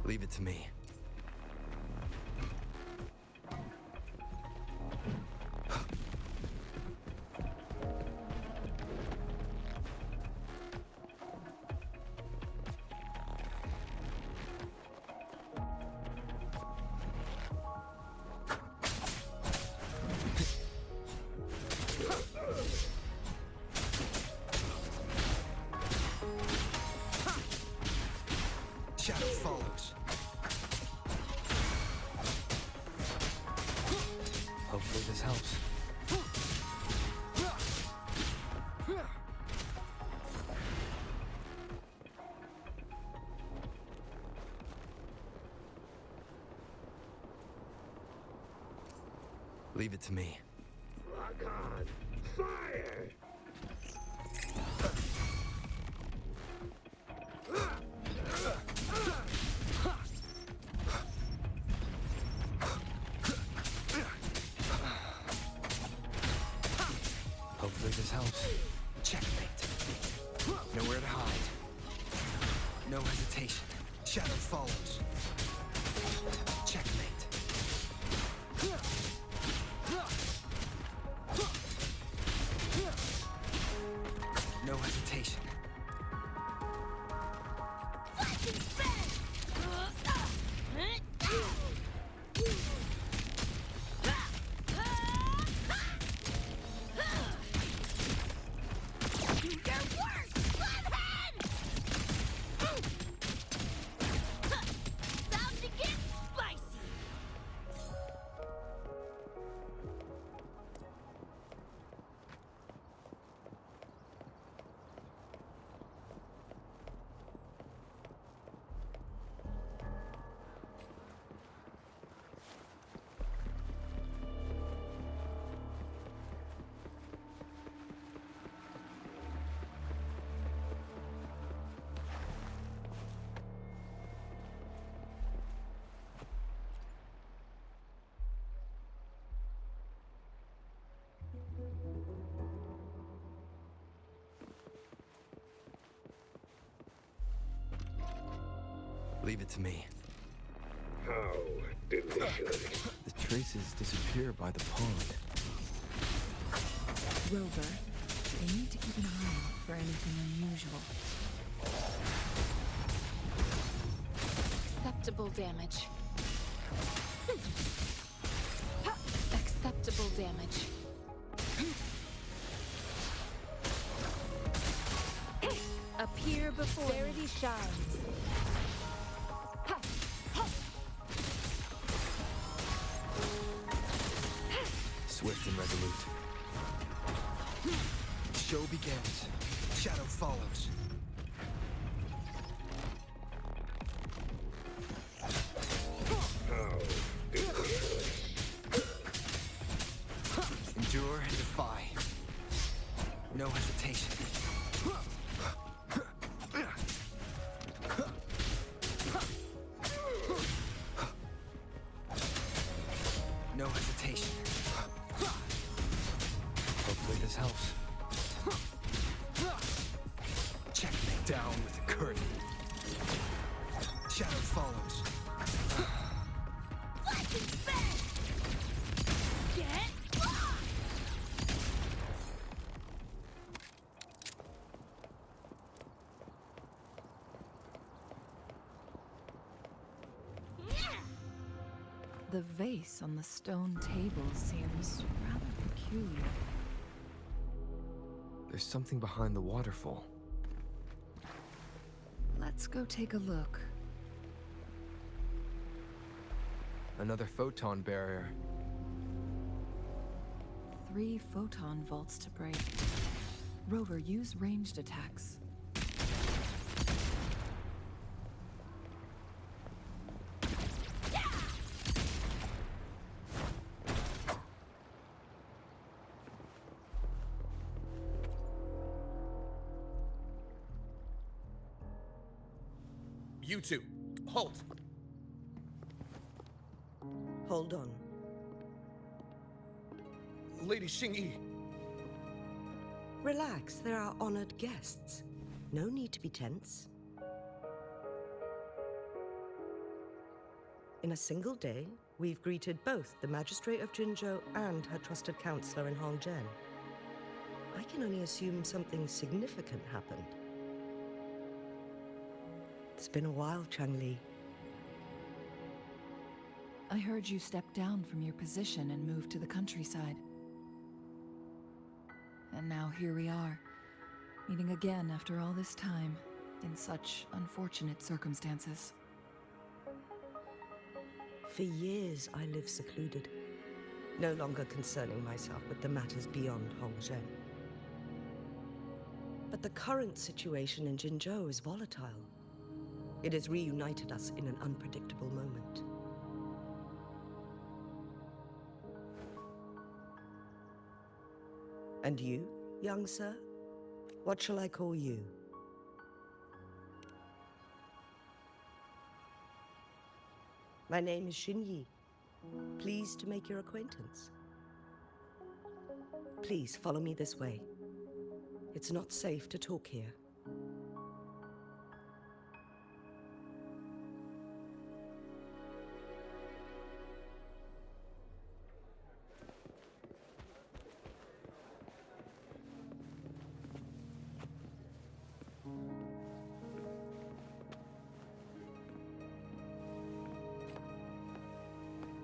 Leave it to me. Shadow follows. Hopefully this helps. Leave it to me. Lock on. Fire! Hopefully this helps. Checkmate. Nowhere to hide. No hesitation. Shadow follows. Checkmate. No hesitation. Leave it to me. How delicious. The traces disappear by the pond. Rover, they need to keep an eye out for anything unusual. Acceptable damage. Acceptable damage. Appear before Verity shines. Swift and resolute. Show begins. Shadow follows. How delicious. Endure and defy. No hesitation. No hesitation. Hopefully this helps. Checkmate. Down with the curtain. Shadow follows. Get The vase on the stone table seems rather peculiar. There's something behind the waterfall. Let's go take a look. Another photon barrier. 3 photon vaults to break. Rover, use ranged attacks. You two, halt! Hold on. Lady Xingyi, Relax, there are honored guests. No need to be tense. In a single day, we've greeted both the Magistrate of Jinzhou and her trusted counselor in Hongzhen. I can only assume something significant happened. It's been a while, Changli. I heard you step down from your position and move to the countryside. And now here we are, meeting again after all this time, in such unfortunate circumstances. For years, I lived secluded, no longer concerning myself with the matters beyond Hongzhen. But the current situation in Jinzhou is volatile. It has reunited us in an unpredictable moment. And you, young sir? What shall I call you? My name is Xinyi. Pleased to make your acquaintance. Please follow me this way. It's not safe to talk here.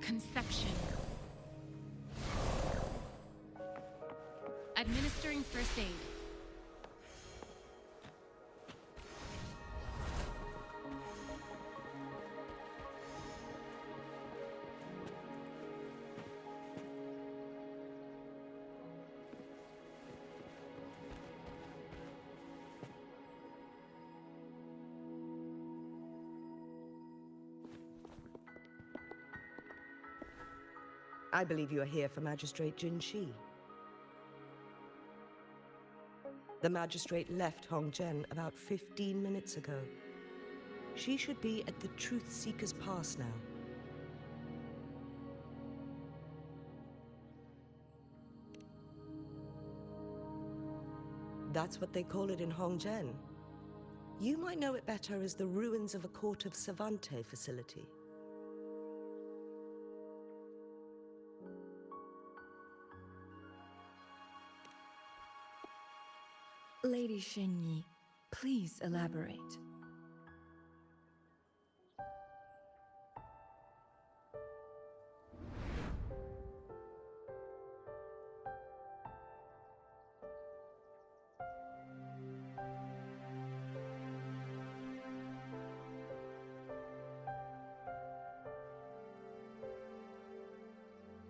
Conception. Administering first aid. I believe you are here for Magistrate Jin Shi. The magistrate left Hongzhen about 15 minutes ago. She should be at the Truth Seeker's Pass now. That's what they call it in Hongzhen. You might know it better as the ruins of a Court of Savante facility. Lady Xinyi, please elaborate.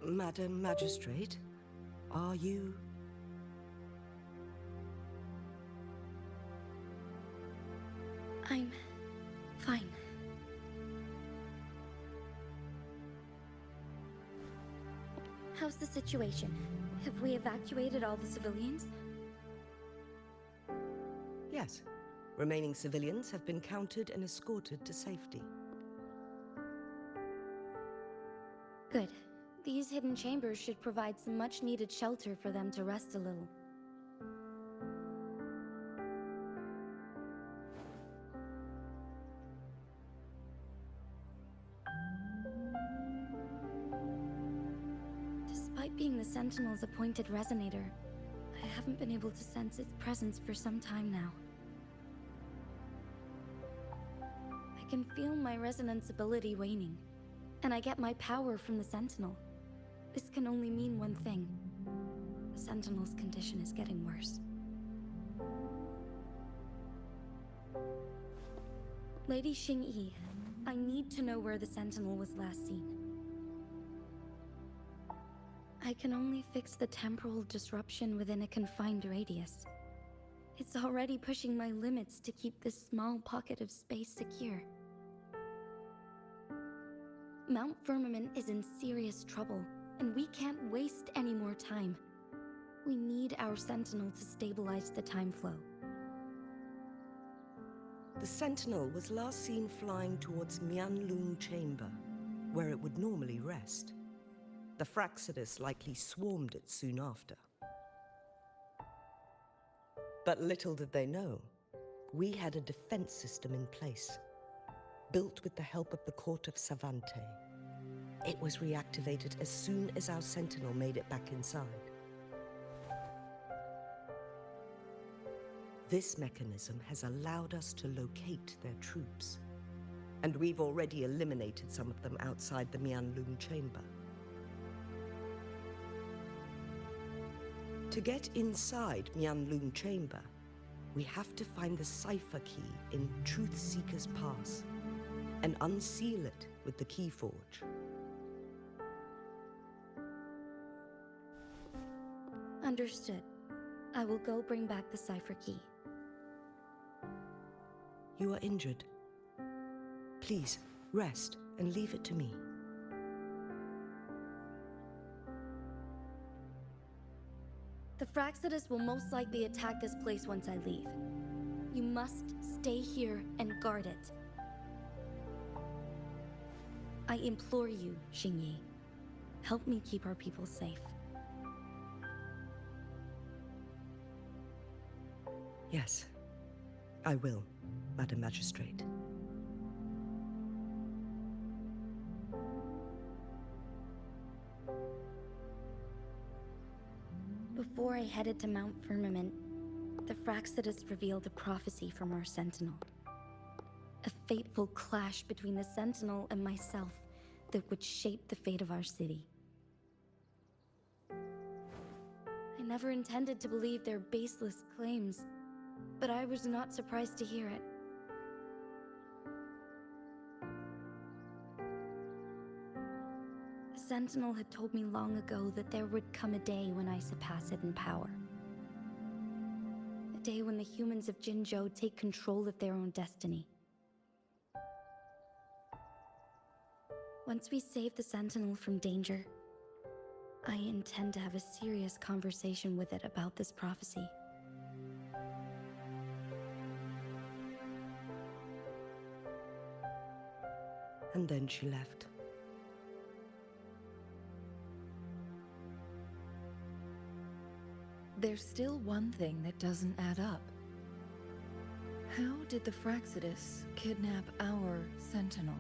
Madam Magistrate, are you... I'm fine. How's the situation? Have we evacuated all the civilians? Yes. Remaining civilians have been counted and escorted to safety. Good. These hidden chambers should provide some much-needed shelter for them to rest a little. Despite being the Sentinel's appointed resonator, I haven't been able to sense its presence for some time now. I can feel my resonance ability waning, and I get my power from the Sentinel. This can only mean one thing. The Sentinel's condition is getting worse. Lady Xingyi, I need to know where the Sentinel was last seen. I can only fix the temporal disruption within a confined radius. It's already pushing my limits to keep this small pocket of space secure. Mount Firmament is in serious trouble, and we can't waste any more time. We need our Sentinel to stabilize the time flow. The Sentinel was last seen flying towards Mianlun Chamber, where it would normally rest. The Fraxidus likely swarmed it soon after. But little did they know, we had a defense system in place. built with the help of the court of Savante. It was reactivated as soon as our sentinel made it back inside. This mechanism has allowed us to locate their troops, and we've already eliminated some of them outside the Mianlun chamber. To get inside Mianlun chamber, we have to find the cipher key in Truth Seeker's Pass and unseal it with the Keyforge. Understood. I will go bring back the cipher key. You are injured. Please, rest and leave it to me. The Fraxidus will most likely attack this place once I leave. You must stay here and guard it. I implore you, Xingyi. Help me keep our people safe. Yes, I will, Madam Magistrate. Before I headed to Mount Firmament, the Fraxidus revealed a prophecy from our Sentinel. A fateful clash between the Sentinel and myself that would shape the fate of our city. I never intended to believe their baseless claims, but I was not surprised to hear it. The Sentinel had told me long ago that there would come a day when I surpass it in power. A day when the humans of Jinzhou take control of their own destiny. Once we save the Sentinel from danger, I intend to have a serious conversation with it about this prophecy. And then she left. There's still one thing that doesn't add up. How did the Fraxidus kidnap our Sentinel?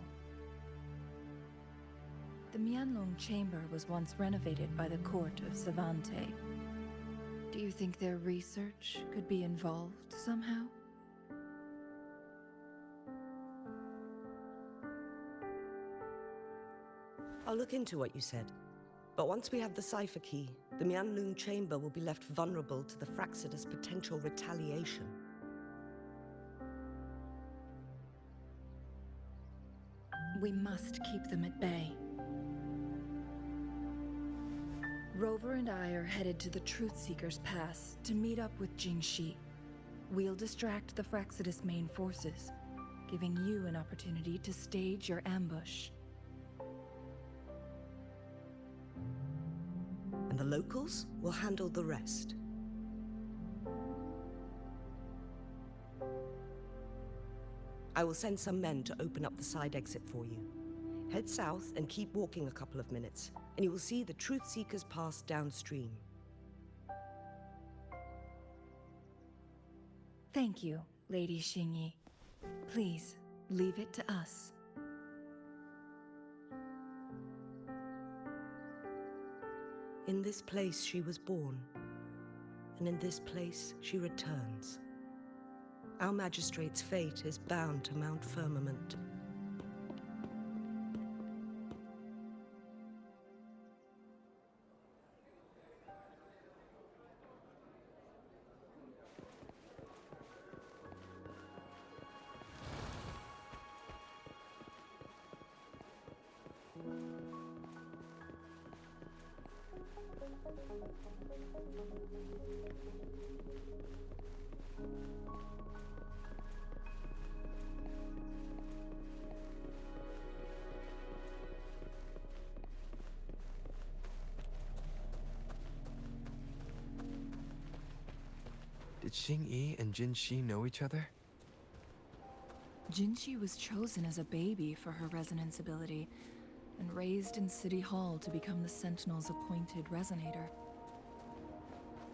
The Mianlong chamber was once renovated by the court of Savante. Do you think their research could be involved somehow? I'll look into what you said. But once we have the cipher key, the Mianlun chamber will be left vulnerable to the Fraxidus' potential retaliation. We must keep them at bay. Rover and I are headed to the Truth Seeker's Pass to meet up with Jingxi. We'll distract the Fraxidus' main forces, giving you an opportunity to stage your ambush. And the locals will handle the rest. I will send some men to open up the side exit for you. Head south and keep walking a couple of minutes, and you will see the Truth Seeker's Pass downstream. Thank you, Lady Xingyi. Please, leave it to us. In this place she was born, and in this place she returns. Our magistrate's fate is bound to Mount Firmament. Did Xingyi and Jinxi know each other? Jinxi was chosen as a baby for her resonance ability and raised in City Hall to become the Sentinel's appointed resonator.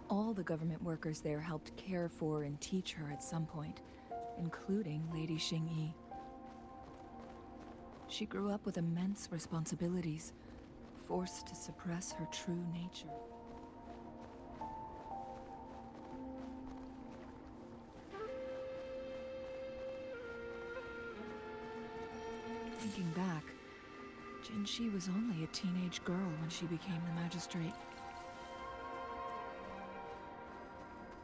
All the government workers there helped care for and teach her at some point, including Lady Xingyi. She grew up with immense responsibilities, forced to suppress her true nature. Thinking back, Jinshi was only a teenage girl when she became the magistrate.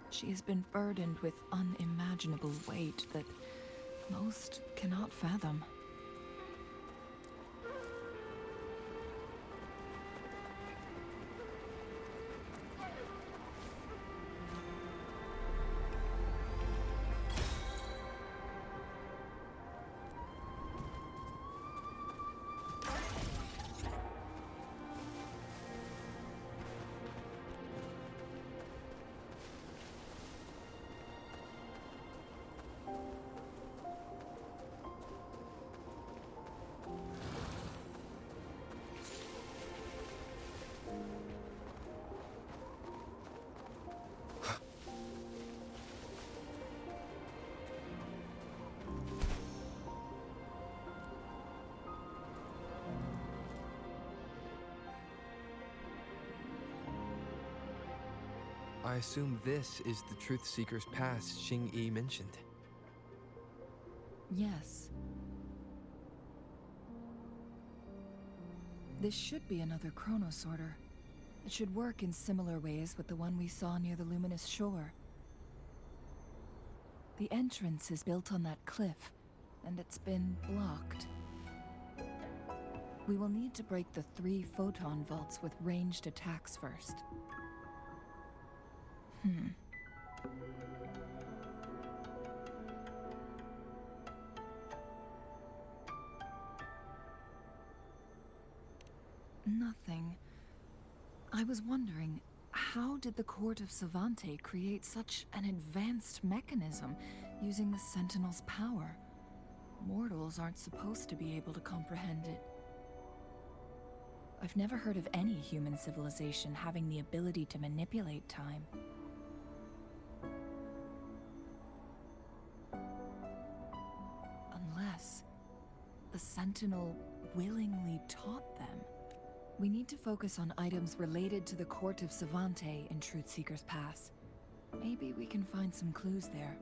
She has been burdened with unimaginable weight that most cannot fathom. I assume this is the Truth Seeker's Pass Xing-Yi mentioned. Yes. This should be another chronosorter. It should work in similar ways with the one we saw near the luminous shore. The entrance is built on that cliff, and it's been blocked. We will need to break the 3 photon vaults with ranged attacks first. Nothing. I was wondering, how did the Court of Savante create such an advanced mechanism using the Sentinel's power? Mortals aren't supposed to be able to comprehend it. I've never heard of any human civilization having the ability to manipulate time. Unless the Sentinel willingly taught them. We need to focus on items related to the Court of Savante in Truth Seeker's Pass. Maybe we can find some clues there.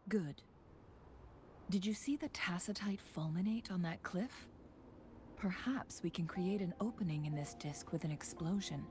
Good. Did you see the tacitite fulminate on that cliff? Perhaps we can create an opening in this disk with an explosion.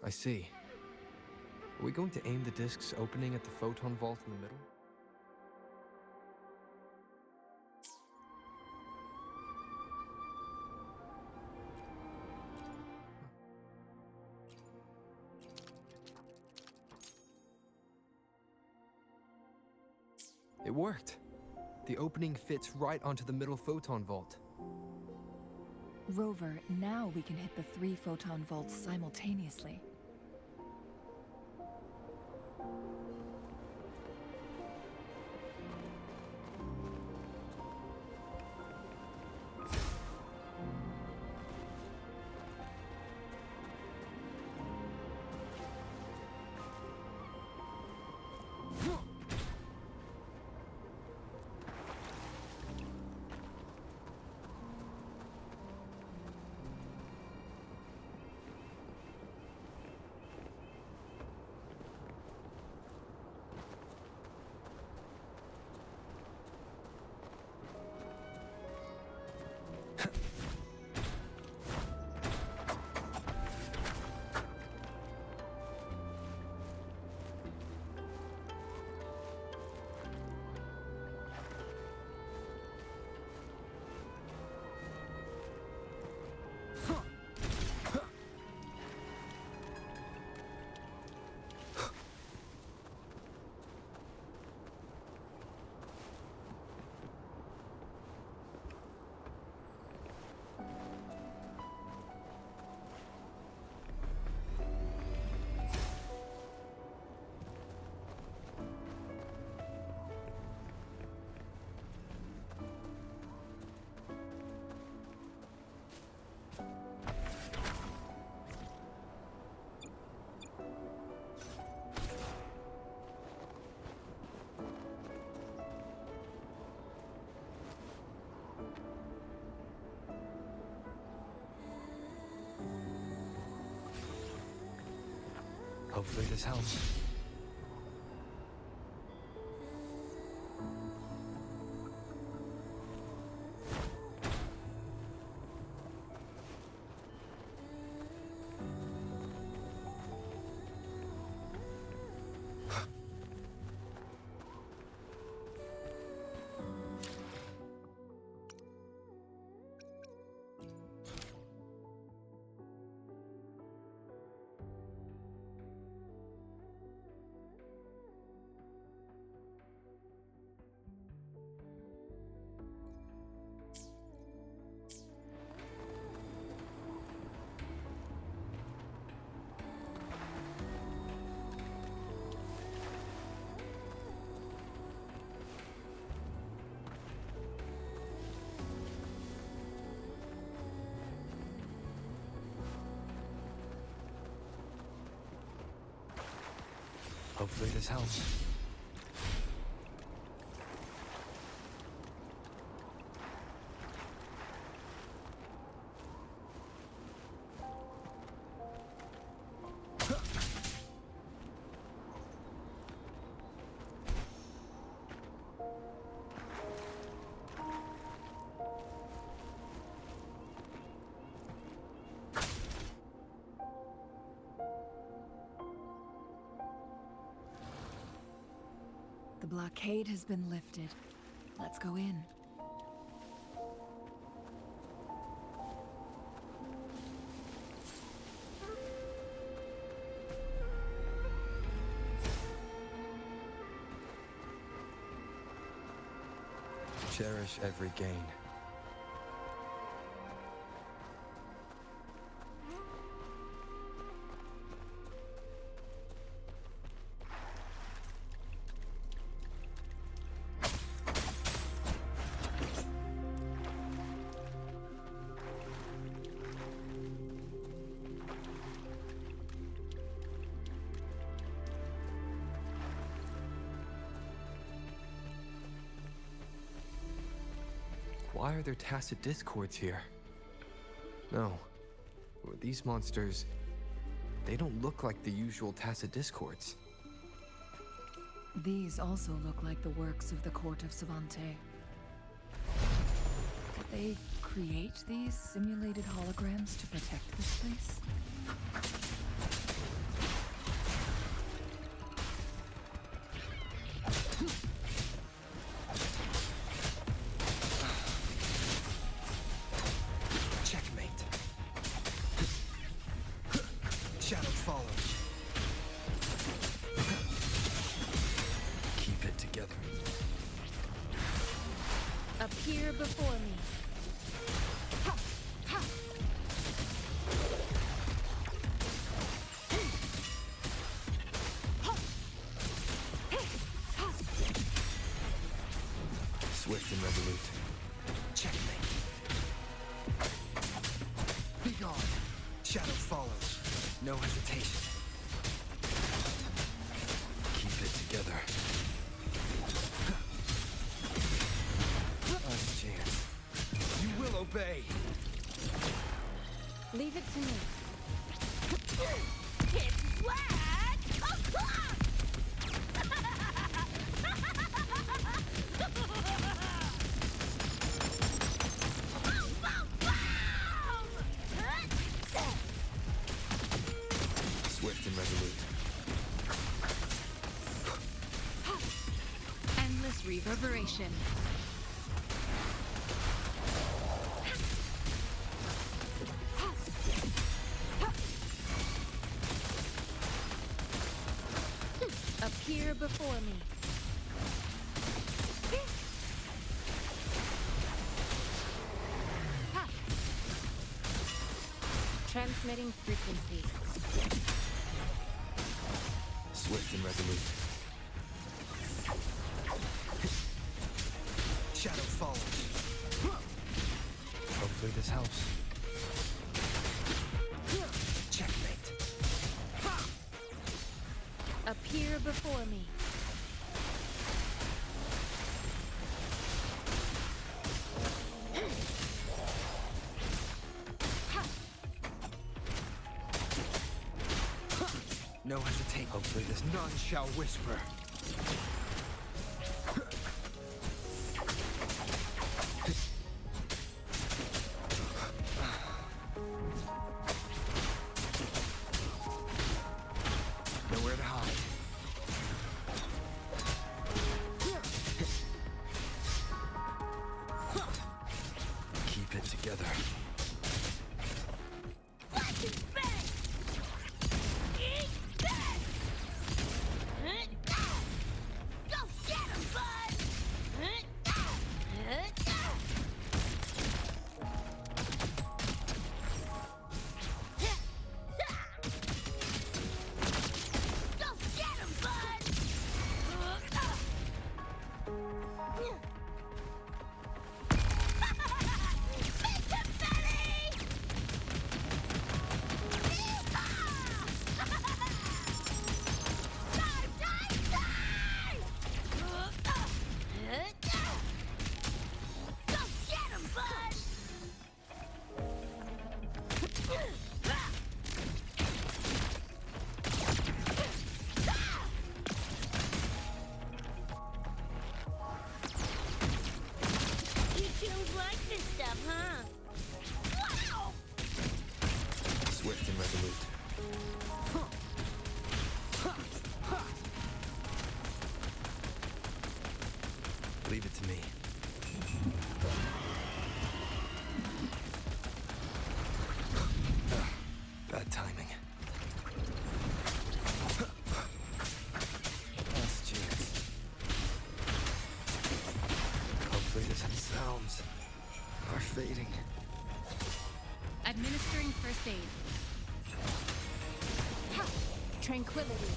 I see. Are we going to aim the disk's opening at the photon vault in the middle? It worked. The opening fits right onto the middle photon vault. Rover, now we can hit the 3 photon vaults simultaneously. Hopefully this helps. Hopefully this helps. The blockade has been lifted. Let's go in. Cherish every gain. Why are there tacit discords here? No. These monsters, they don't look like the usual tacit discords. These also look like the works of the court of Savante. Did they create these simulated holograms to protect this place? Checkmate. Shadow follows. Keep it together. Appear before me. Swift and resolute. Checkmate. Be gone. Shadow follows. No hesitation. Keep it together. Last chance. You will obey. Leave it to me. It's whack! Swift and resolute. Endless reverberation. Appear before me. Transmitting frequency. Swift and resolute. Shadow follows. Hopefully this helps. Checkmate. Appear before me. No hesitation. Hopefully this None shall whisper. nowhere to hide. Keep it together. Swift and resolute. Leave it to me. Bad timing. Last chance. Hopefully this sounds are fading. Administering first aid. Tranquility.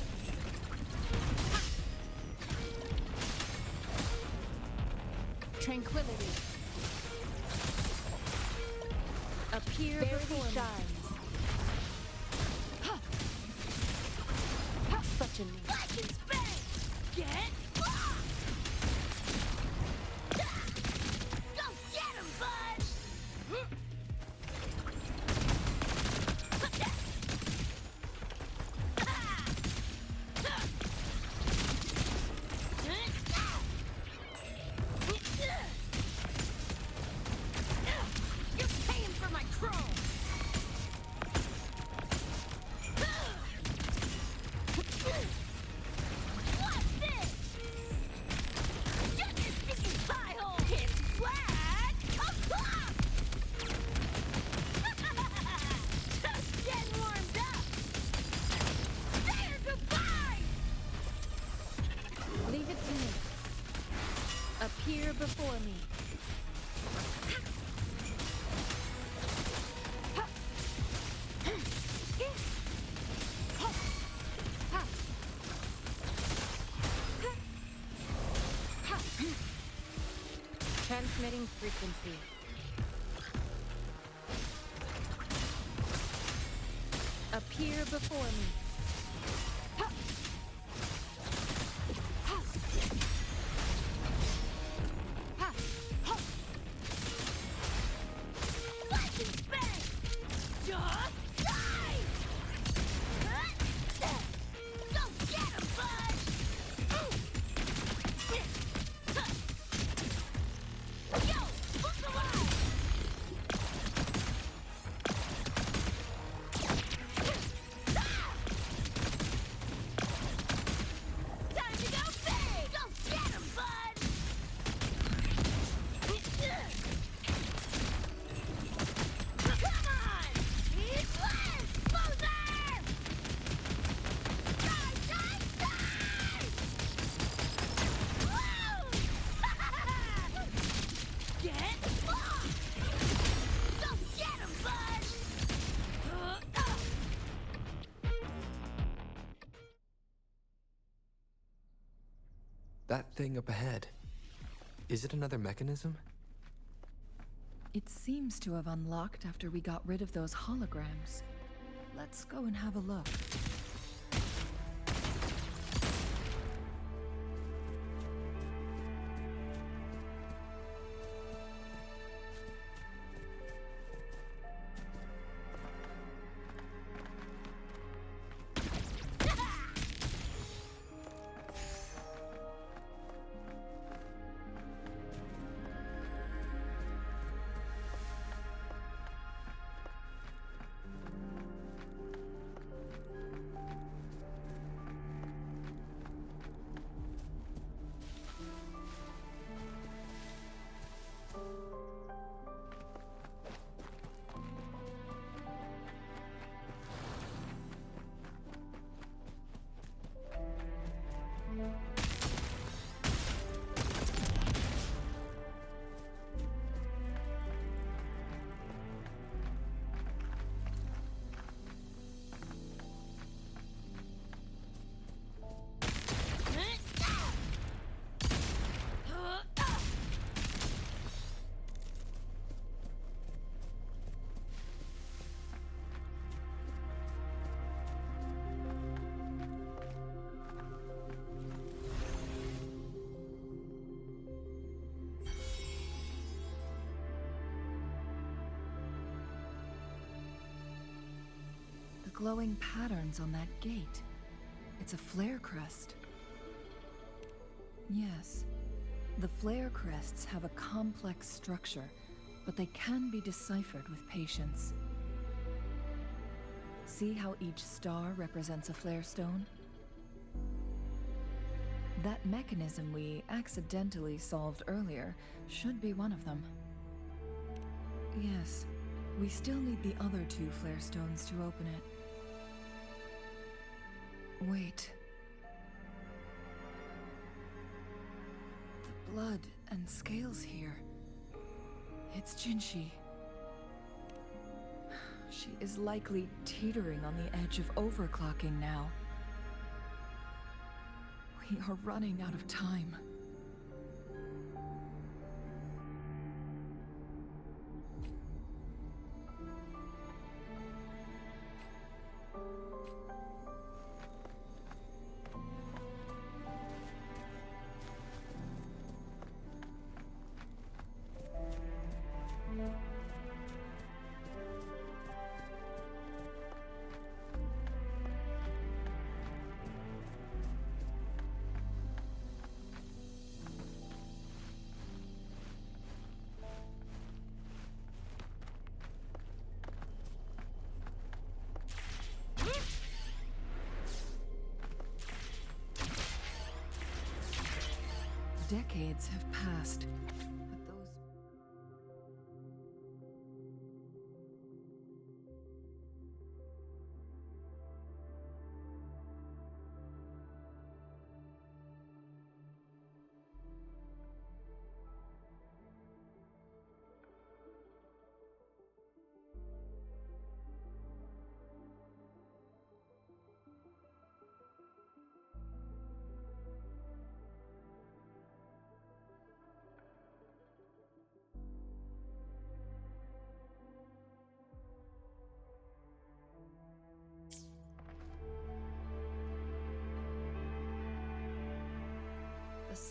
Tranquility. Appear before me. Such a need. I can spin! Get lost! Go get him, bud! You're paying for my chrome! What's this? Shut your stinking pie hole! It's flat! Just getting warmed up! Say your goodbyes! Leave it to me. Appear before me. Transmitting frequency. Appear before me. Ha! Ha! Ha! Ha! Lightning spin! Just die! Go get him, bud! Yo, look alive! Time to go big! Go get him, bud! Come on! He's less! Loser! Die, die, die! Woo! Get lost! Go get him, bud! That thing up ahead. Is it another mechanism? It seems to have unlocked after we got rid of those holograms. Let's go and have a look. The glowing patterns on that gate. It's a flare crest. Yes. The flare crests have a complex structure, but they can be deciphered with patience. See how each star represents a flare stone? That mechanism we accidentally solved earlier should be one of them. Yes, we still need the other two flare stones to open it. Wait. The blood and scales here. It's Jinshi. She is likely teetering on the edge of overclocking now. We are running out of time. Decades have passed, but those...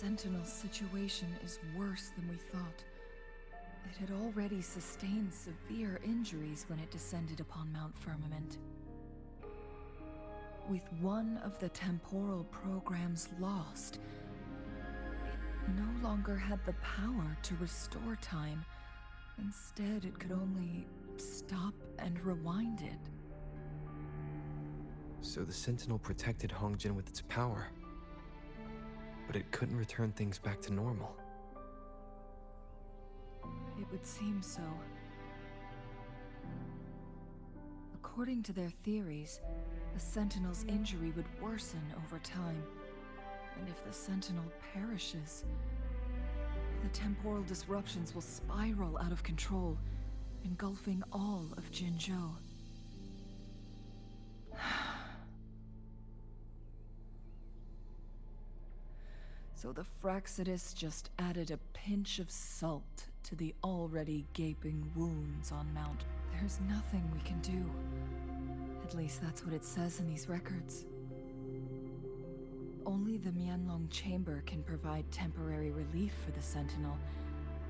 Sentinel's situation is worse than we thought. It had already sustained severe injuries when it descended upon Mount Firmament. With one of the temporal programs lost, it no longer had the power to restore time. Instead, it could only stop and rewind it. So the Sentinel protected Hongjin with its power, but it couldn't return things back to normal. It would seem so. According to their theories, the Sentinel's injury would worsen over time. And if the Sentinel perishes, the temporal disruptions will spiral out of control, engulfing all of Jinzhou. So the Fraxidus just added a pinch of salt to the already gaping wounds on Mount. There's nothing we can do. At least that's what it says in these records. Only the Mianlong Chamber can provide temporary relief for the Sentinel,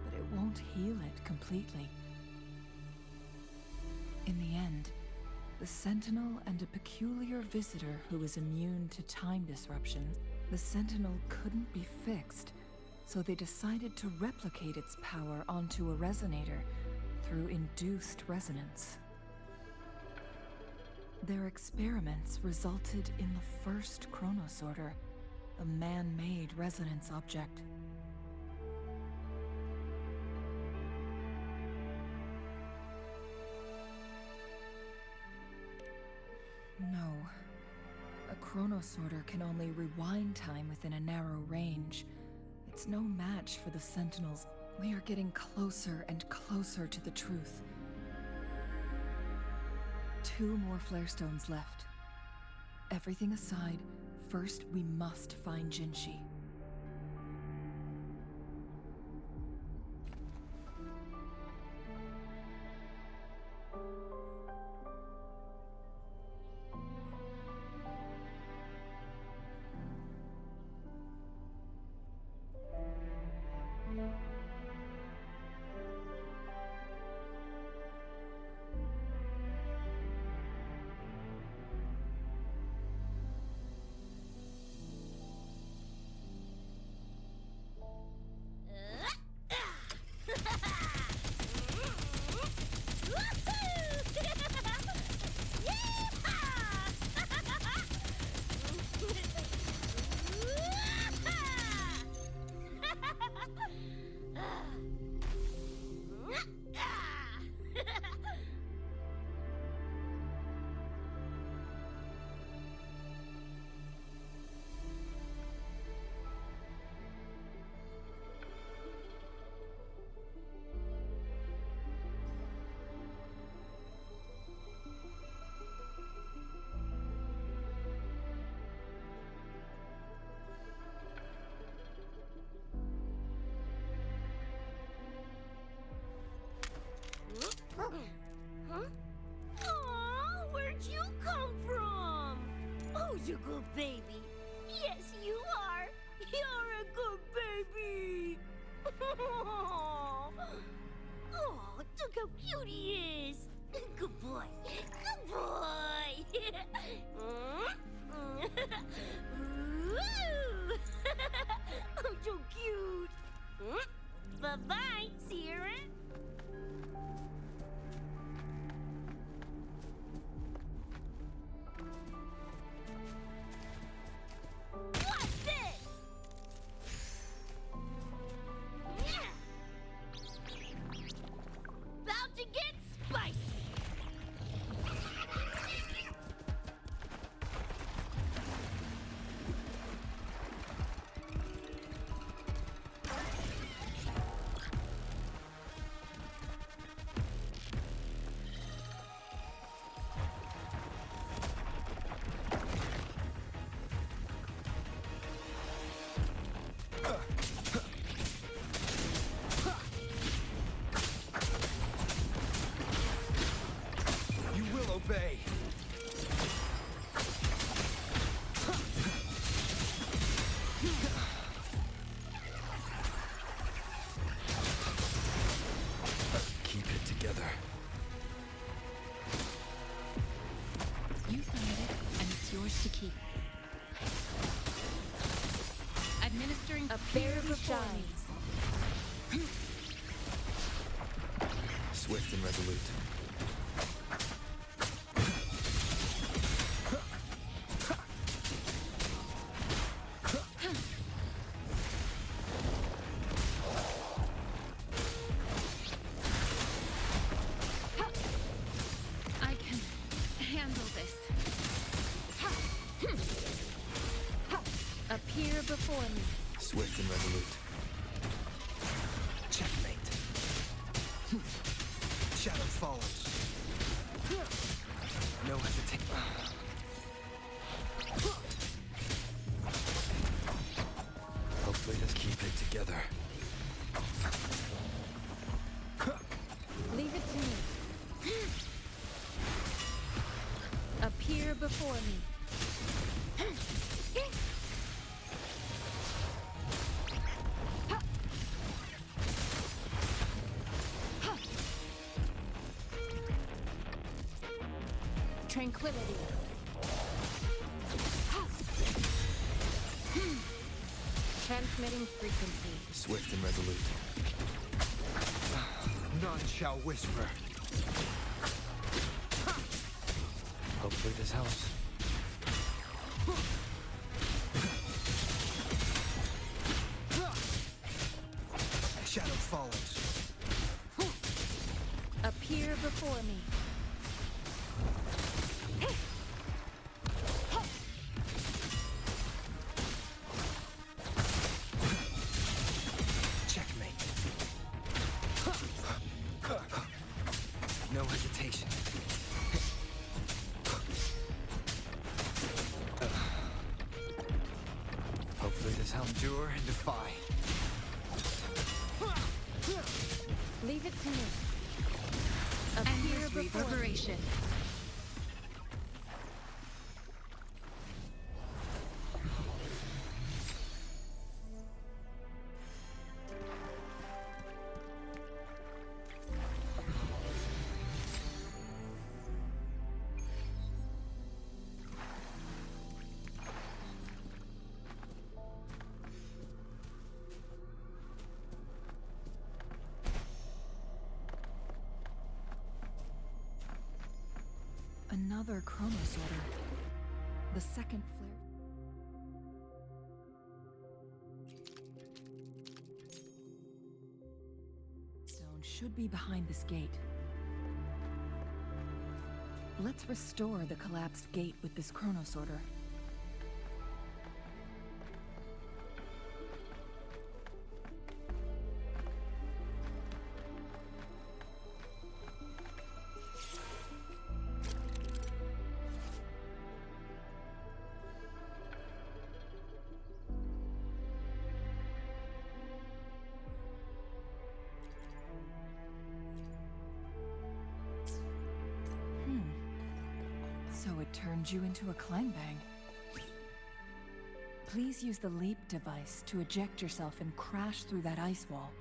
but it won't heal it completely. In the end, the Sentinel and a peculiar visitor who is immune to time disruptions, the Sentinel couldn't be fixed, so they decided to replicate its power onto a resonator through induced resonance. Their experiments resulted in the first chronosorter, a man-made resonance object. No. A chronosorter can only rewind time within a narrow range. It's no match for the Sentinels. We are getting closer and closer to the truth. 2 more flare stones left. Everything aside, first we must find Jinshi. Huh? Aw, where'd you come from? Who's a good baby? Yes, you are. You're a good baby. Oh, look how cute he is. Good boy. Good boy. Ooh. I'm so cute. Bye-bye, Sierra. What's this? About to get spicy. You will obey. to keep. Administering A fear berry before me. shines. Swift and resolute. I can handle this. Appear before me. Swift and resolute. Checkmate. Shadow follows. No hesitation. Hopefully let's keep it together. Leave it to me. Appear before me. Tranquility. Transmitting frequency. Swift and resolute. None shall whisper. Hopefully this helps. Shadow follows. Appear before me. Checkmate. No hesitation. Hopefully this helps. Endure and defy. Leave it to me. Appear before reverberation. Another chronosorter. The second flare. Stone should be behind this gate. Let's restore the collapsed gate with this chronosorter. So it turned you into a climb bang. Please use the leap device to eject yourself and crash through that ice wall.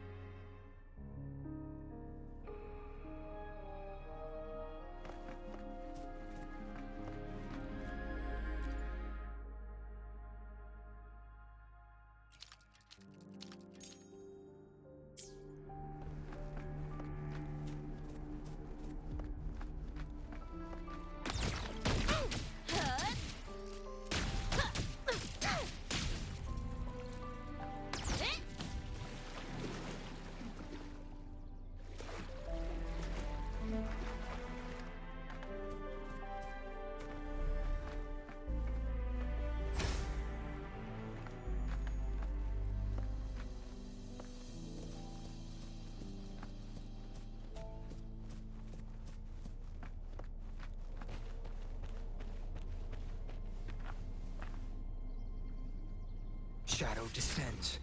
Shadow descends.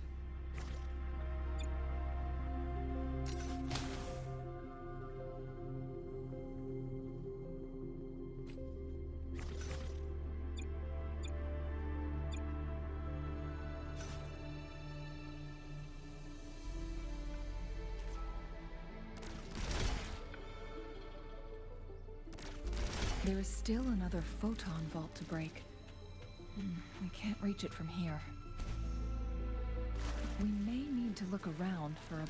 There is still another photon vault to break. We can't reach it from here. We may need to look around for a...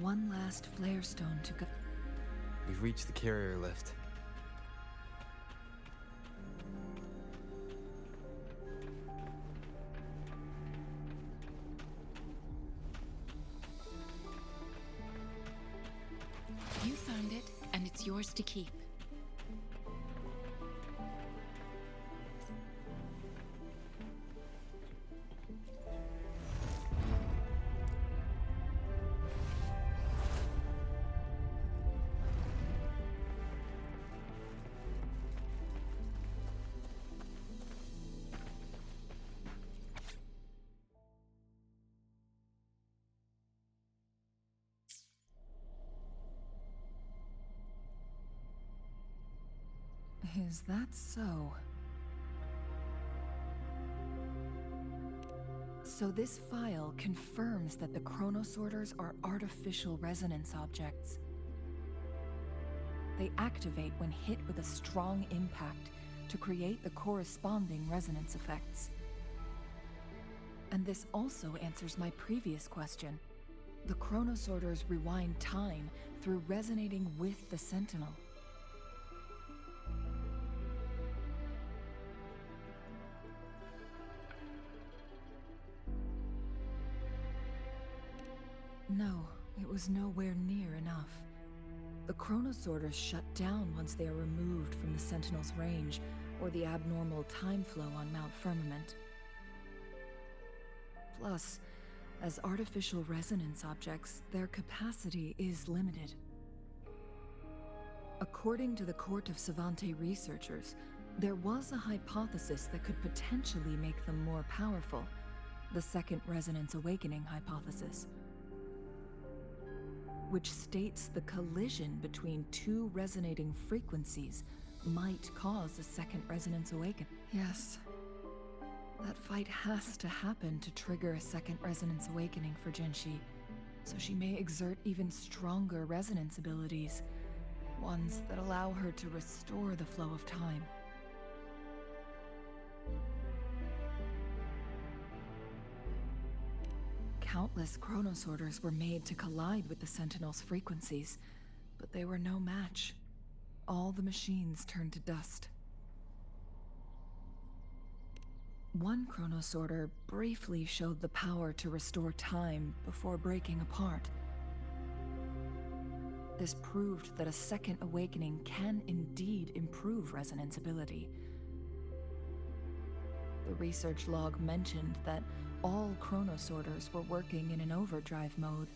One last flare stone to go. We've reached the carrier lift. You found it, and it's yours to keep. Is that so? So this file confirms that the chronosorters are artificial resonance objects. They activate when hit with a strong impact to create the corresponding resonance effects. And this also answers my previous question. The chronosorters rewind time through resonating with the Sentinel. No, it was nowhere near enough. The chronosorters shut down once they are removed from the Sentinel's range or the abnormal time flow on Mount Firmament. Plus, as artificial resonance objects, their capacity is limited. According to the Court of Savante researchers, there was a hypothesis that could potentially make them more powerful, the Second Resonance Awakening hypothesis, which states the collision between two resonating frequencies might cause a second resonance awakening. Yes, that fight has to happen to trigger a second resonance awakening for Jinshi, so she may exert even stronger resonance abilities, ones that allow her to restore the flow of time. Countless chronosorters were made to collide with the Sentinel's frequencies, but they were no match. All the machines turned to dust. One chronosorter briefly showed the power to restore time before breaking apart. This proved that a second awakening can indeed improve resonance ability. The research log mentioned that all chronosorters were working in an overdrive mode.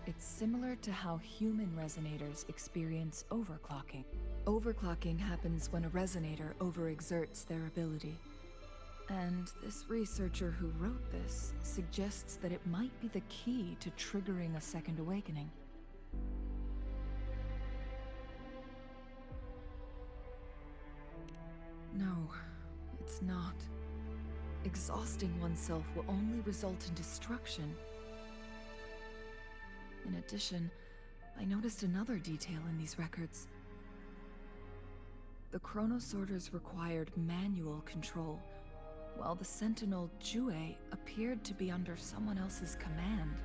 It's similar to how human resonators experience overclocking. Overclocking happens when a resonator overexerts their ability. And this researcher who wrote this suggests that it might be the key to triggering a second awakening. No, it's not. Exhausting oneself will only result in destruction. In addition, I noticed another detail in these records. The chronosorters required manual control, while the Sentinel Jue appeared to be under someone else's command.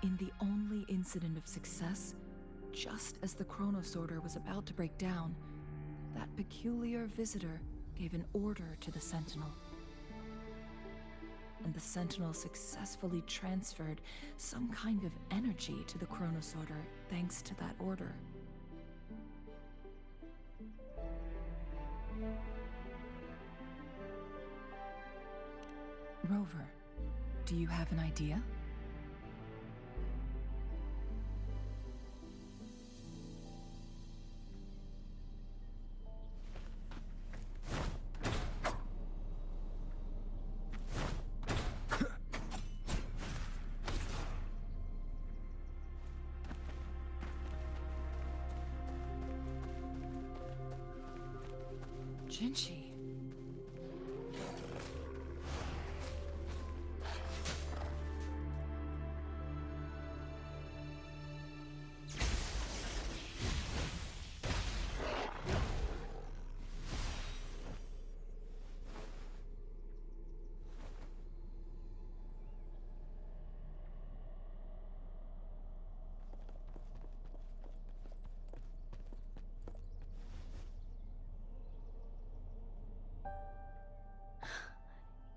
In the only incident of success, just as the chronosorter was about to break down, that peculiar visitor gave an order to the Sentinel. And the Sentinel successfully transferred some kind of energy to the chronosorter thanks to that order. Rover, do you have an idea? Jinchi.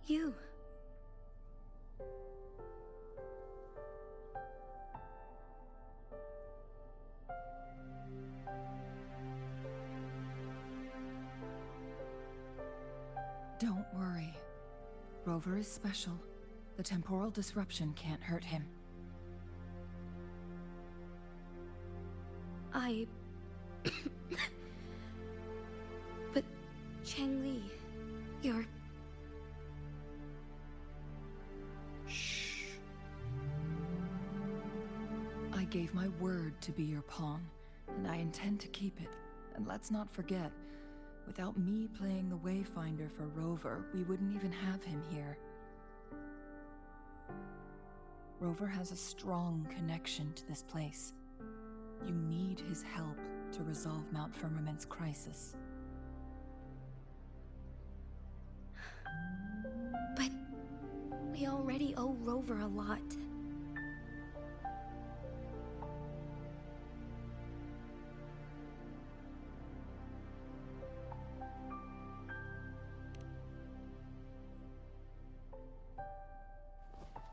You. Don't worry. Rover is special. The temporal disruption can't hurt him. But Changli, you're... Shh. I gave my word to be your pawn, and I intend to keep it. And let's not forget, without me playing the Wayfinder for Rover, we wouldn't even have him here. Rover has a strong connection to this place. You need his help to resolve Mount Firmament's crisis. But we already owe Rover a lot.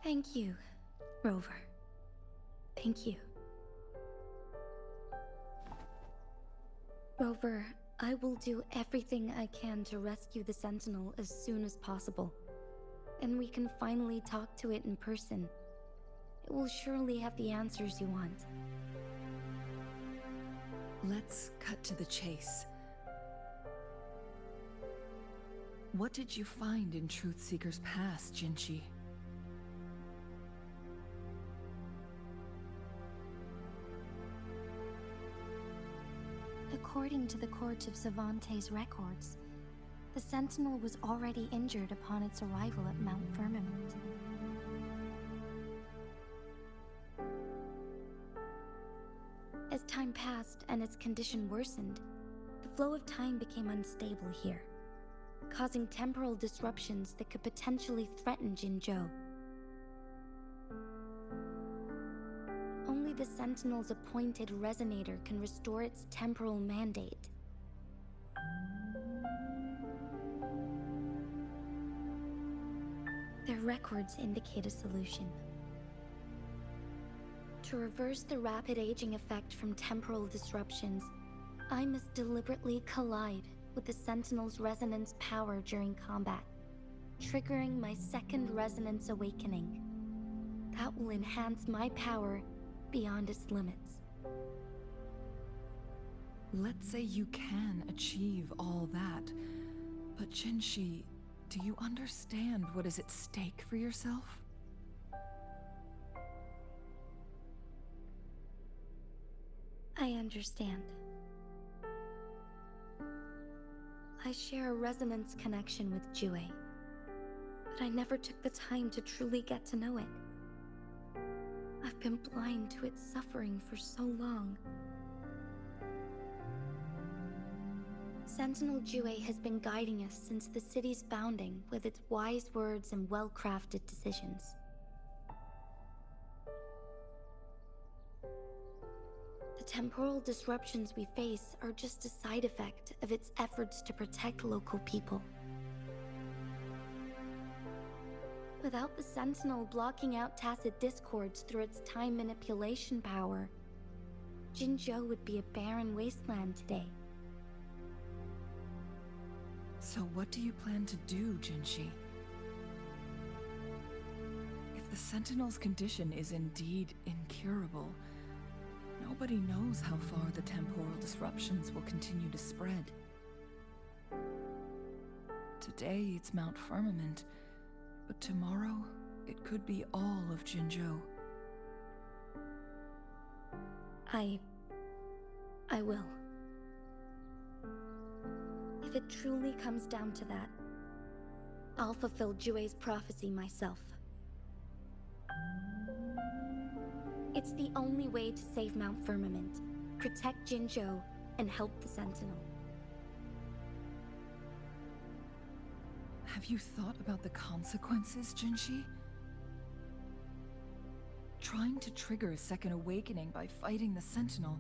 Thank you, Rover. Thank you. Rover, I will do everything I can to rescue the Sentinel as soon as possible. And we can finally talk to it in person. It will surely have the answers you want. Let's cut to the chase. What did you find in Truthseeker's past, Jinchi? According to the Court of Savante's records, the Sentinel was already injured upon its arrival at Mount Firmament. As time passed and its condition worsened, the flow of time became unstable here, causing temporal disruptions that could potentially threaten Jinzhou. Only the Sentinel's appointed resonator can restore its temporal mandate. Their records indicate a solution. To reverse the rapid aging effect from temporal disruptions, I must deliberately collide with the Sentinel's resonance power during combat, triggering my second resonance awakening. That will enhance my power beyond its limits. Let's say you can achieve all that, but Jinchi, do you understand what is at stake for yourself? I understand. I share a resonance connection with Jue, but I never took the time to truly get to know it. I've been blind to its suffering for so long. Sentinel Jue has been guiding us since the city's founding with its wise words and well-crafted decisions. The temporal disruptions we face are just a side effect of its efforts to protect local people. Without the Sentinel blocking out tacit discords through its time manipulation power, Jinzhou would be a barren wasteland today. So what do you plan to do, Jinchi? If the Sentinel's condition is indeed incurable, nobody knows how far the temporal disruptions will continue to spread. Today it's Mount Firmament, but tomorrow it could be all of Jinzhou. I will. If If it truly comes down to that, I'll fulfill Jue's prophecy myself. It's the only way to save Mount Firmament, protect Jinzhou, and help the Sentinel. Have you thought about the consequences, Jinshi? Trying to trigger a second awakening by fighting the Sentinel,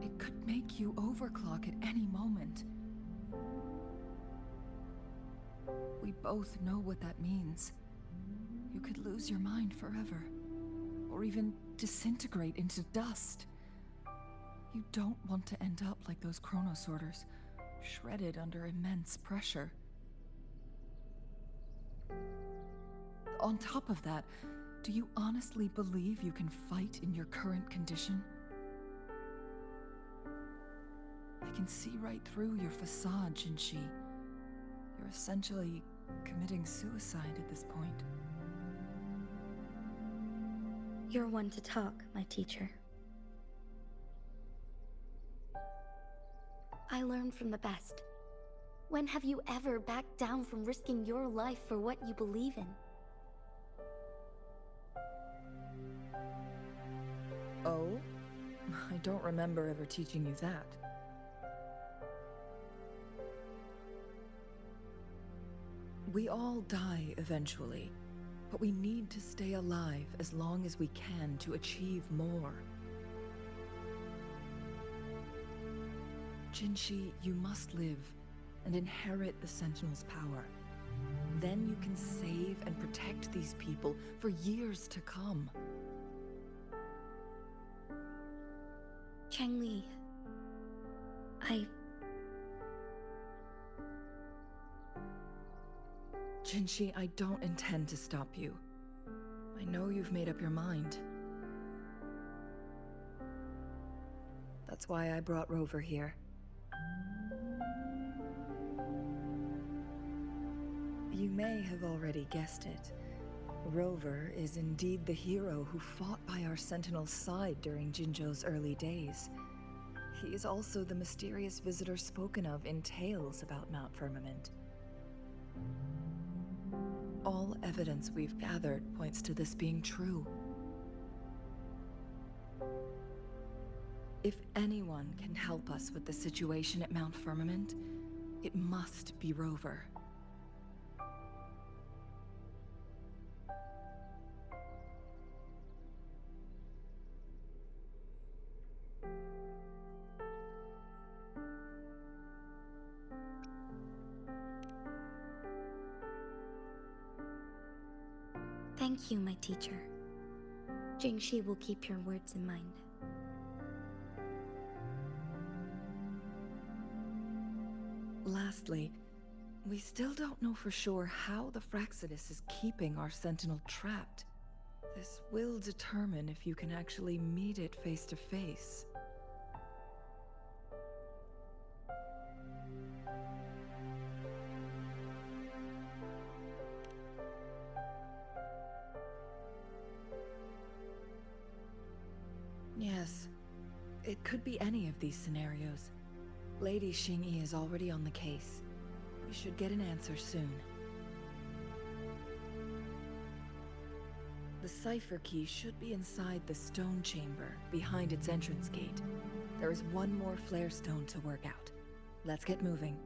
it could make you overclock at any moment. We both know what that means. You could lose your mind forever, or even disintegrate into dust. You don't want to end up like those Chronosorters, shredded under immense pressure. On top of that, do you honestly believe you can fight in your current condition? I can see right through your facade, Jinshi. You're essentially committing suicide at this point. You're one to talk, my teacher. I learned from the best. When have you ever backed down from risking your life for what you believe in? Oh? I don't remember ever teaching you that. We all die eventually, but we need to stay alive as long as we can to achieve more. Jinshi, you must live and inherit the Sentinel's power. Then you can save and protect these people for years to come. Changli, Jinshi, I don't intend to stop you. I know you've made up your mind. That's why I brought Rover here. You may have already guessed it. Rover is indeed the hero who fought by our Sentinel's side during Jinzhou's early days. He is also the mysterious visitor spoken of in tales about Mount Firmament. All evidence we've gathered points to this being true. If anyone can help us with the situation at Mount Firmament, it must be Rover. thank you, my teacher. Jingxi will keep your words in mind. Lastly, we still don't know for sure how the Fraxidus is keeping our Sentinel trapped. This will determine if you can actually meet it face to face. Yes, it could be any of these scenarios. Lady Xingyi is already on the case. We should get an answer soon. The cipher key should be inside the stone chamber, behind its entrance gate. There is one more flare stone to work out. Let's get moving.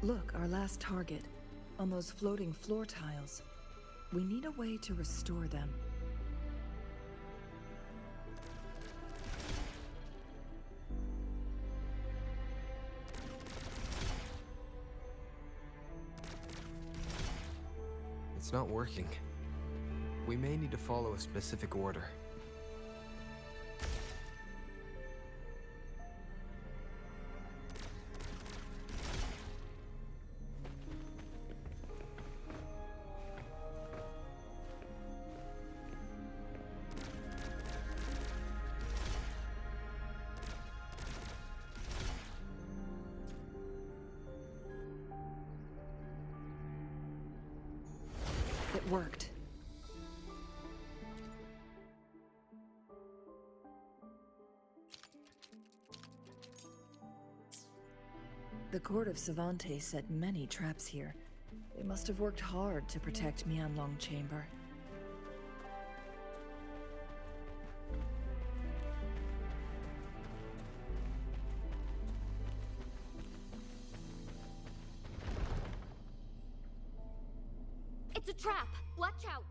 Look, our last target, on those floating floor tiles. We need a way to restore them. It's not working. We may need to follow a specific order. It worked. The court of Savantes set many traps here. They must have worked hard to protect Mianlong Chamber. It's a trap! Watch out!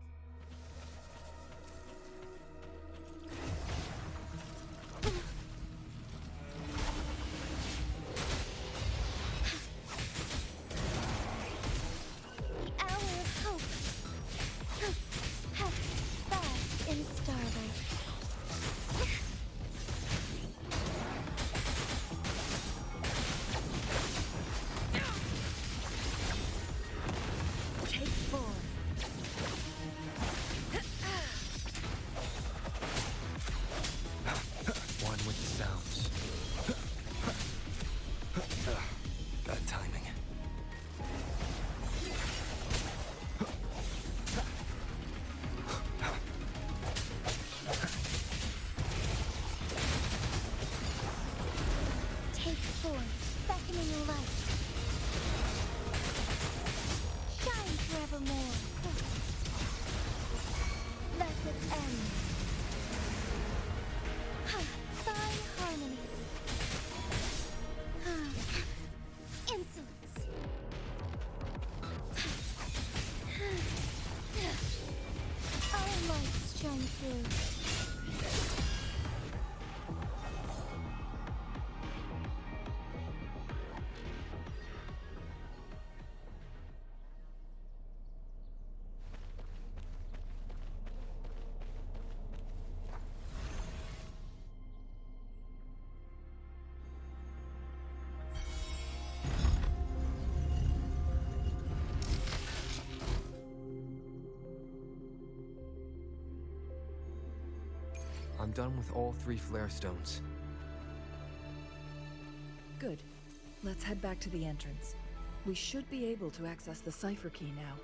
The hour of hope. Bask in starlight. Take 4. One with the sounds. Bad timing. Take 4, beckoning light. Shine forevermore. Let it end. Fine harmony. Insolence. Our lights shine through. I'm done with all 3 flare stones. Good. Let's head back to the entrance. We should be able to access the cipher key now.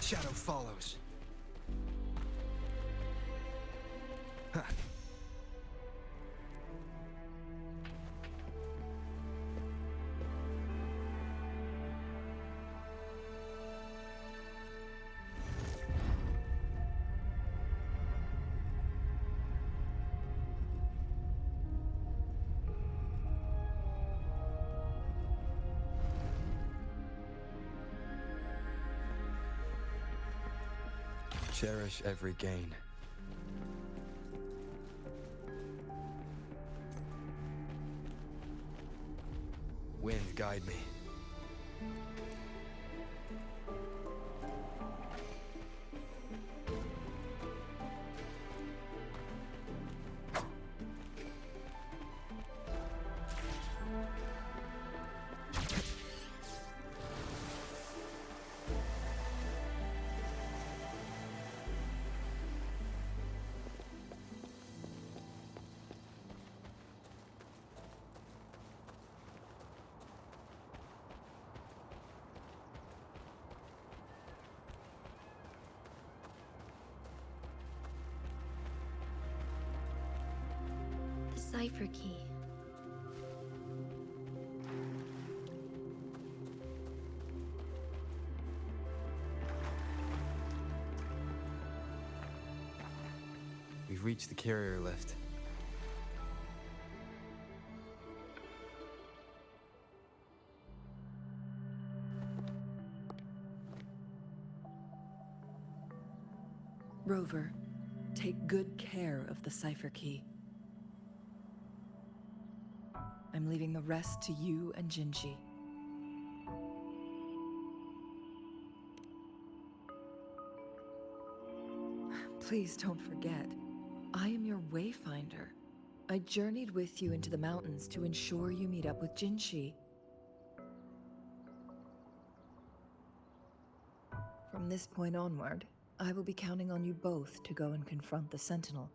Shadow follows. Cherish every gain. Wind, guide me. The cipher key. We've reached the carrier lift. Rover, take good care of the cipher key. I'm leaving the rest to you and Jinji. Please don't forget, I am your wayfinder. I journeyed with you into the mountains to ensure you meet up with Jinshi. From this point onward, I will be counting on you both to go and confront the Sentinel.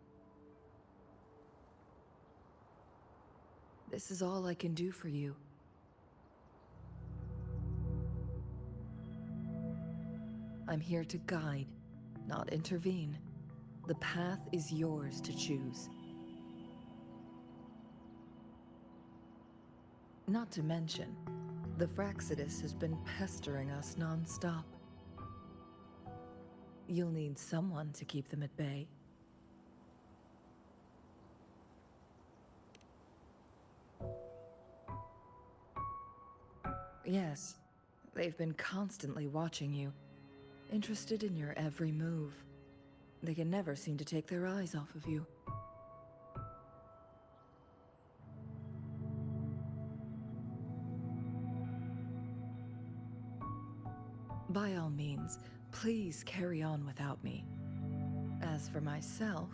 This is all I can do for you. I'm here to guide, not intervene. The path is yours to choose. Not to mention, the Fraccidus has been pestering us non-stop. You'll need someone to keep them at bay. Yes, they've been constantly watching you, interested in your every move. They can never seem to take their eyes off of you. By all means, please carry on without me. As for myself,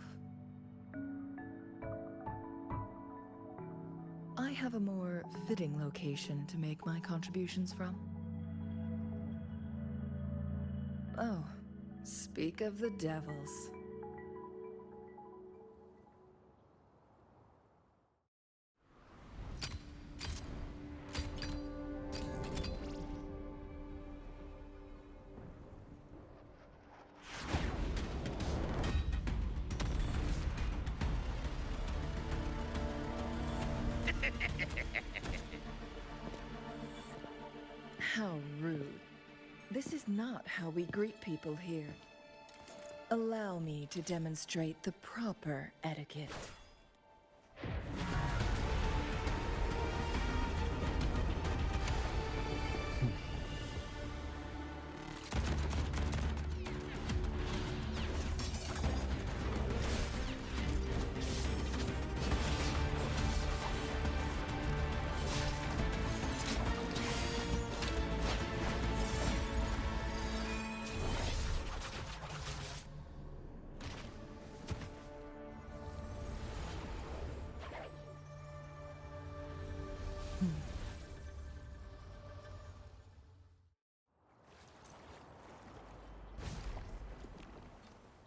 I have a more fitting location to make my contributions from. Oh, speak of the devils. How rude. This is not how we greet people here. Allow me to demonstrate the proper etiquette.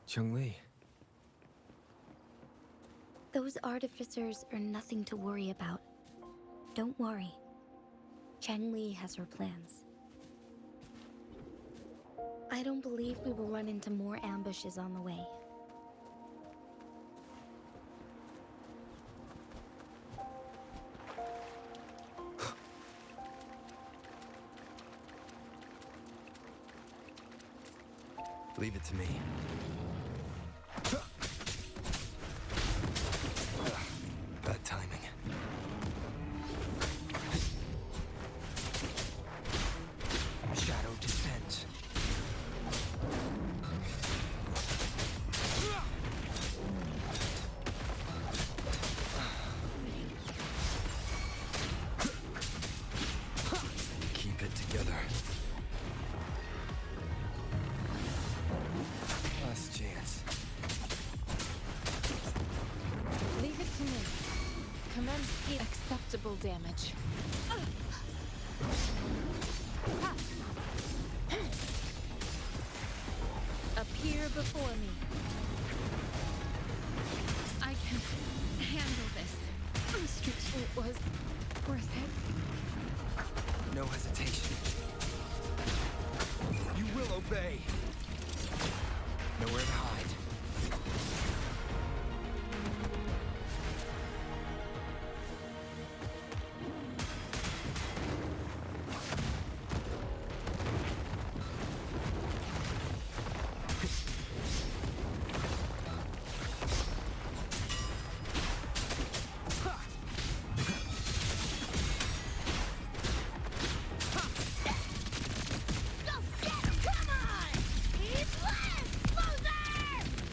Changli. Those artificers are nothing to worry about. Don't worry. Changli has her plans. I don't believe we will run into more ambushes on the way. Leave it to me. Bad timing. Shadow descends. Keep it together. Last chance. Leave it to me. Commence the acceptable damage. Appear before me. I can handle this. It was worth it. No hesitation. You will obey. Nowhere to hide. Go get him! Come on! He's less! Loser!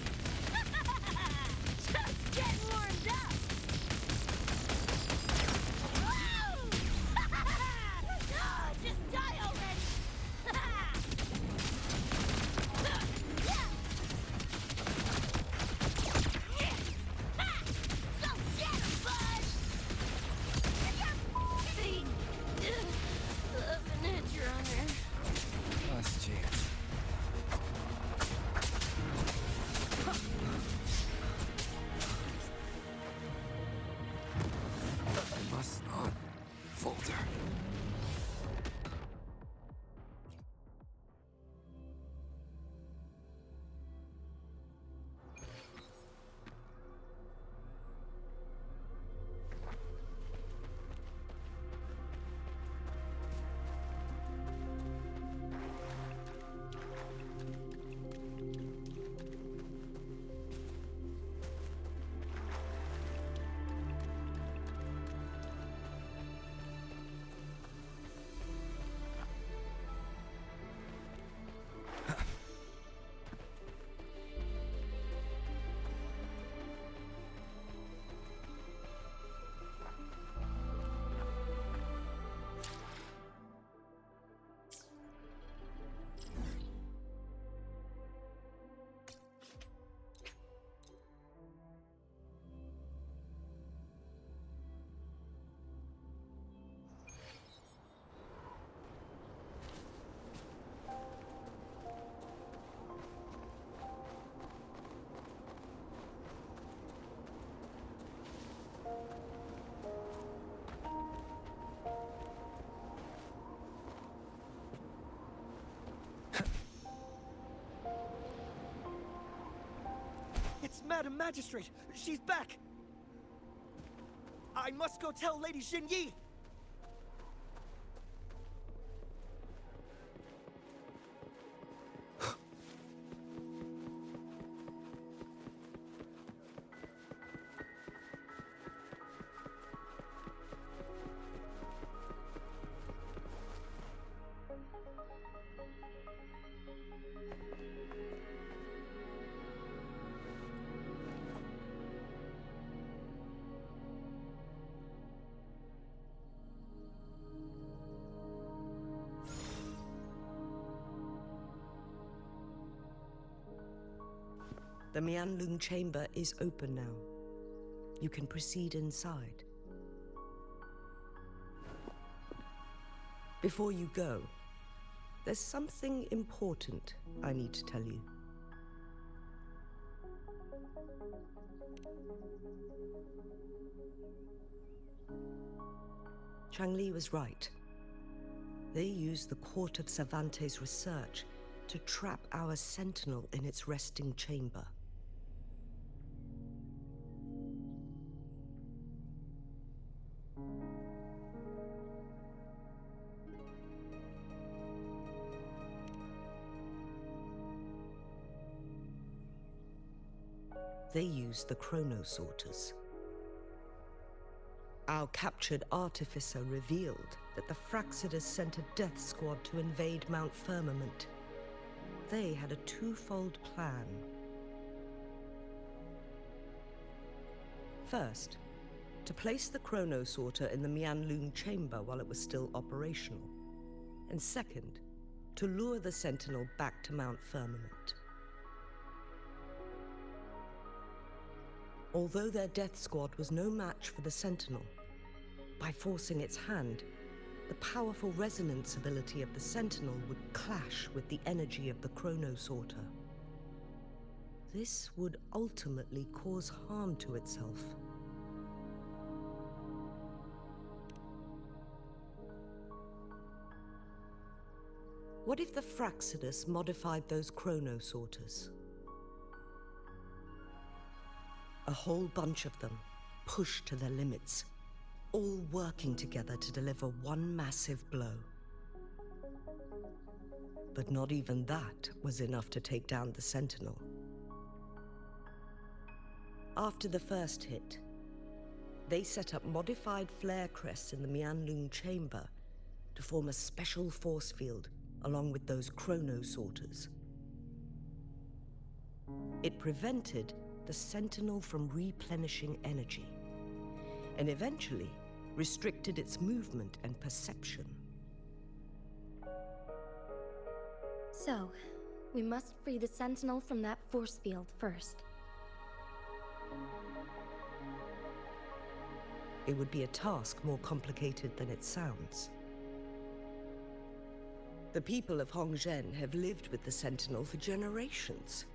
Madam Magistrate, she's back! I must go tell Lady Xinyi! The Mianlung chamber is open now. You can proceed inside. Before you go, there's something important I need to tell you. Changli was right. They used the Court of Cervantes' research to trap our sentinel in its resting chamber. They used the chronosorters. Our captured artificer revealed that the Fraxidus sent a death squad to invade Mount Firmament. They had a twofold plan. First, to place the chronosorter in the Mianlung chamber while it was still operational. And second, to lure the Sentinel back to Mount Firmament. Although their death squad was no match for the Sentinel, by forcing its hand, the powerful resonance ability of the Sentinel would clash with the energy of the chronosorter. This would ultimately cause harm to itself. What if the Fraxidus modified those chronosorters? A whole bunch of them, pushed to their limits, all working together to deliver one massive blow. But not even that was enough to take down the Sentinel. After the first hit, they set up modified flare crests in the Mianlung chamber to form a special force field along with those chronosorters. It prevented the Sentinel from replenishing energy, and eventually restricted its movement and perception. So, we must free the Sentinel from that force field first. It would be a task more complicated than it sounds. The people of Hongzhen have lived with the Sentinel for generations.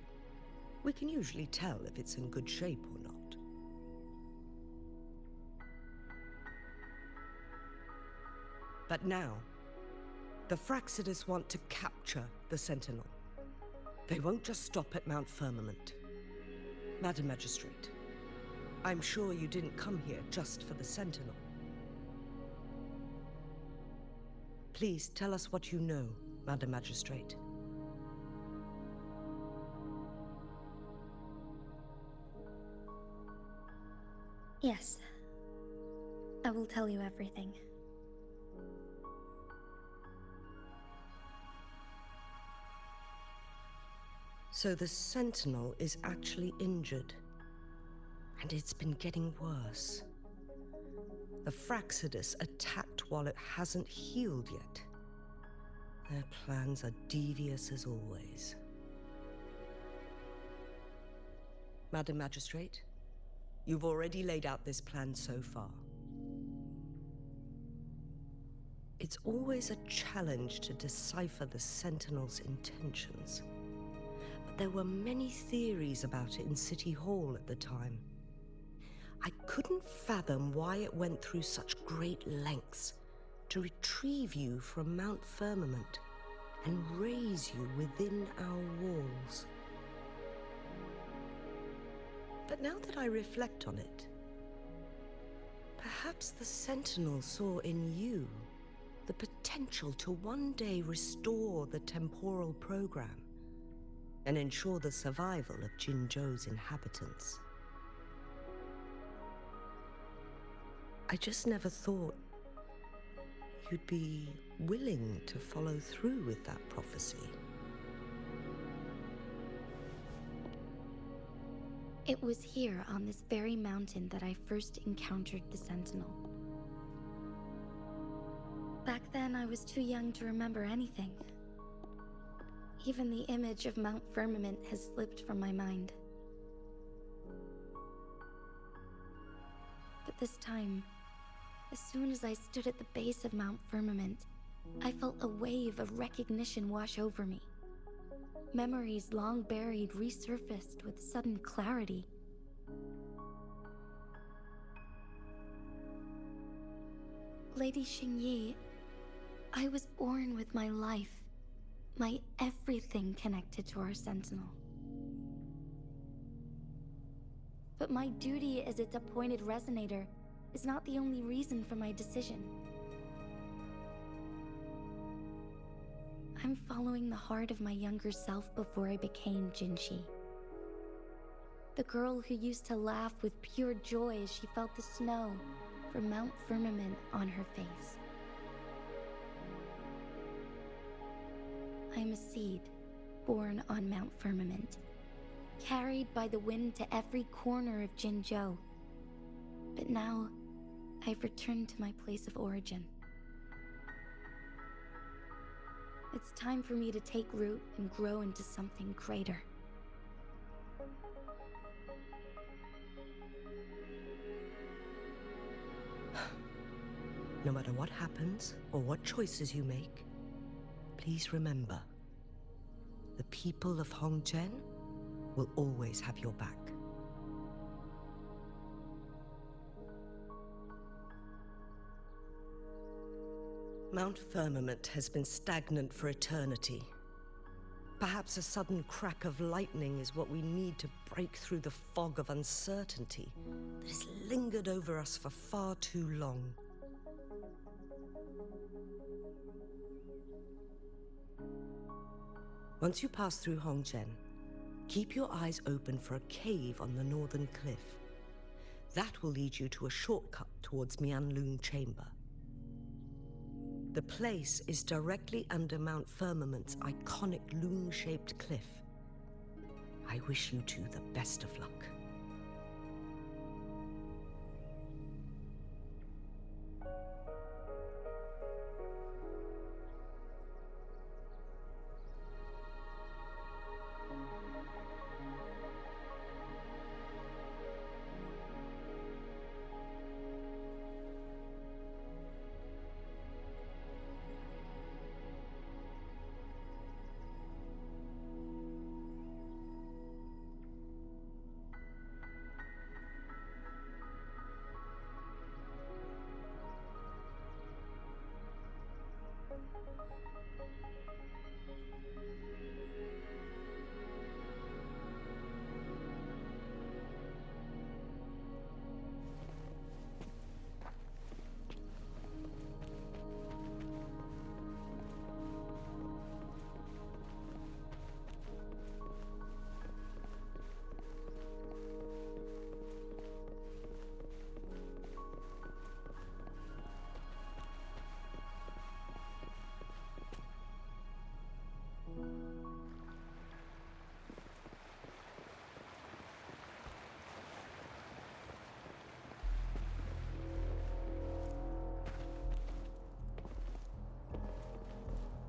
We can usually tell if it's in good shape or not. But now, the Fraxidus want to capture the Sentinel. They won't just stop at Mount Firmament. Madam Magistrate, I'm sure you didn't come here just for the Sentinel. Please tell us what you know, Madam Magistrate. Yes. I will tell you everything. So the Sentinel is actually injured. And it's been getting worse. The Fraxidus attacked while it hasn't healed yet. Their plans are devious as always. Madam Magistrate, you've already laid out this plan so far. It's always a challenge to decipher the Sentinel's intentions. But there were many theories about it in City Hall at the time. I couldn't fathom why it went through such great lengths to retrieve you from Mount Firmament and raise you within our walls. But now that I reflect on it, perhaps the Sentinel saw in you the potential to one day restore the temporal program and ensure the survival of Jinzhou's inhabitants. I just never thought you'd be willing to follow through with that prophecy. It was here on this very mountain that I first encountered the Sentinel. Back then, I was too young to remember anything. Even the image of Mount Firmament has slipped from my mind. But this time, as soon as I stood at the base of Mount Firmament, I felt a wave of recognition wash over me. Memories long buried resurfaced with sudden clarity. Lady Xingyi, I was born with my life, my everything connected to our Sentinel. But my duty as its appointed resonator is not the only reason for my decision. I'm following the heart of my younger self before I became Jinshi. The girl who used to laugh with pure joy as she felt the snow from Mount Firmament on her face. I am a seed born on Mount Firmament, carried by the wind to every corner of Jinzhou. But now, I've returned to my place of origin. It's time for me to take root and grow into something greater. No matter what happens or what choices you make, please remember, the people of Hongzhen will always have your back. Mount Firmament has been stagnant for eternity. Perhaps a sudden crack of lightning is what we need to break through the fog of uncertainty that has lingered over us for far too long. Once you pass through Hongzhen, keep your eyes open for a cave on the northern cliff. That will lead you to a shortcut towards Mianlun Chamber. The place is directly under Mount Firmament's iconic loon-shaped cliff. I wish you two the best of luck.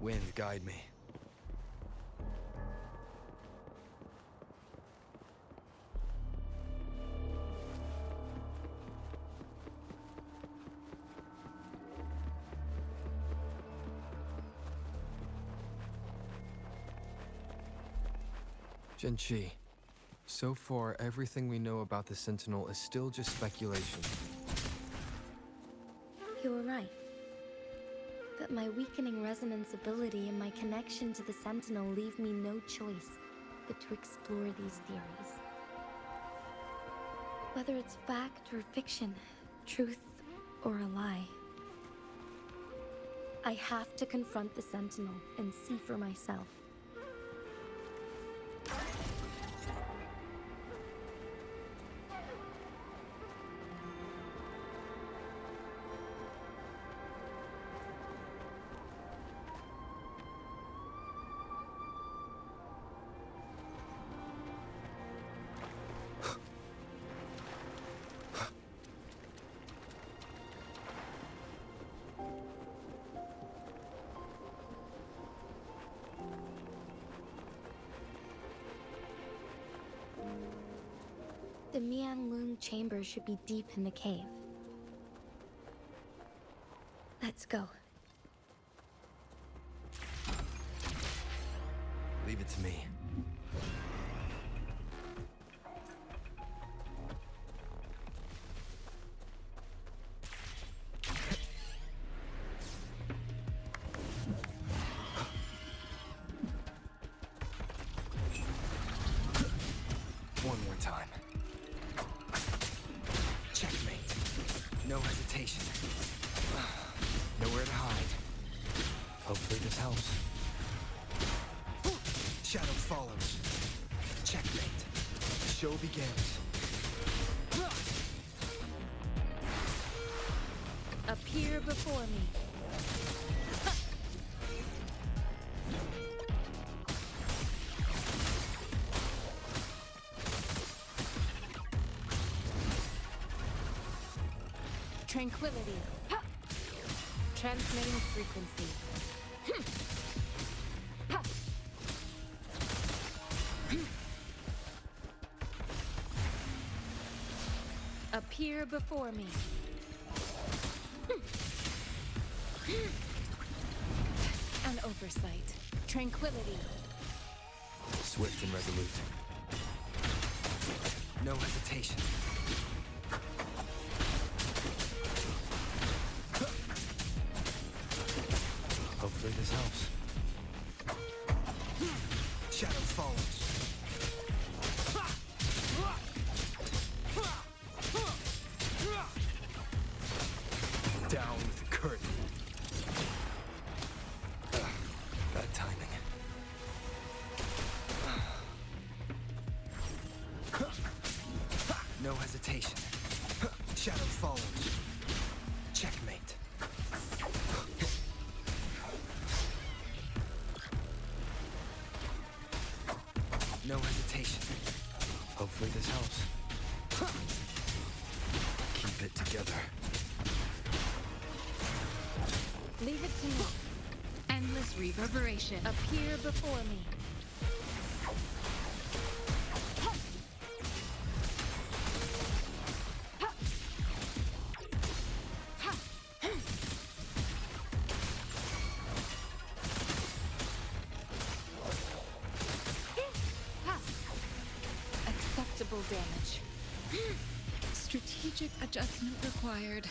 Wind, guide me. Jinshi, so far everything we know about the Sentinel is still just speculation. You were right. But my weakening resonance ability and my connection to the Sentinel leave me no choice but to explore these theories. Whether it's fact or fiction, truth or a lie, I have to confront the Sentinel and see for myself. The Mianlung chamber should be deep in the cave. Let's go. Leave it to me. One more time. Checkmate. No hesitation. Nowhere to hide. Hopefully this helps. Shadow follows. Checkmate. The show begins. Appear before me. Tranquility. Transmitting frequency. Appear before me. An oversight. Tranquility. Swift and resolute. No hesitation. Hopefully this helps. Shadow follows. Down with the curtain. Bad timing. No hesitation. Shadow follows. Checkmate. No hesitation. Hopefully this helps. Keep it together. Leave it to me. Endless reverberation. Appear before me. Acceptable damage. Strategic adjustment required.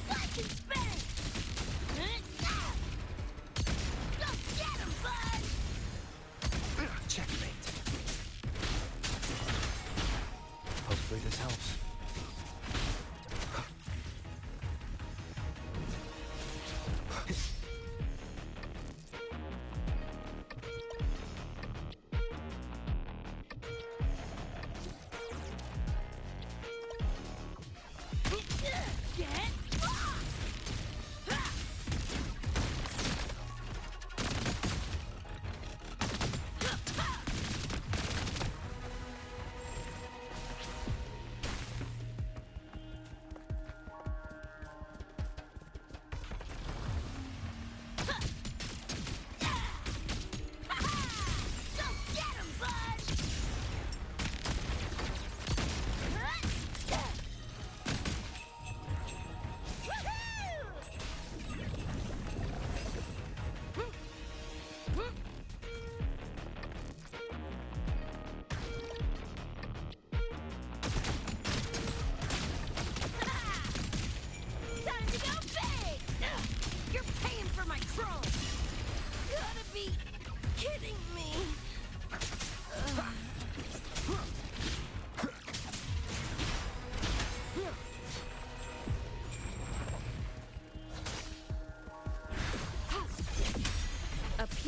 Watch him spin! Go get him, bud! Checkmate. Hopefully this helps.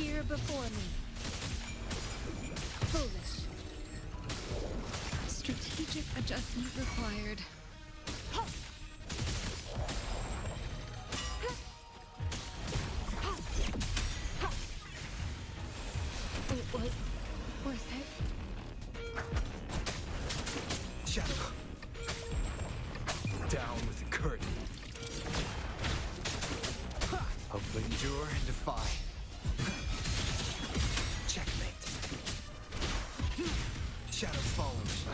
appear before me. Foolish. Strategic adjustment required. It was worth it. Shadow. Down with the curtain. Hopefully endure and defy. Checkmate. Shadow follows.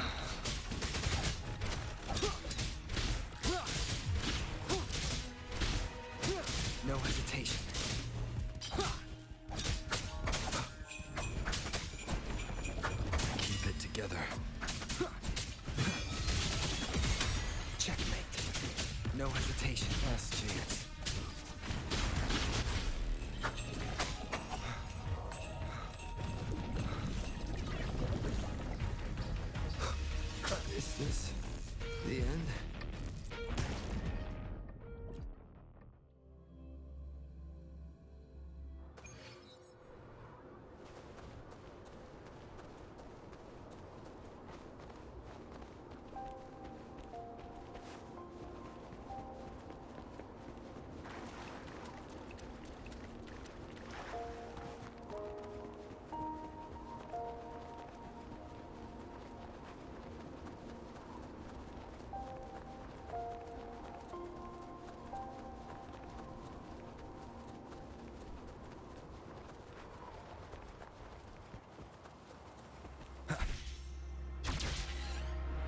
No hesitation. Keep it together. Checkmate. No hesitation. Last chance. Is this the end?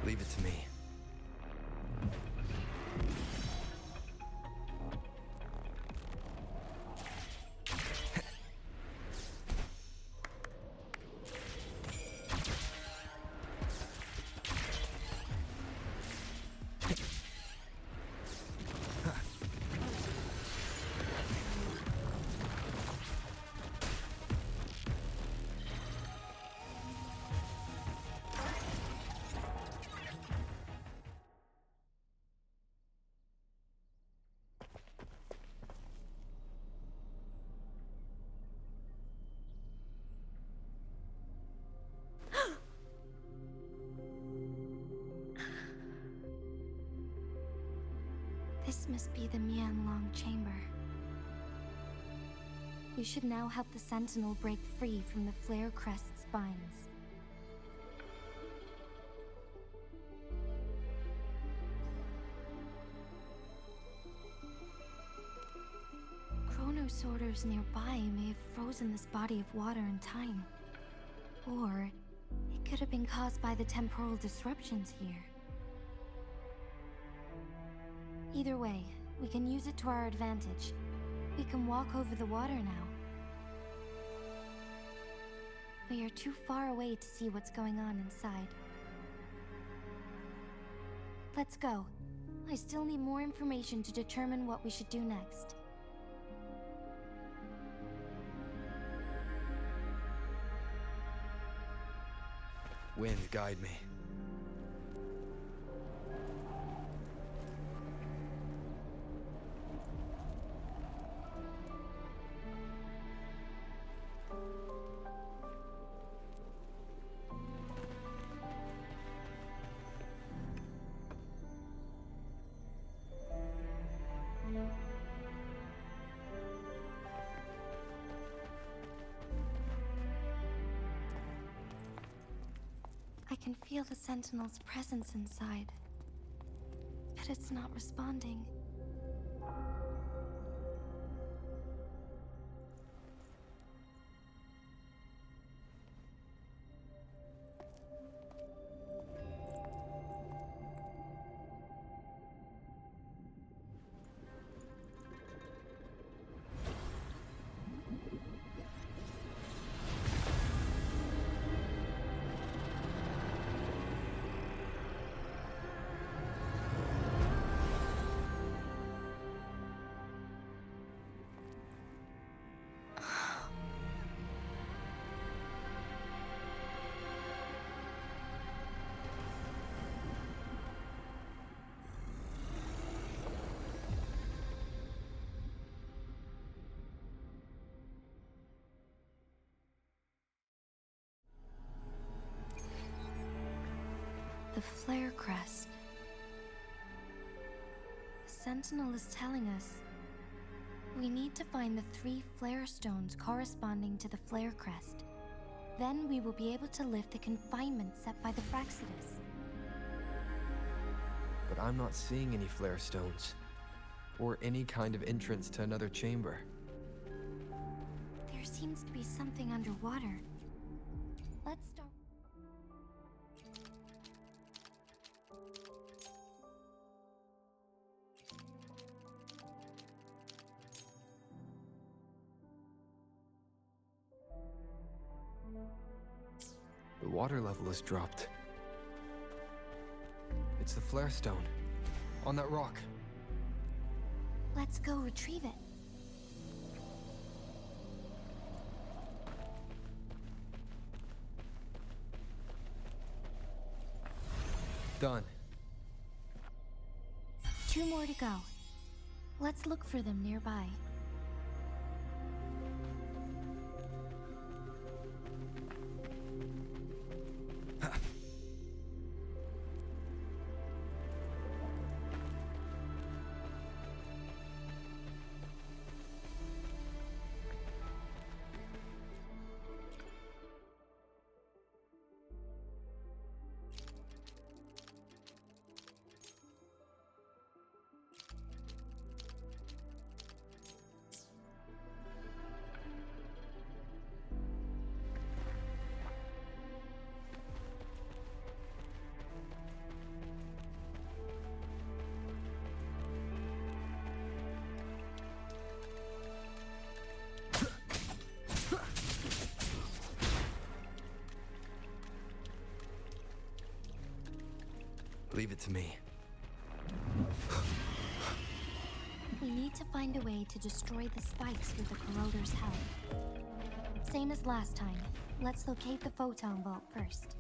Leave it to me. This must be the Mianlong chamber. We should now help the Sentinel break free from the Flare Crest's binds. Chronosorters nearby may have frozen this body of water in time. Or it could have been caused by the temporal disruptions here. Either way, we can use it to our advantage. We can walk over the water now. We are too far away to see what's going on inside. Let's go. I still need more information to determine what we should do next. Wind, guide me. I can feel the Sentinel's presence inside, but it's not responding. the flare crest. The Sentinel is telling us we need to find the 3 flare stones corresponding to the flare crest. Then we will be able to lift the confinement set by the Fraxidus. But I'm not seeing any flare stones, or any kind of entrance to another chamber. There seems to be something underwater. Let's start. The water level has dropped. It's the flare stone, on that rock. Let's go retrieve it. Done. 2 more to go. Let's look for them nearby. Leave it to me. We need to find a way to destroy the spikes with the corroder's help. Same as last time. Let's locate the photon vault first.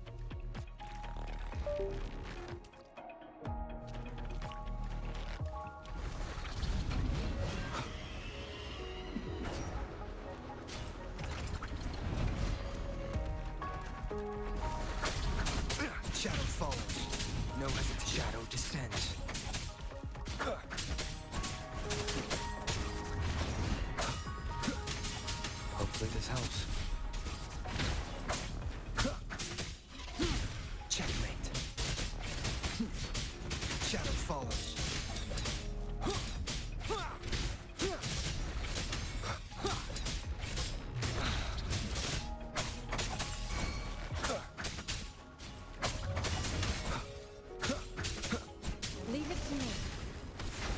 Shadow follows. No hesitation. Shadow descends. Hopefully this helps. Checkmate. Shadow follows. Leave it to me.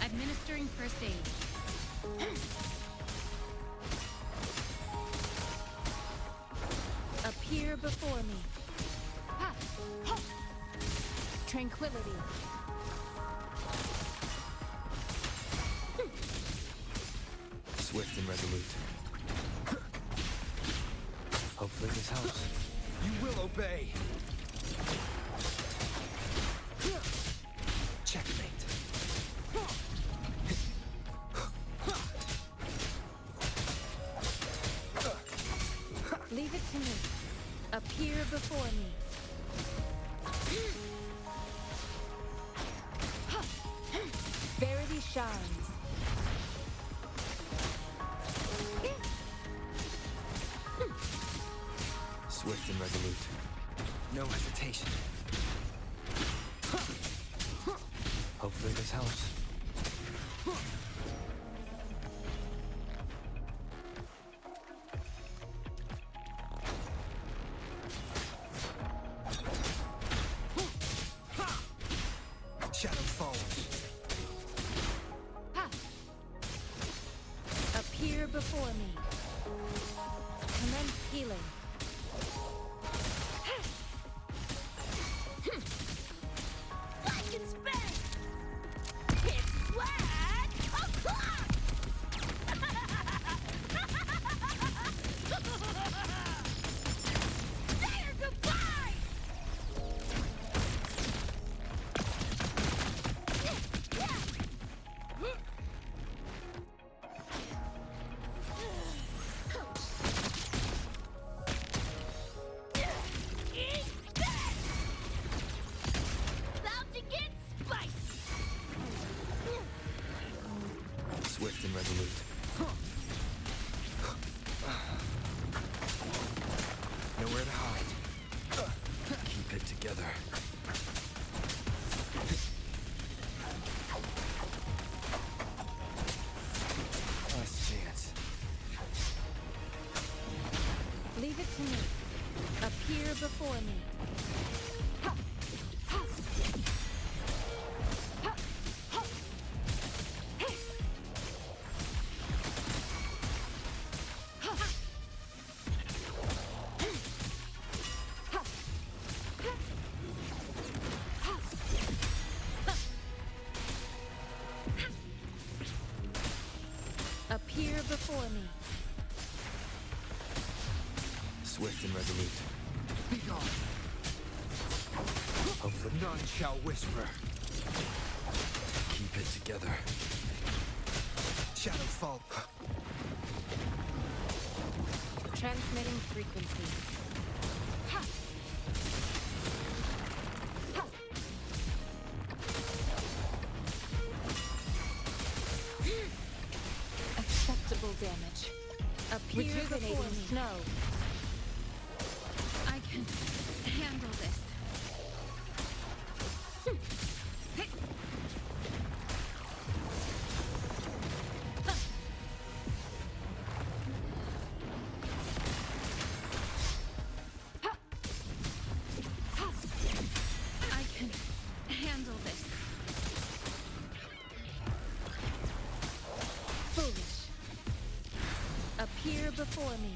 Administering first aid. Appear before me. Ha! Ha! Tranquility. Swift and resolute. Hopefully this helps. You will obey. Checkmate. Leave it to me. Appear before me. Verity shines. Swift and resolute. No hesitation. Hopefully this helps. Shadow falls. Ha! Appear before me. Commence healing. Like it's bang! It's flat! Say your goodbye! resolute. Nowhere to hide. Keep it together. Last chance. Leave it to me. Appear before me. Appear before me. Swift and resolute. Be gone. Hopefully None shall whisper. keep it together. Shadows fall. Transmitting frequency. Acceptable damage. Appear before me. Snow. I can handle this. I can handle this. Foolish. Appear before me.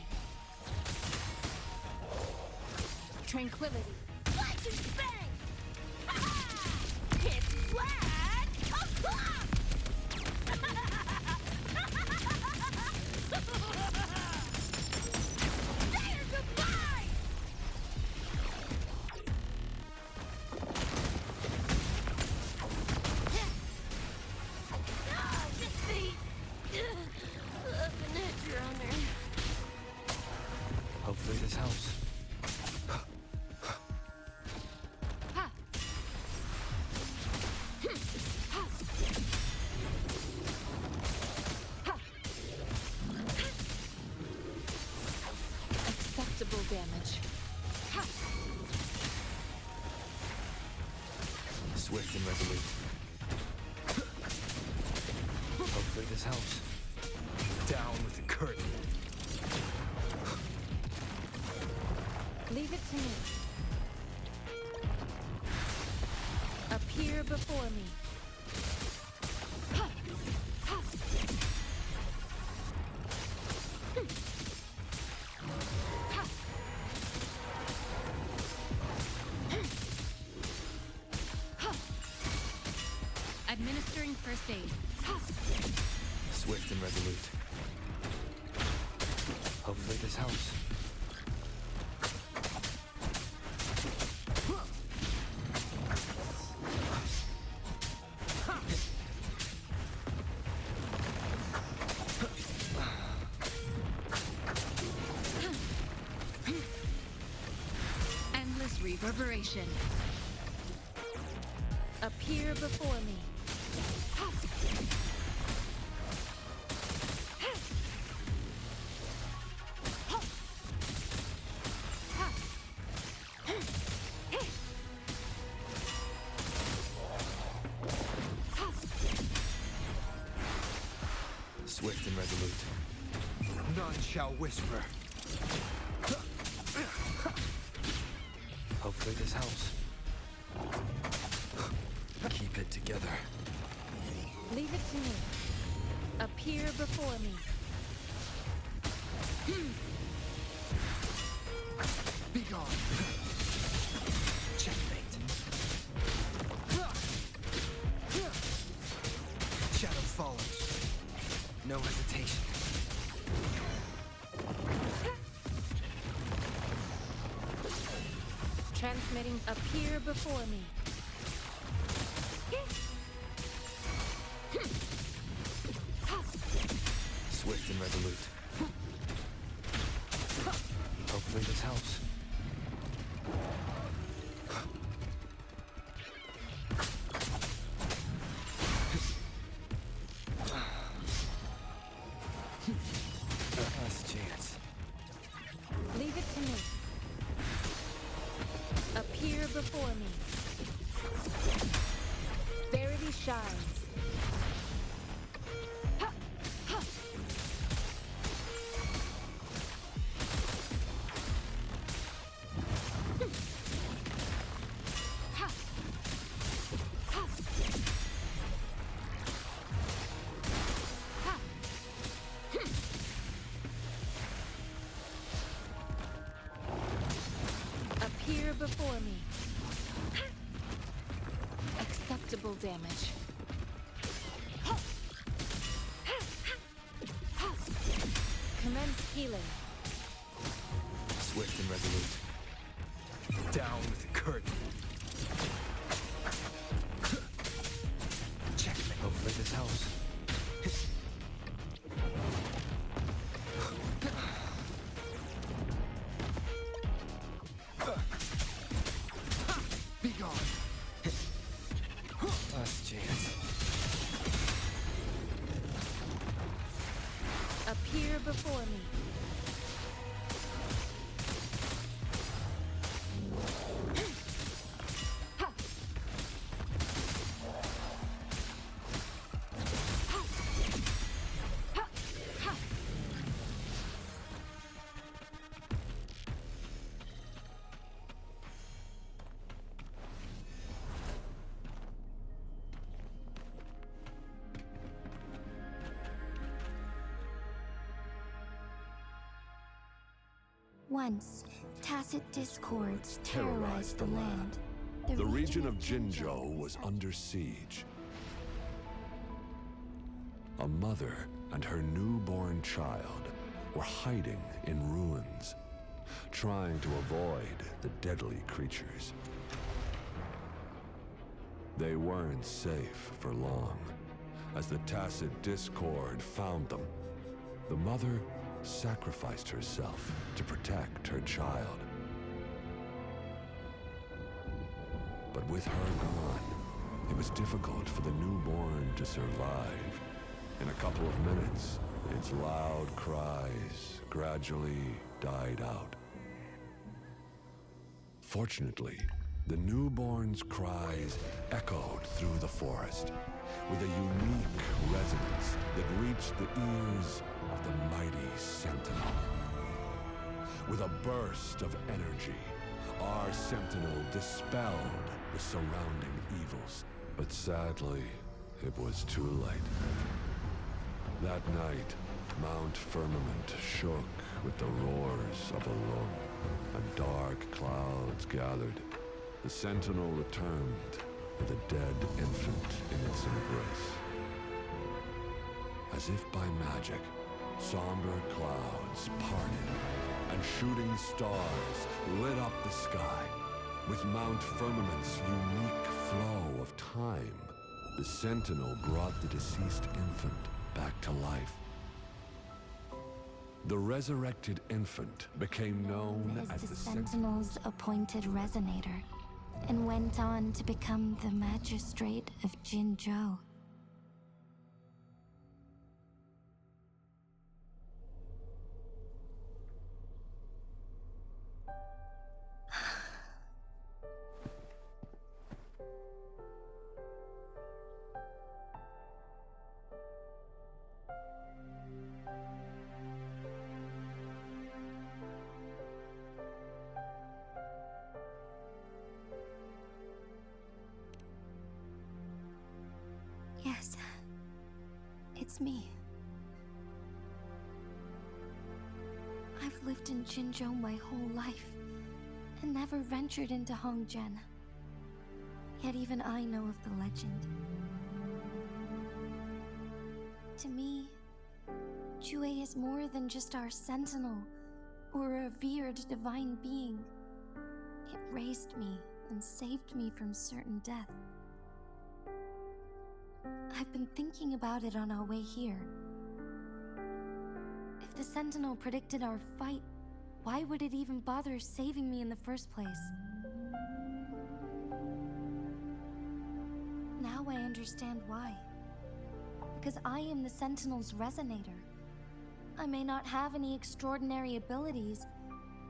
Tranquility. Lightning bang! Ha-ha! It's flat! There goodbye! Oh, this thing! Up an edge runner. Hopefully this helps. Acceptable damage. Swift and resolute. Hopefully this helps. Down with the curtain. Leave it to me. Appear before me. Administering first aid. Swift and resolute. Hopefully this helps. Endless reverberation. Appear before me. Swift and resolute. None shall whisper. Hopefully this helps. Keep it together. Leave it to me. Appear before me. Be gone. Checkmate. Shadow follows. No hesitation. Transmitting. Appear before me. Swift and resolute. Hopefully this helps. Last chance. Leave it to me. Appear before me. Verity shines. Ha! Ha! Ha! Ha! Ha! Appear before me. Acceptable damage. Commence healing. Swift and resolute. Down with the curtain. Checkmate. Hopefully this helps. Be gone. Last chance. Appear before me. Ha! Ha! Ha! Ha! Once, tacit discords terrorized the land. The region of Jinzhou was under siege. A mother and her newborn child were hiding in ruins, trying to avoid the deadly creatures. They weren't safe for long, as the tacit discord found them. The mother sacrificed herself to protect her child. But with her gone, it was difficult for the newborn to survive. In a couple of minutes, its loud cries gradually died out. Fortunately, the newborn's cries echoed through the forest with a unique resonance that reached the ears of the mighty Sentinel. With a burst of energy, our Sentinel dispelled the surrounding evils. But sadly, it was too late. That night, Mount Firmament shook with the roars of alot, and dark clouds gathered. The Sentinel returned with a dead infant in its embrace. As if by magic, somber clouds parted, and shooting stars lit up the sky. With Mount Firmament's unique flow of time, the Sentinel brought the deceased infant back to life. The resurrected infant became known as the Sentinel's appointed resonator, and went on to become the magistrate of Jinzhou. Yes, it's me. I've lived in Jinzhou my whole life, and never ventured into Hongzhen. Yet even I know of the legend. To me, Jue is more than just our sentinel, or a revered divine being. It raised me and saved me from certain death. I've been thinking about it on our way here. If the Sentinel predicted our fight, why would it even bother saving me in the first place? Now I understand why. Because I am the Sentinel's resonator. I may not have any extraordinary abilities,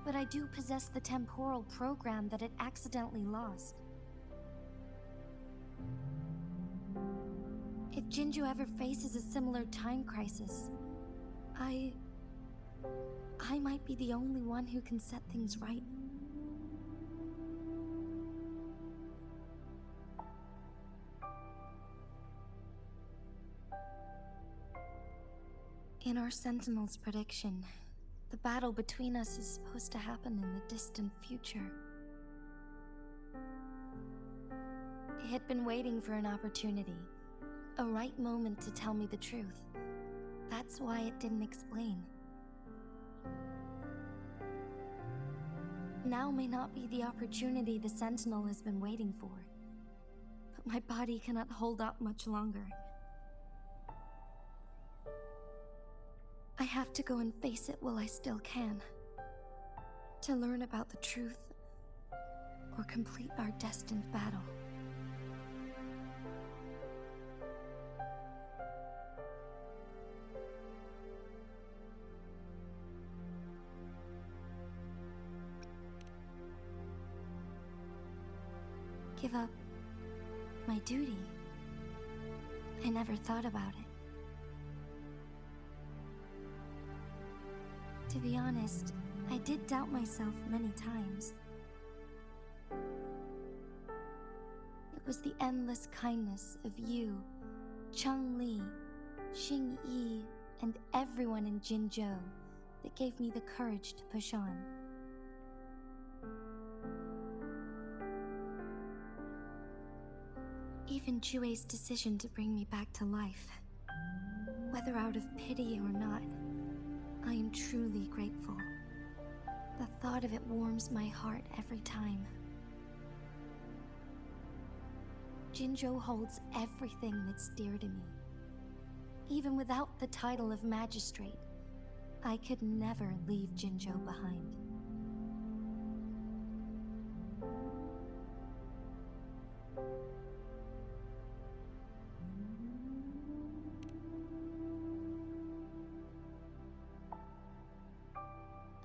but I do possess the temporal program that it accidentally lost. If Jinju ever faces a similar time crisis, I might be the only one who can set things right. In our Sentinel's prediction, the battle between us is supposed to happen in the distant future. It had been waiting for an opportunity, a right moment to tell me the truth. That's why it didn't explain. Now may not be the opportunity the Sentinel has been waiting for, but my body cannot hold up much longer. I have to go and face it while I still can, to learn about the truth, or complete our destined battle. Give up my duty? I never thought about it. To be honest, I did doubt myself many times. It was the endless kindness of you, Changli, Xingyi, and everyone in Jinzhou that gave me the courage to push on. Even Chue's decision to bring me back to life, whether out of pity or not, I am truly grateful. The thought of it warms my heart every time. Jinzhou holds everything that's dear to me. Even without the title of magistrate, I could never leave Jinzhou behind.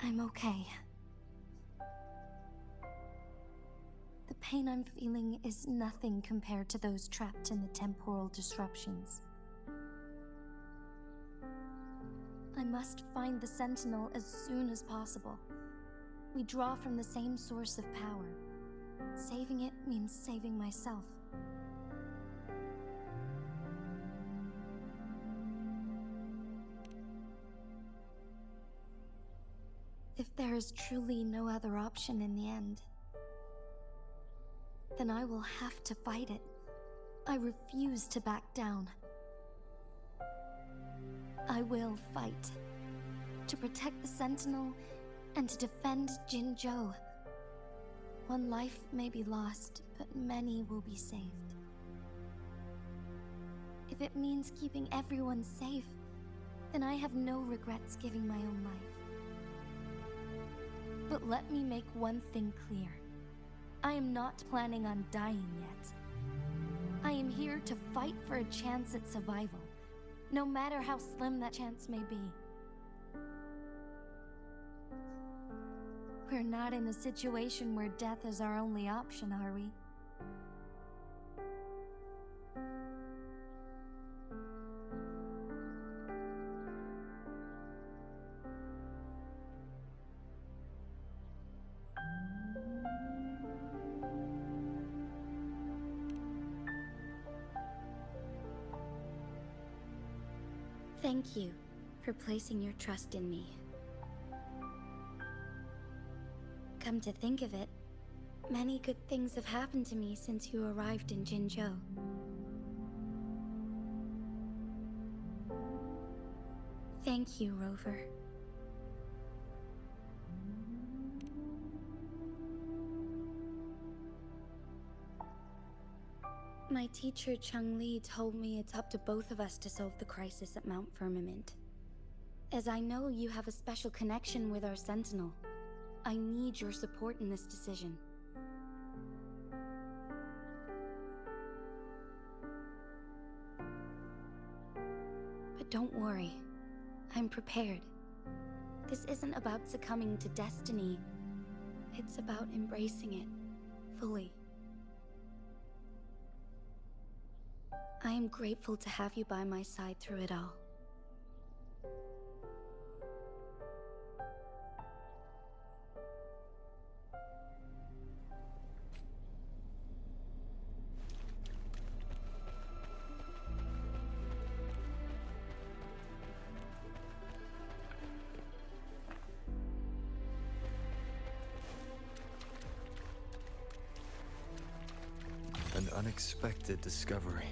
I'm okay. The pain I'm feeling is nothing compared to those trapped in the temporal disruptions. I must find the Sentinel as soon as possible. We draw from the same source of power. Saving it means saving myself. If there is truly no other option in the end, then I will have to fight it. I refuse to back down. I will fight. To protect the Sentinel and to defend Jinzhou. One life may be lost, but many will be saved. If it means keeping everyone safe, then I have no regrets giving my own life. But let me make one thing clear. I am not planning on dying yet. I am here to fight for a chance at survival, no matter how slim that chance may be. We're not in a situation where death is our only option, are we? Thank you for placing your trust in me. Come to think of it, many good things have happened to me since you arrived in Jinzhou. Thank you, Rover. My teacher Changli told me it's up to both of us to solve the crisis at Mount Firmament. As I know you have a special connection with our Sentinel, I need your support in this decision. But don't worry, I'm prepared. This isn't about succumbing to destiny. It's about embracing it fully. I am grateful to have you by my side through it all. An unexpected discovery.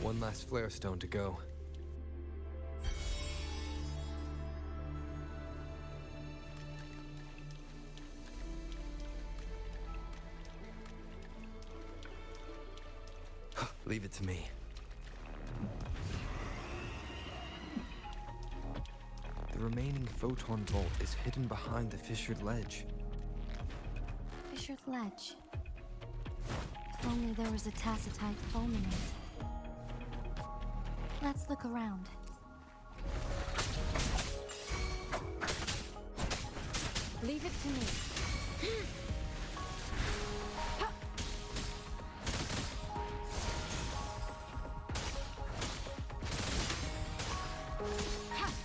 One last flare stone to go. Leave it to me. The remaining photon vault is hidden behind the fissured ledge. Fissured ledge. If only there was a tacitite fulminate. Let's look around. Leave it to me.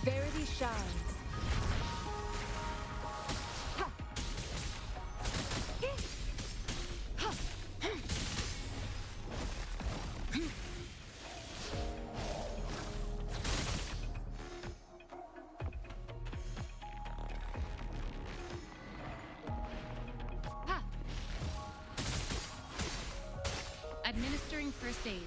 Verity shines. Administer Administering first aid.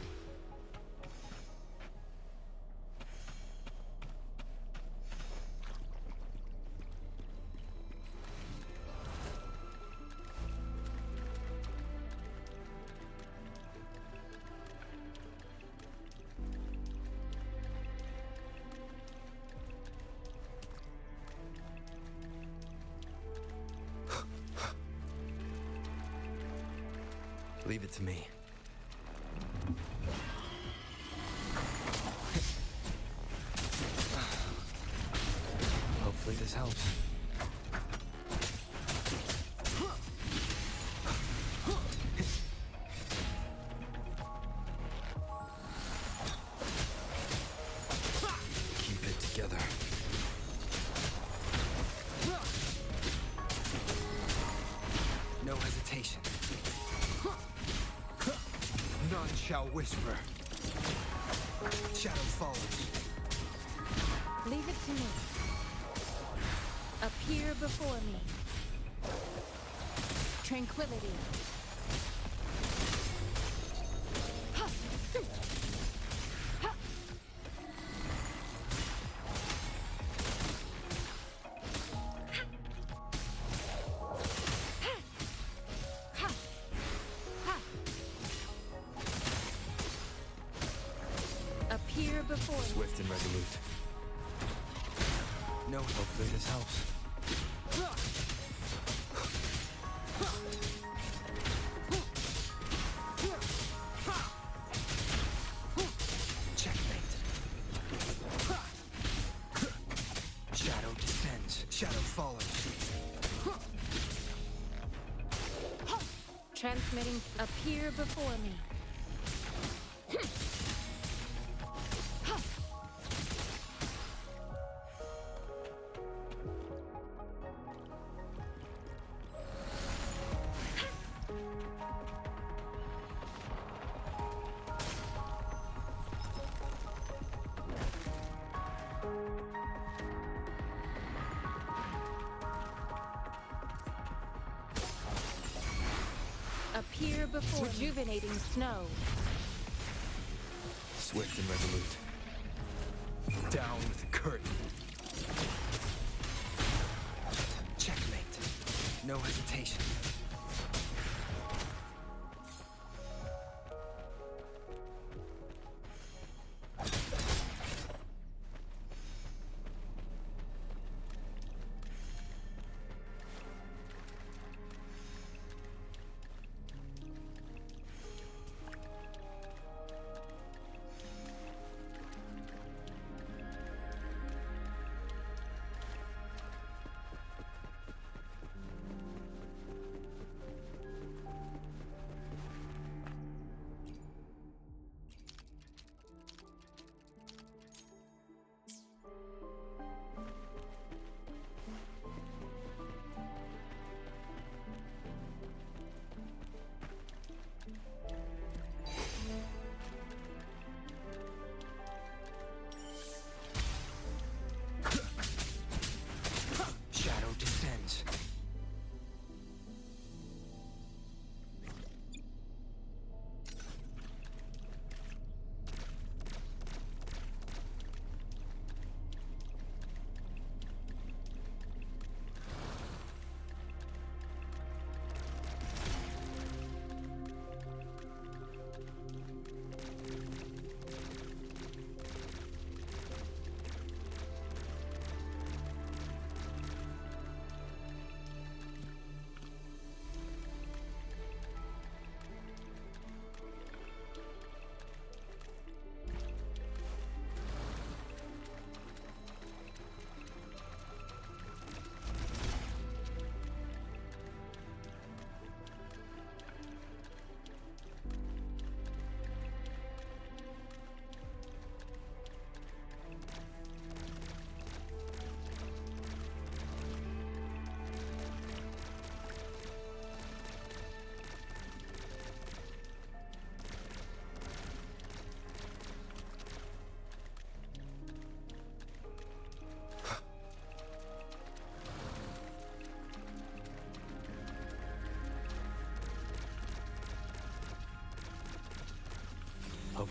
Leave it to me. Hopefully this helps. Keep it together. No hesitation. None shall whisper. Shadow follows. Leave it to me. Appear before me. Tranquility. Appear before me. Swift and resolute. No, hopefully this helps. Checkmate. Shadow descends. Shadow follows. Transmitting. Appear before me. Appear before rejuvenating snow. Swift and resolute. Down with the curtain. Checkmate. No hesitation.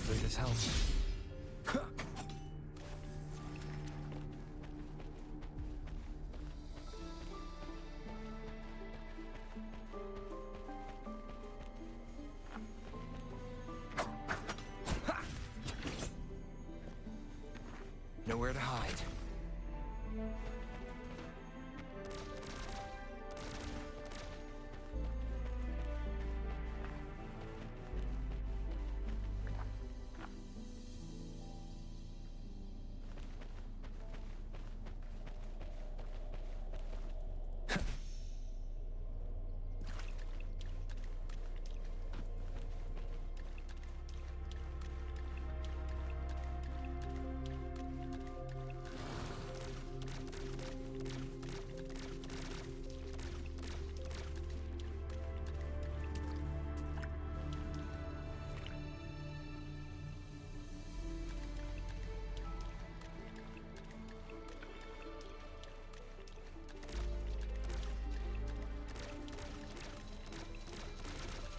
Hopefully this helps. Nowhere to hide.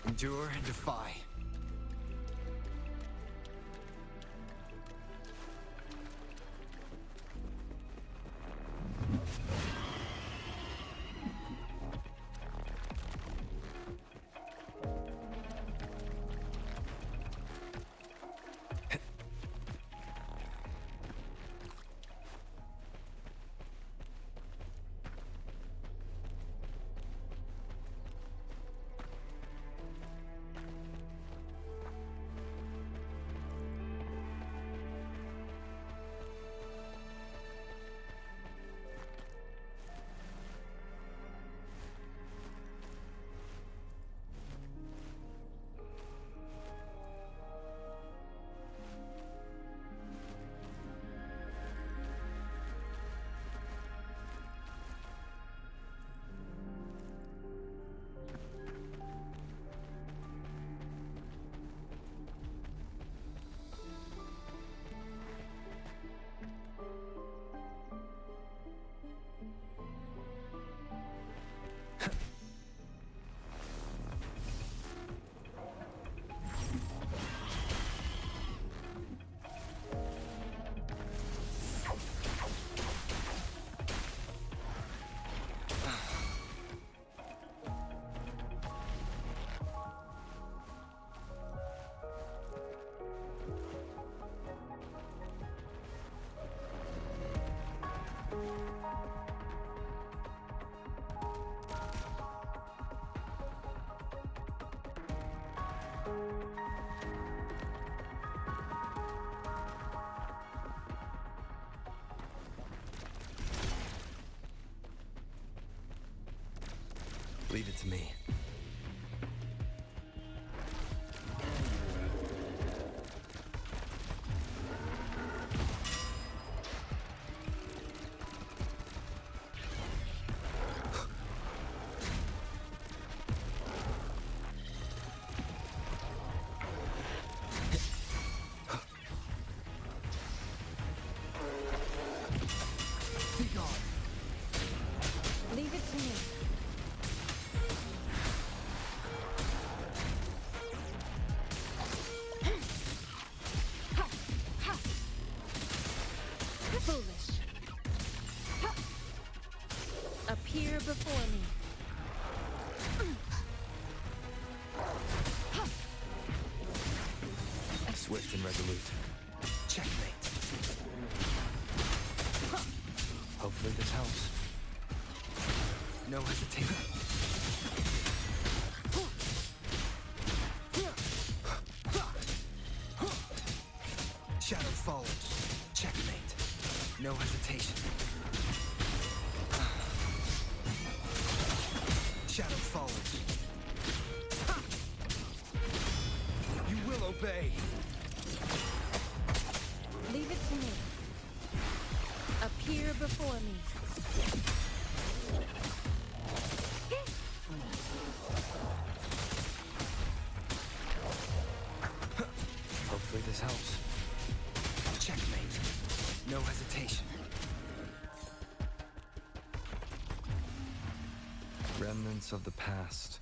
Endure and defy. Leave it to me. Leave it to me. Foolish. Appear before me. Swift and resolute. Checkmate. Hopefully this helps. No hesitation. Shadow falls. Checkmate. No hesitation. Shadow falls. You will obey. Leave it to me. Appear before me. Hopefully this helps. Checkmate. No hesitation. Remnants of the past.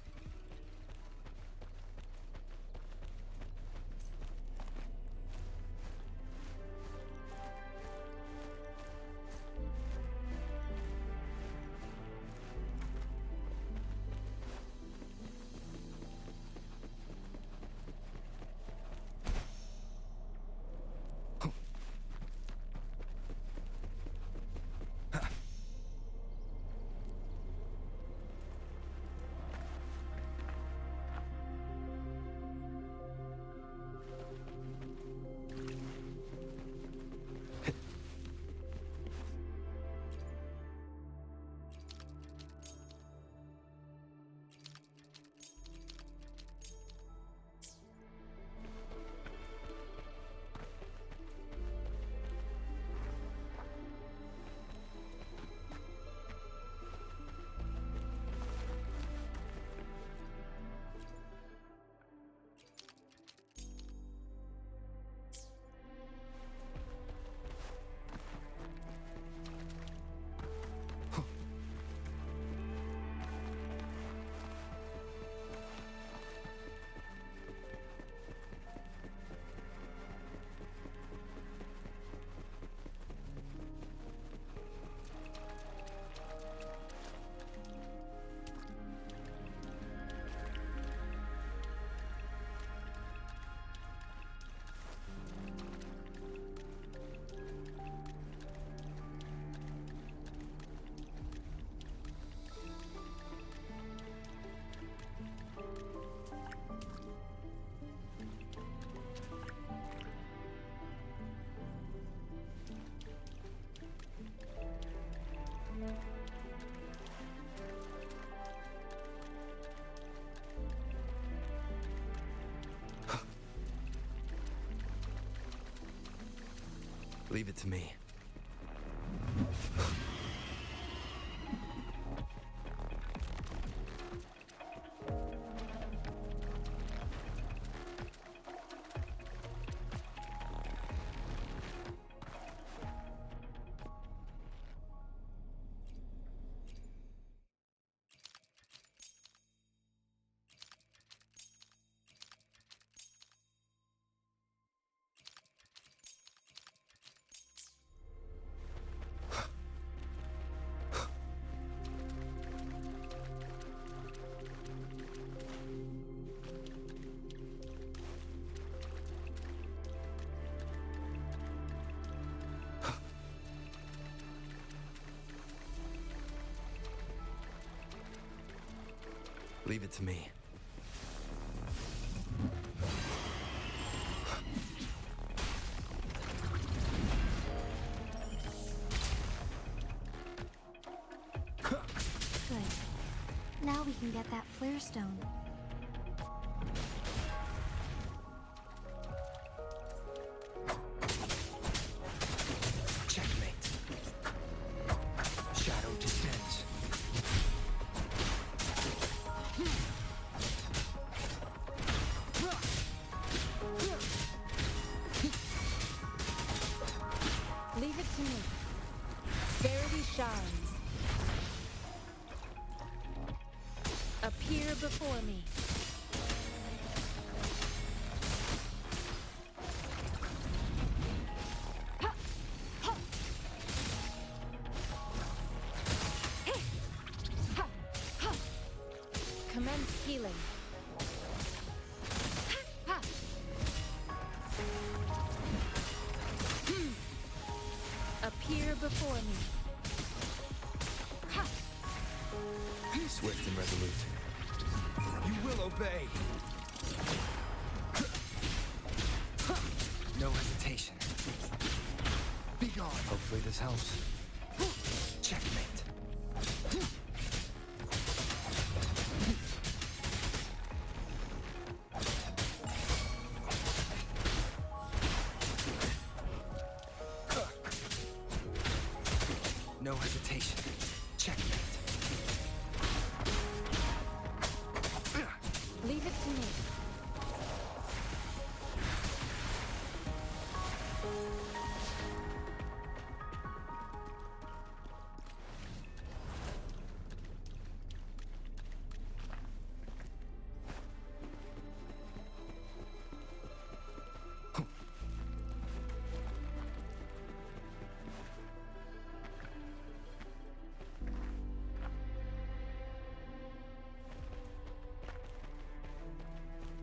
Leave it to me. Leave it to me. Good. Now we can get that flare stone. Checkmate. Shadow descends. Leave it to me. Verity shines. Appear before me. Commence healing. Appear before me. Swift and resolute. You will obey. No hesitation. Be gone. Hopefully this helps. Checkmate. No hesitation. Checkmate. Leave it to me.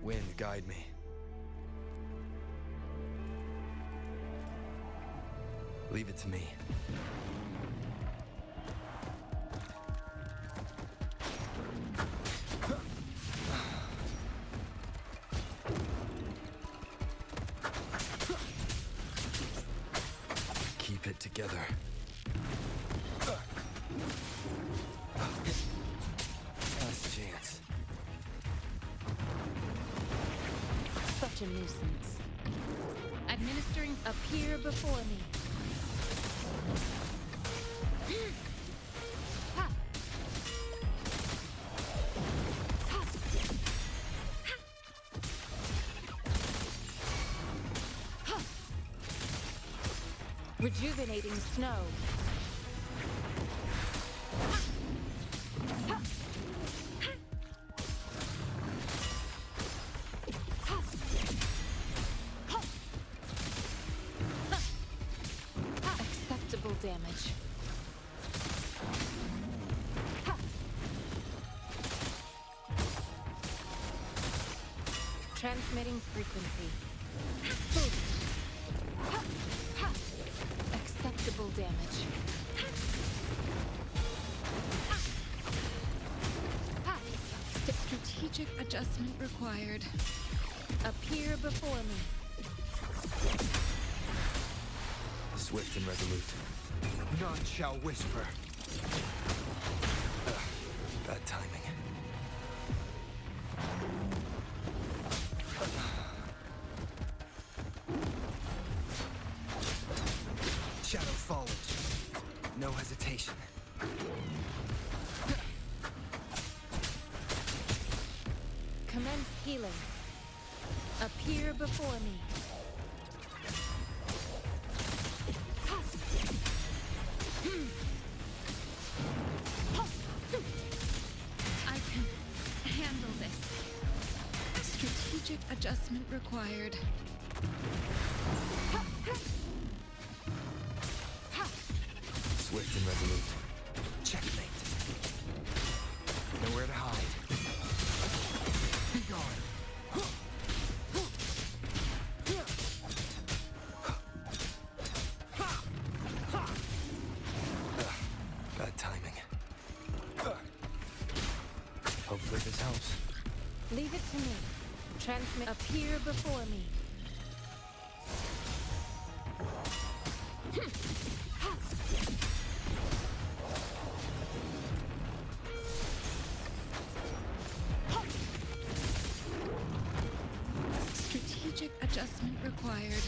Wind, guide me. Leave it to me. Keep it together. Last chance. Such a nuisance. Administering appear before me. Ha! Ha! Ha! Rejuvenating snow. Acceptable damage. Transmitting frequency. Acceptable damage. Strategic adjustment required. Appear before me. Swift and resolute. None shall whisper. Bad timing. No hesitation. Commence healing. Appear before me. I can handle this. Strategic adjustment required. Swift and resolute. Checkmate. Nowhere to hide. Be gone. Bad timing. Hopefully this helps. Leave it to me. Transmit. Appear before me. Strategic adjustment required.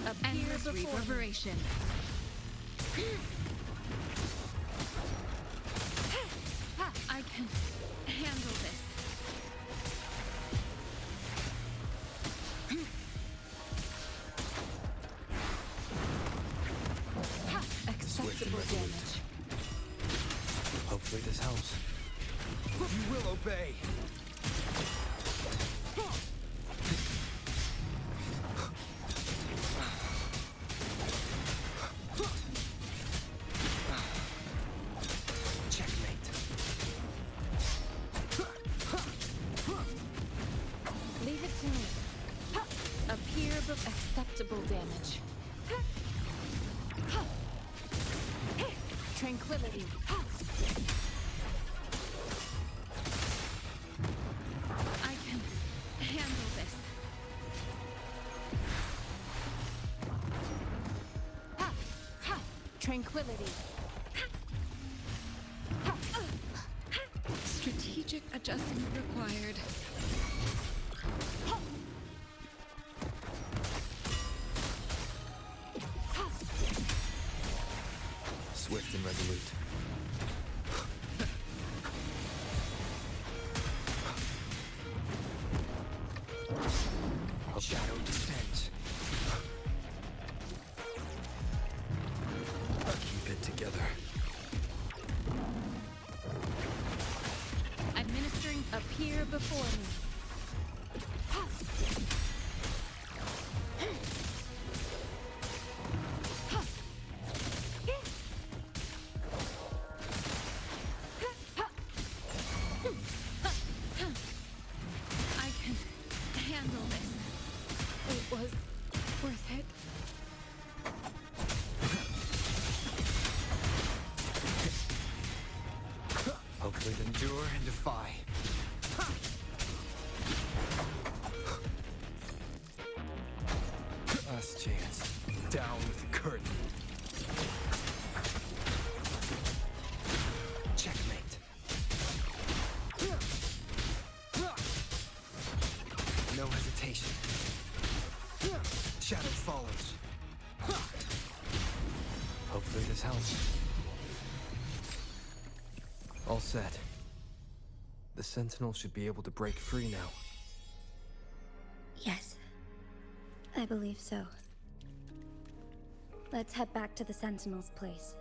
Appear before reverberation. I can handle this. Acceptable damage. Hopefully this helps. You will obey. Checkmate. Leave it to me. Appear acceptable damage. Tranquility. I can handle this. Tranquility. Strategic adjustment required. Swift and resolute. A shadow descends. Keep it together. Administering appear before me. I can handle this. It was worth it. Hopefully endure and defy. Last chance. Down with the curtain. Checkmate. No hesitation. Shadow follows. Hopefully this helps. All set. The Sentinel should be able to break free now. Yes, I believe so. Let's head back to the Sentinel's place.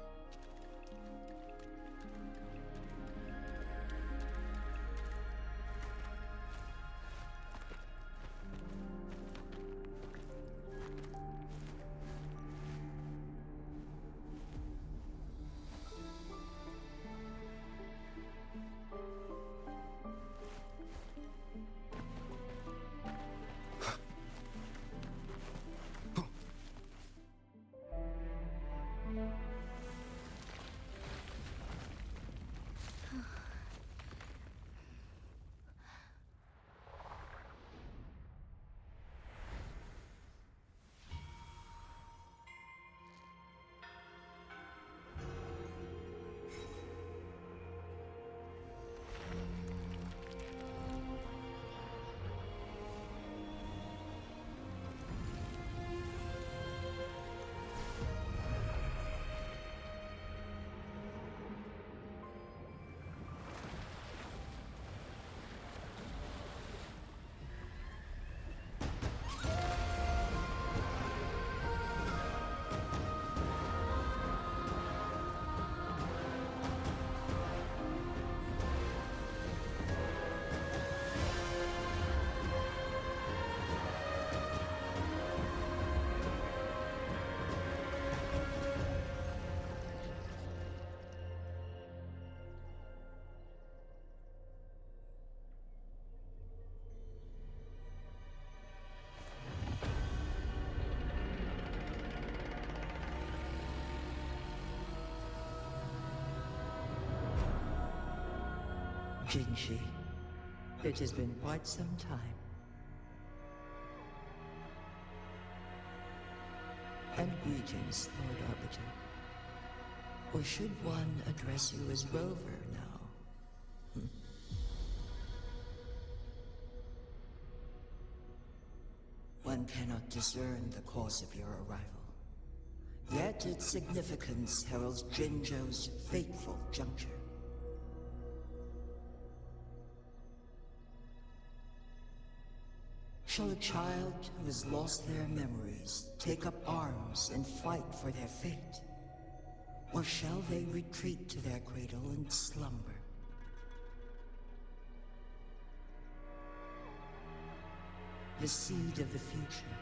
Jinshi, it has been quite some time. And greetings, Lord Arbiter. Or should one address you as Rover now? One cannot discern the cause of your arrival. Yet its significance heralds Jinzhou's fateful juncture. Shall a child who has lost their memories take up arms and fight for their fate? Or shall they retreat to their cradle and slumber? The seed of the future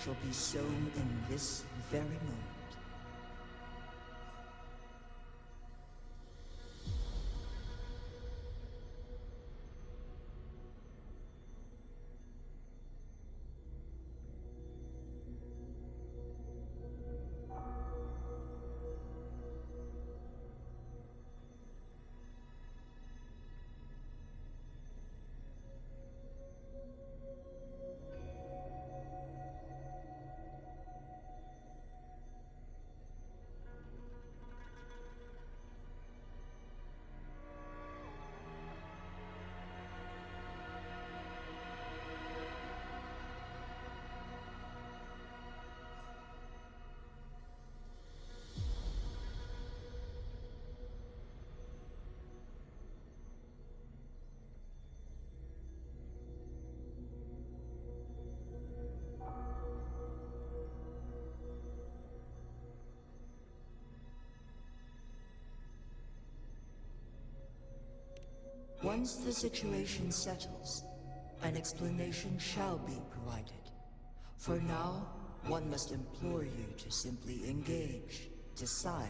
shall be sown in this very moment. Once the situation settles, an explanation shall be provided. For now, one must implore you to simply engage, decide,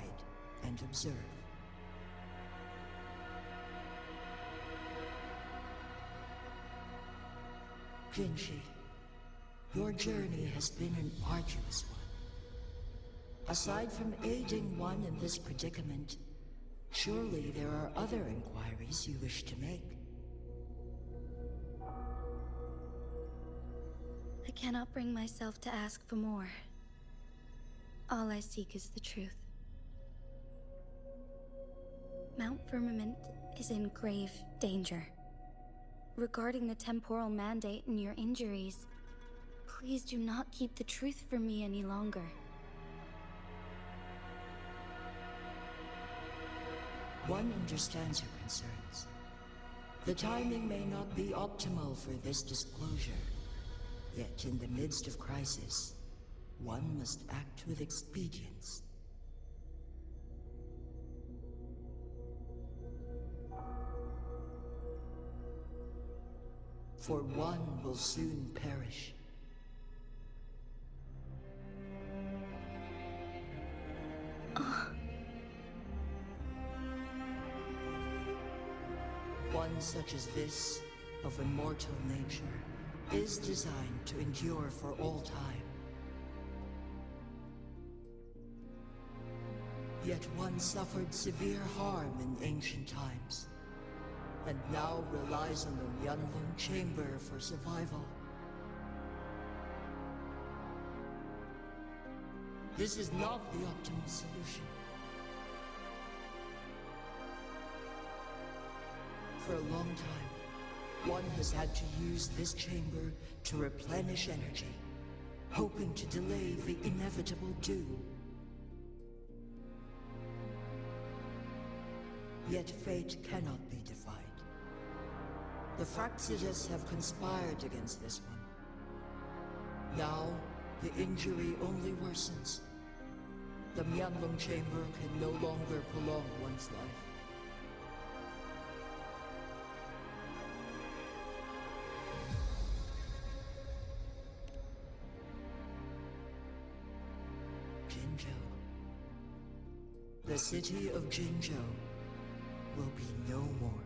and observe. Jinshi, your journey has been an arduous one. Aside from aiding one in this predicament, surely there are other inquiries you wish to make. I cannot bring myself to ask for more. All I seek is the truth. Mount Firmament is in grave danger. Regarding the temporal mandate and your injuries, please do not keep the truth from me any longer. One understands your concerns. The timing may not be optimal for this disclosure. Yet in the midst of crisis, one must act with expedience. For one will soon perish. One such as this, of immortal nature, is designed to endure for all time. Yet one suffered severe harm in ancient times, and now relies on the Myanlong Chamber for survival. This is not the optimal solution. For a long time, one has had to use this chamber to replenish energy, hoping to delay the inevitable doom. Yet fate cannot be defied. The Fraxidus have conspired against this one. Now, the injury only worsens. The Myanlong Chamber can no longer prolong one's life. The city of Jinzhou will be no more.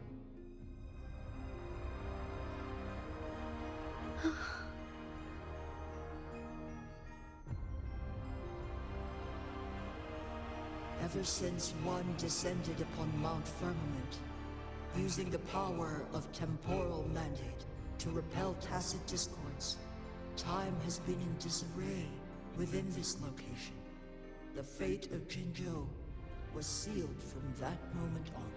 Ever since one descended upon Mount Firmament, using the power of temporal mandate to repel tacit discords. Time has been in disarray within this location. The fate of Jinzhou was sealed from that moment on.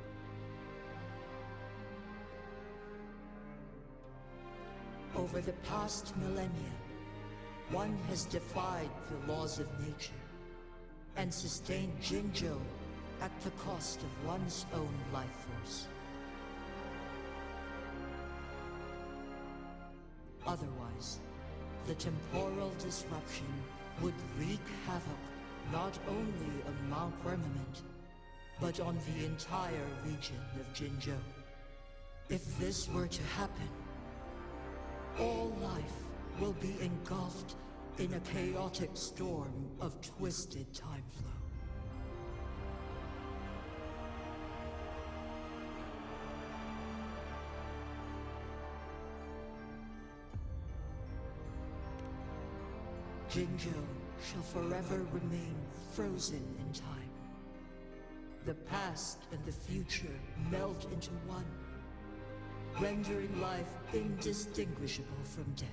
Over the past millennia, one has defied the laws of nature and sustained Jinzhou at the cost of one's own life force. Otherwise, the temporal disruption would wreak havoc not only on Mount Firmament, but on the entire region of Jinzhou. If this were to happen, all life will be engulfed in a chaotic storm of twisted time flow. Jinzhou shall forever remain frozen in time. The past and the future melt into one, rendering life indistinguishable from death.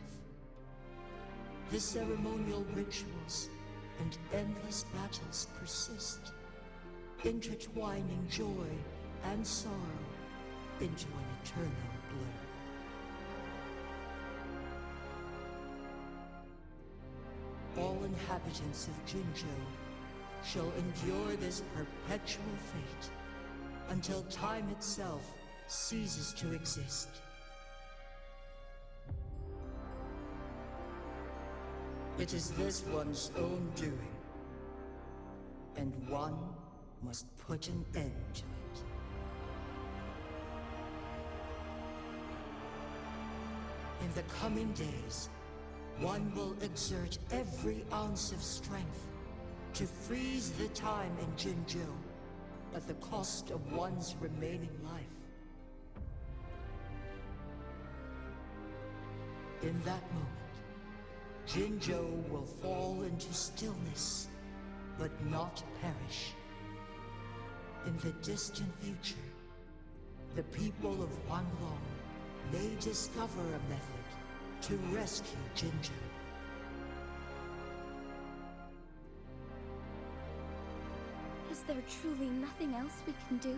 The ceremonial rituals and endless battles persist, intertwining joy and sorrow into an eternal blur. All inhabitants of Jinzhou shall endure this perpetual fate until time itself ceases to exist. It is this one's own doing, and one must put an end to it. In the coming days, one will exert every ounce of strength to freeze the time in Jinzhou at the cost of one's remaining life. In that moment, Jinzhou will fall into stillness, but not perish. In the distant future, the people of Wanlong may discover a method to rescue Jinzhou. Is there truly nothing else we can do?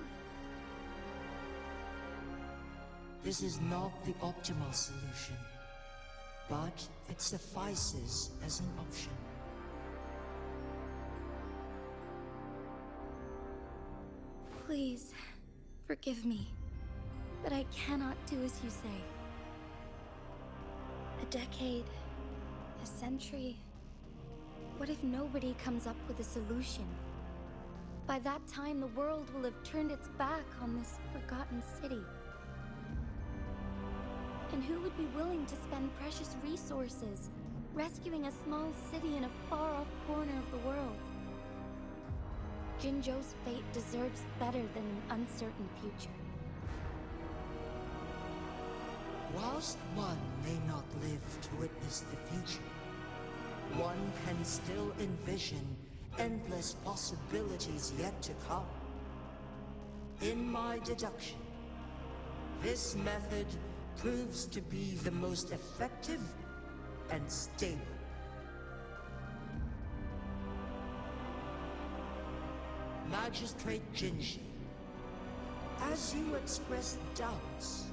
This is not the optimal solution, but it suffices as an option. Please, forgive me, but I cannot do as you say. A decade, a century. What if nobody comes up with a solution? By that time, the world will have turned its back on this forgotten city. And who would be willing to spend precious resources rescuing a small city in a far-off corner of the world? Jinzhou's fate deserves better than an uncertain future. Whilst one may not live to witness the future, one can still envision endless possibilities yet to come. In my deduction, this method proves to be the most effective and stable. Magistrate Jinji, as you express doubts,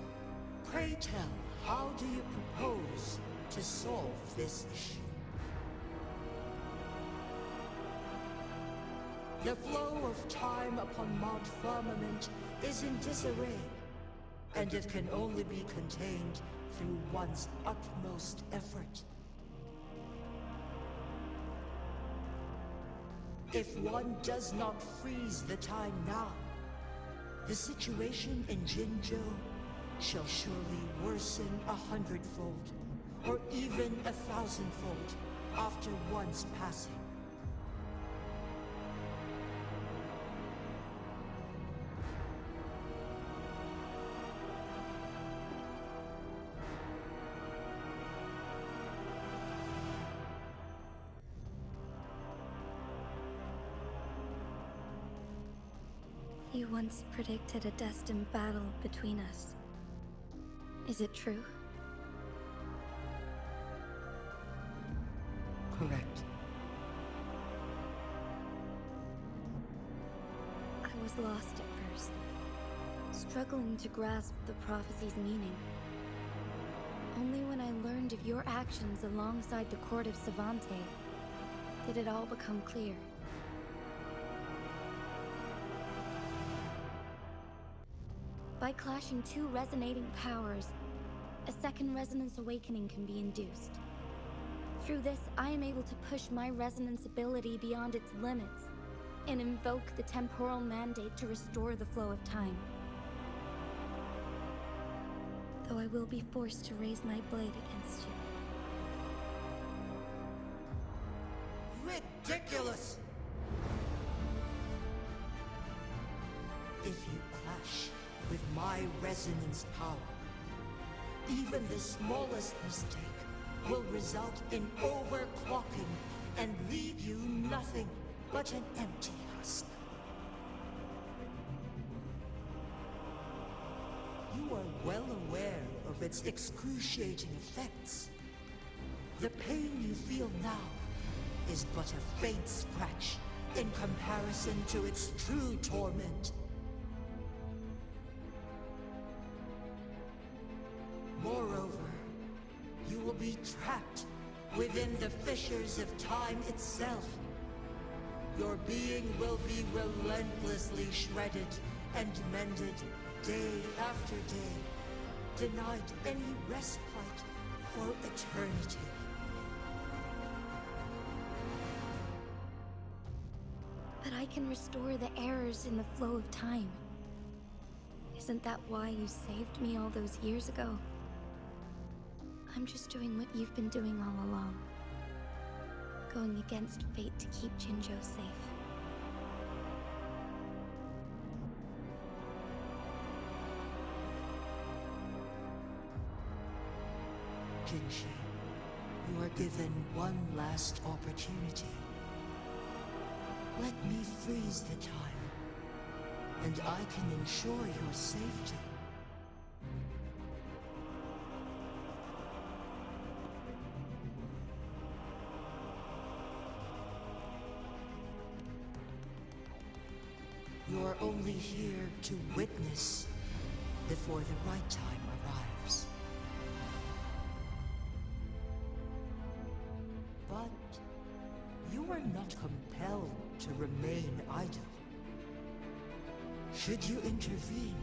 pray tell, how do you propose to solve this issue? The flow of time upon Mount Firmament is in disarray, and it can only be contained through one's utmost effort. If one does not freeze the time now, the situation in Jinzhou shall surely worsen 100-fold, or even 1,000-fold, after one's passing. You once predicted a destined battle between us. Is it true? Correct. I was lost at first, struggling to grasp the prophecy's meaning. Only when I learned of your actions alongside the court of Savante did it all become clear. By clashing two resonating powers, a second resonance awakening can be induced. Through this, I am able to push my resonance ability beyond its limits and invoke the temporal mandate to restore the flow of time. Though I will be forced to raise my blade against you. Ridiculous! If you clash with my resonance power, even the smallest mistake will result in overclocking and leave you nothing but an empty husk. You are well aware of its excruciating effects. The pain you feel now is but a faint scratch in comparison to its true torment. Moreover, you will be trapped within the fissures of time itself. Your being will be relentlessly shredded and mended day after day, denied any respite for eternity. But I can restore the errors in the flow of time. Isn't that why you saved me all those years ago? I'm just doing what you've been doing all along. Going against fate to keep Jinzhou safe. Jinshi, you are given one last opportunity. Let me freeze the time, and I can ensure your safety. You are only here to witness before the right time arrives. But you are not compelled to remain idle. Should you intervene,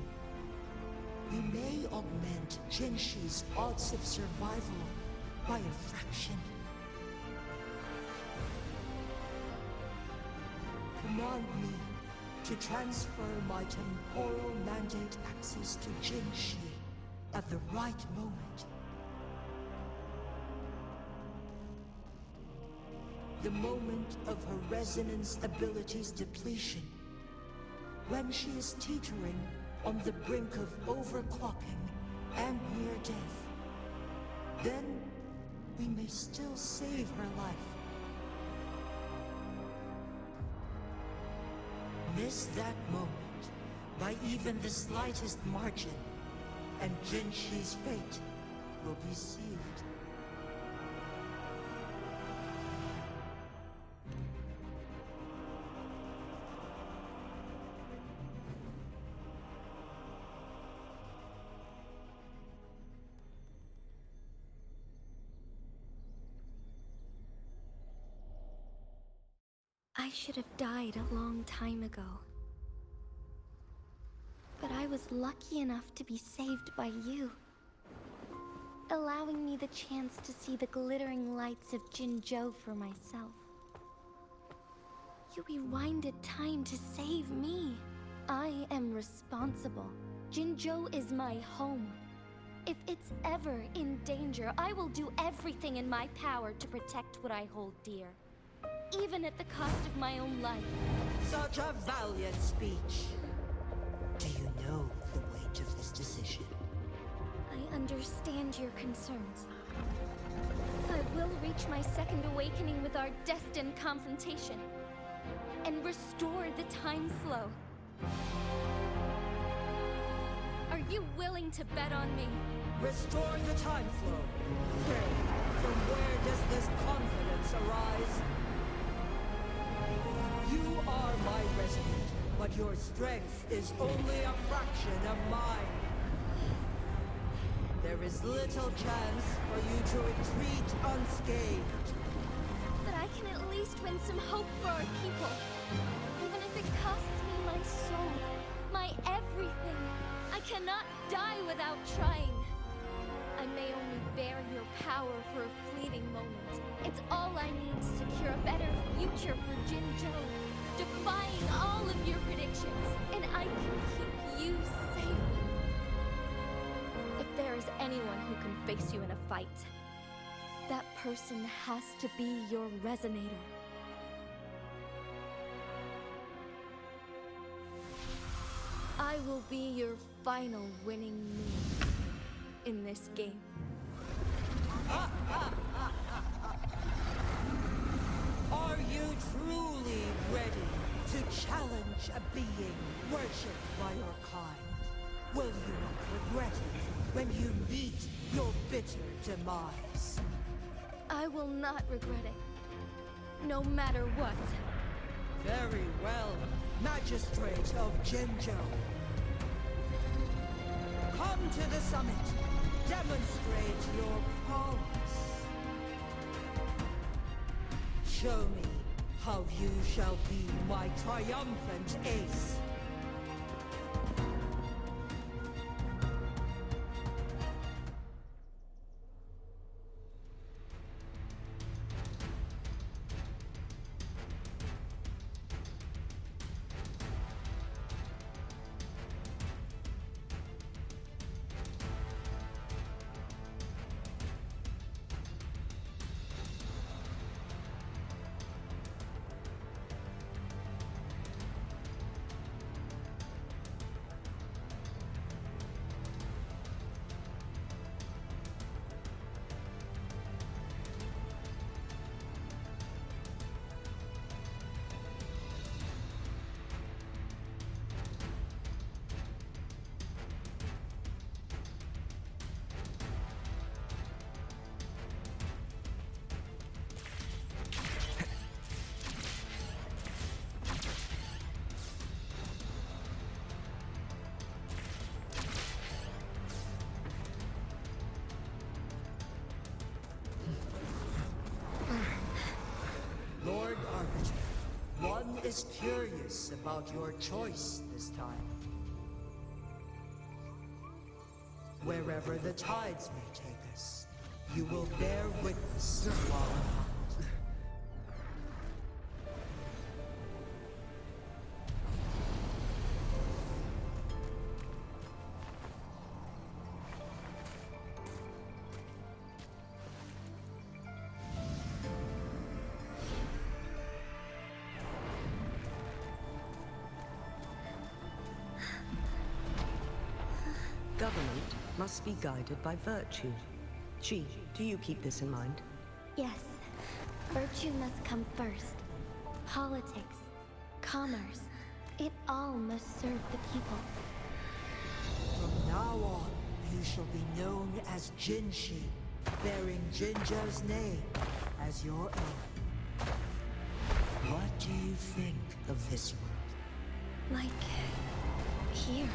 you may augment Jinshi's odds of survival by a fraction. Command me to transfer my temporal mandate access to Jinshi at the right moment. The moment of her resonance ability's depletion, when she is teetering on the brink of overclocking and near death. Then we may still save her life. Miss that moment by even the slightest margin, and Jinshi's fate will be sealed. I should have died a long time ago. But I was lucky enough to be saved by you, allowing me the chance to see the glittering lights of Jinzhou for myself. You rewinded time to save me. I am responsible. Jinzhou is my home. If it's ever in danger, I will do everything in my power to protect what I hold dear, even at the cost of my own life. Such a valiant speech. Do you know the weight of this decision? I understand your concerns. I will reach my second awakening with our destined confrontation and restore the time flow. you willing to bet on me? Restore the time flow. Pray, from where does this confidence arise? You are my resident, but your strength is only a fraction of mine. There is little chance for you to retreat unscathed. But I can at least win some hope for our people. Even if it costs me my soul, my everything. I cannot die without trying. I may only bear your power for a fleeting moment. It's all I need to secure a better future for Jinzhou, defying all of your predictions, and I can keep you safe. If there is anyone who can face you in a fight, that person has to be your resonator. I will be your final winning move in this game. Are you truly ready to challenge a being worshipped by your kind? Will you not regret it when you meet your bitter demise? I will not regret it, no matter what. Very well, Magistrate of Jinzhou. Come to the summit. Demonstrate your prowess. Show me how you shall be my triumphant ace. Lord Arbiter, one is curious about your choice this time. Wherever the tides may take us, you will bear witness to our hunt. Government must be guided by virtue. Xi, do you keep this in mind? Yes, virtue must come first. Politics, commerce, it all must serve the people. From now on, you shall be known as Jinshi, bearing Jinzhou's name as your own. What do you think of this world? Like here.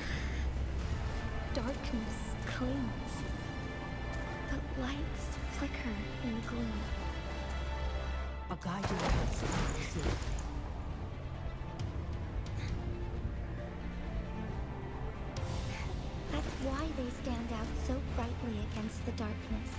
Darkness clings, but lights flicker in the gloom. A guiding principle. That's why they stand out so brightly against the darkness.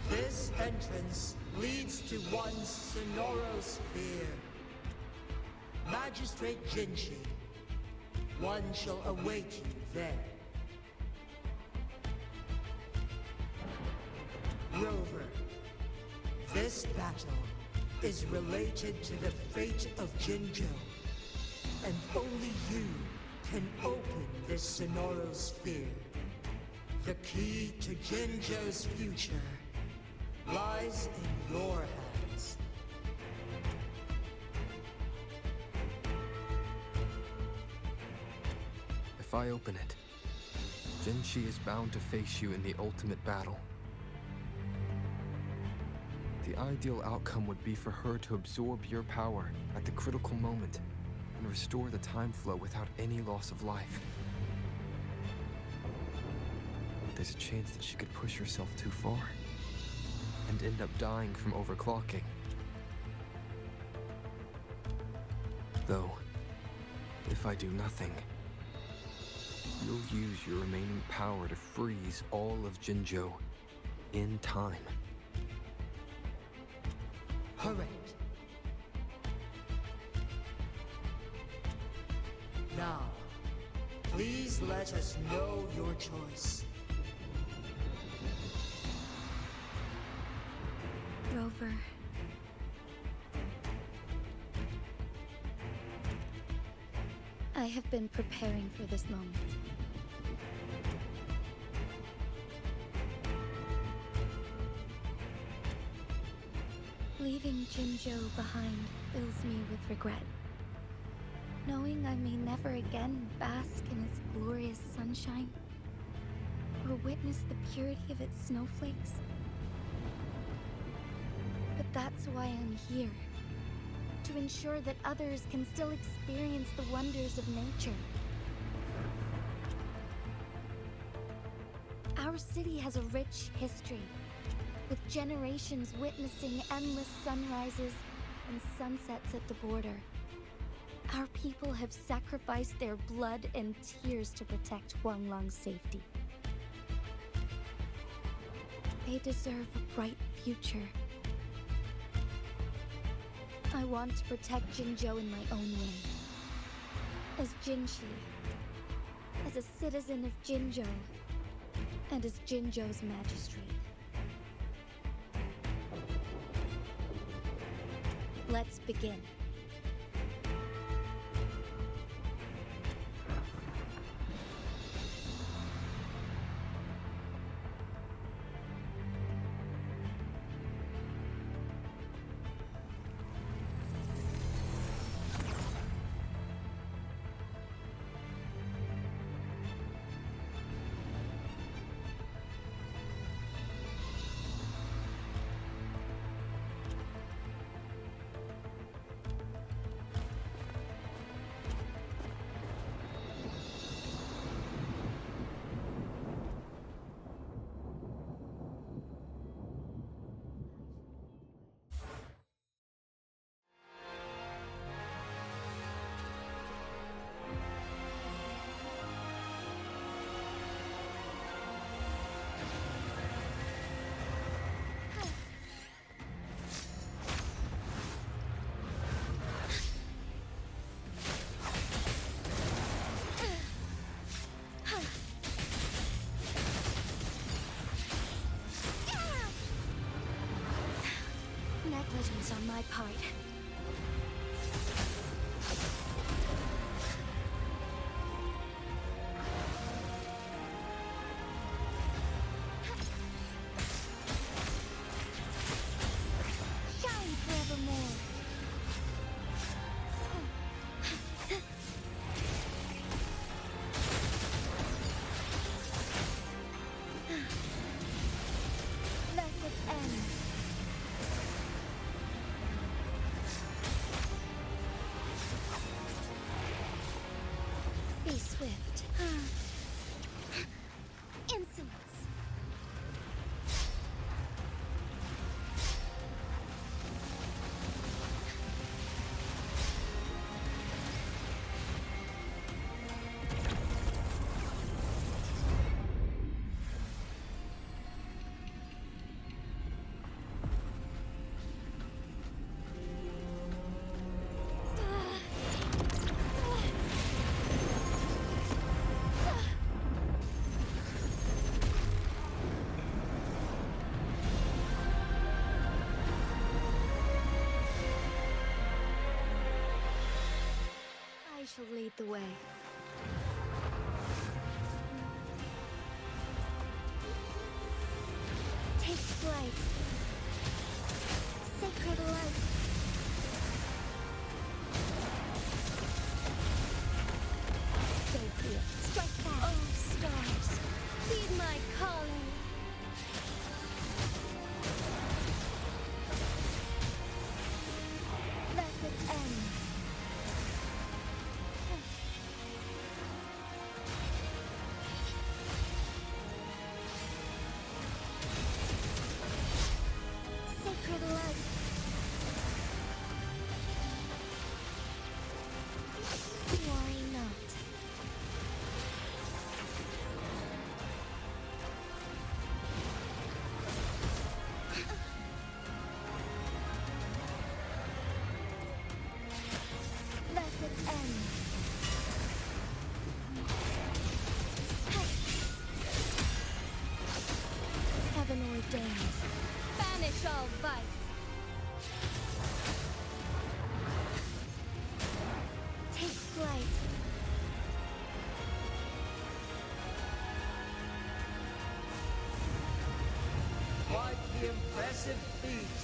This entrance leads to one's Sonoro sphere. Magistrate Jinshi, one shall await you there. Rover, this battle is related to the fate of Jinzhou, and only you can open this Sonoral sphere. The key to Jinjo's future lies in your hands. If I open it, Jinshi is bound to face you in the ultimate battle. The ideal outcome would be for her to absorb your power at the critical moment and restore the time flow without any loss of life. But there's a chance that she could push herself too far and end up dying from overclocking. Though, if I do nothing, you'll use your remaining power to freeze all of Jinjo in time. Correct. Now, please let us know your choice. Rover. I have been preparing for this moment. Leaving Jinjo behind fills me with regret. Knowing I may never again bask in its glorious sunshine, or witness the purity of its snowflakes. But that's why I'm here. To ensure that others can still experience the wonders of nature. Our city has a rich history, with generations witnessing endless sunrises and sunsets at the border. Our people have sacrificed their blood and tears to protect Huanglong's safety. They deserve a bright future. I want to protect Jinjo in my own way. As Jinshi, as a citizen of Jinjo, and as Jinjo's magistrate. Let's begin. Negligence on my part. Shine forevermore. Blessed end. Be swift. Insolence. I shall lead the way. flight. Sacred light. Stay clear. Strike back. Oh, stars. Heed my calling. Thus it ends. Sacred light. Why not? Thus it ends. Heaven ordains. Banish all vice. Take flight. Quite the impressive feat,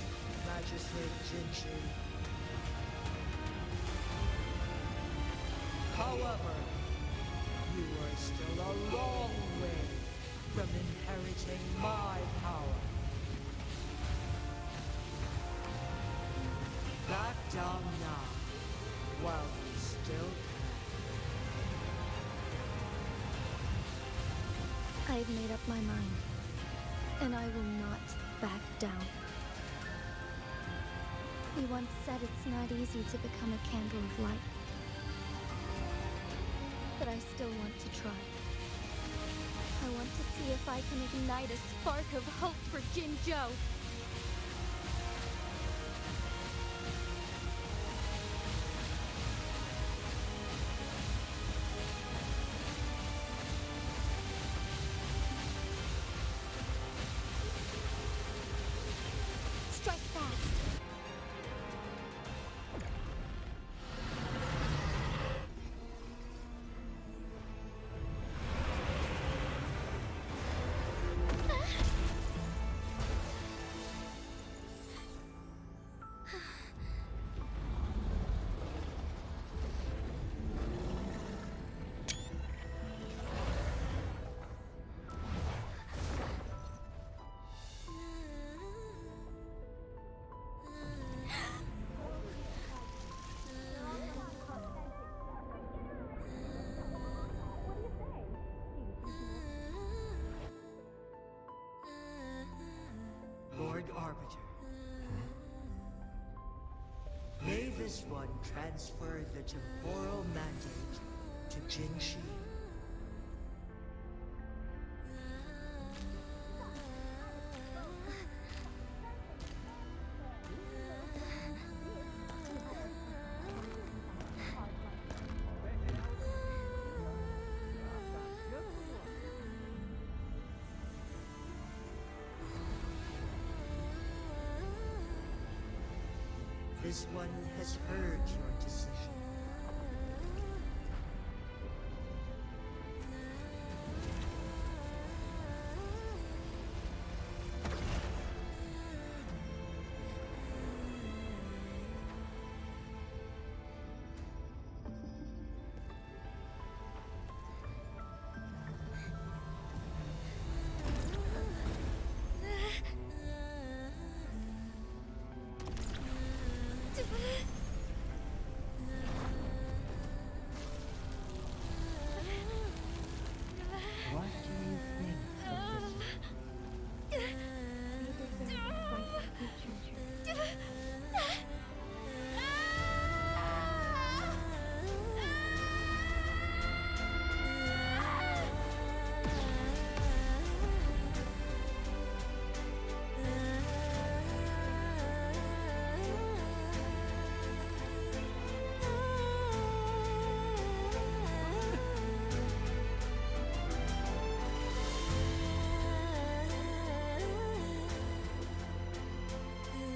Magistrate Changli. However, you are still a long way from inheriting my power. Back down now, while you still can. I've made up my mind, and I will not back down. You once said it's not easy to become a candle of light. But I still want to try. I want to see if I can ignite a spark of hope for Jinzhou. Strike fast. Lord Arbiter. May this one transfer the temporal mandate to Jinxi. This one has heard your decision. What do you think of this?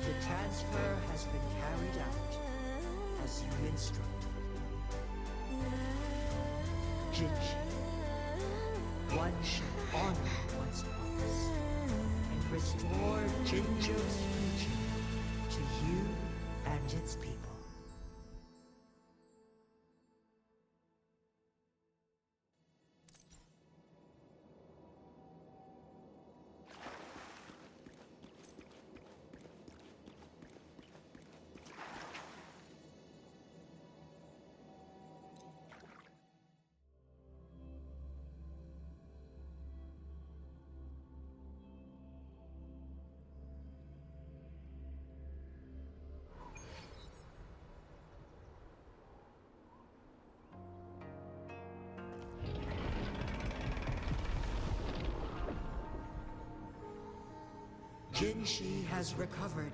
The transfer has been carried out as you instructed. Jinxi, one shall honor one's past and restore Jinzhou's future to you and its people. Jinshi has recovered.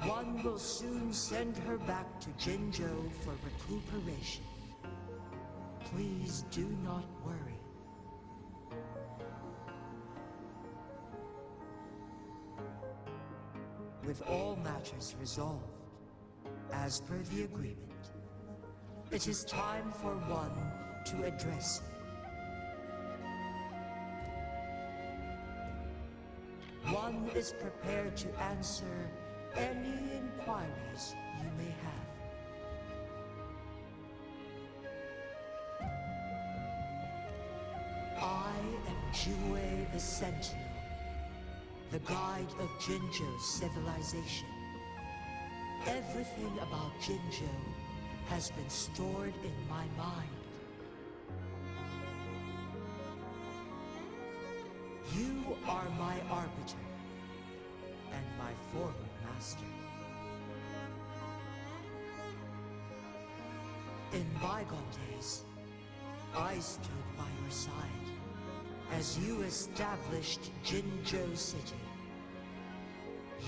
One will soon send her back to Jinzhou for recuperation. Please do not worry. With all matters resolved, as per the agreement, it is time for one to address you. One is prepared to answer any inquiries you may have. I am Jue the Sentinel, the guide of Jinzhou's civilization. Everything about Jinzhou has been stored in my mind. You are my arbiter, and my former master. In bygone days, I stood by your side as you established Jinzhou City.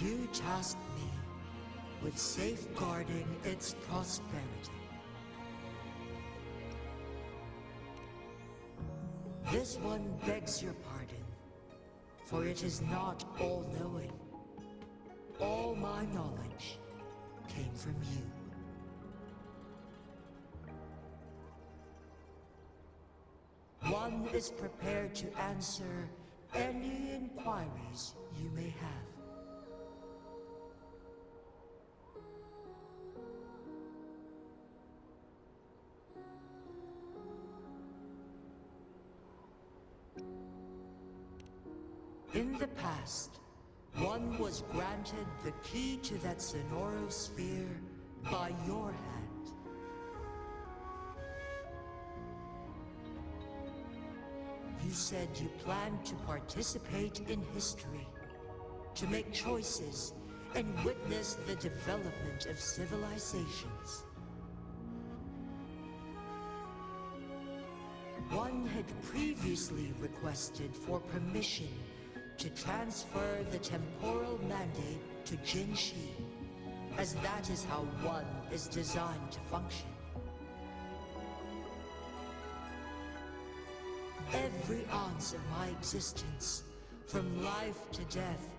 You tasked me with safeguarding its prosperity. This one begs your pardon, for it is not all-knowing. All my knowledge came from you. One is prepared to answer any inquiries you may have. In the past, one was granted the key to that Sonoro sphere by your hand. You said you planned to participate in history, to make choices and witness the development of civilizations. One had previously requested for permission to transfer the temporal mandate to Jinshi, as that is how one is designed to function. Every ounce of my existence, from life to death,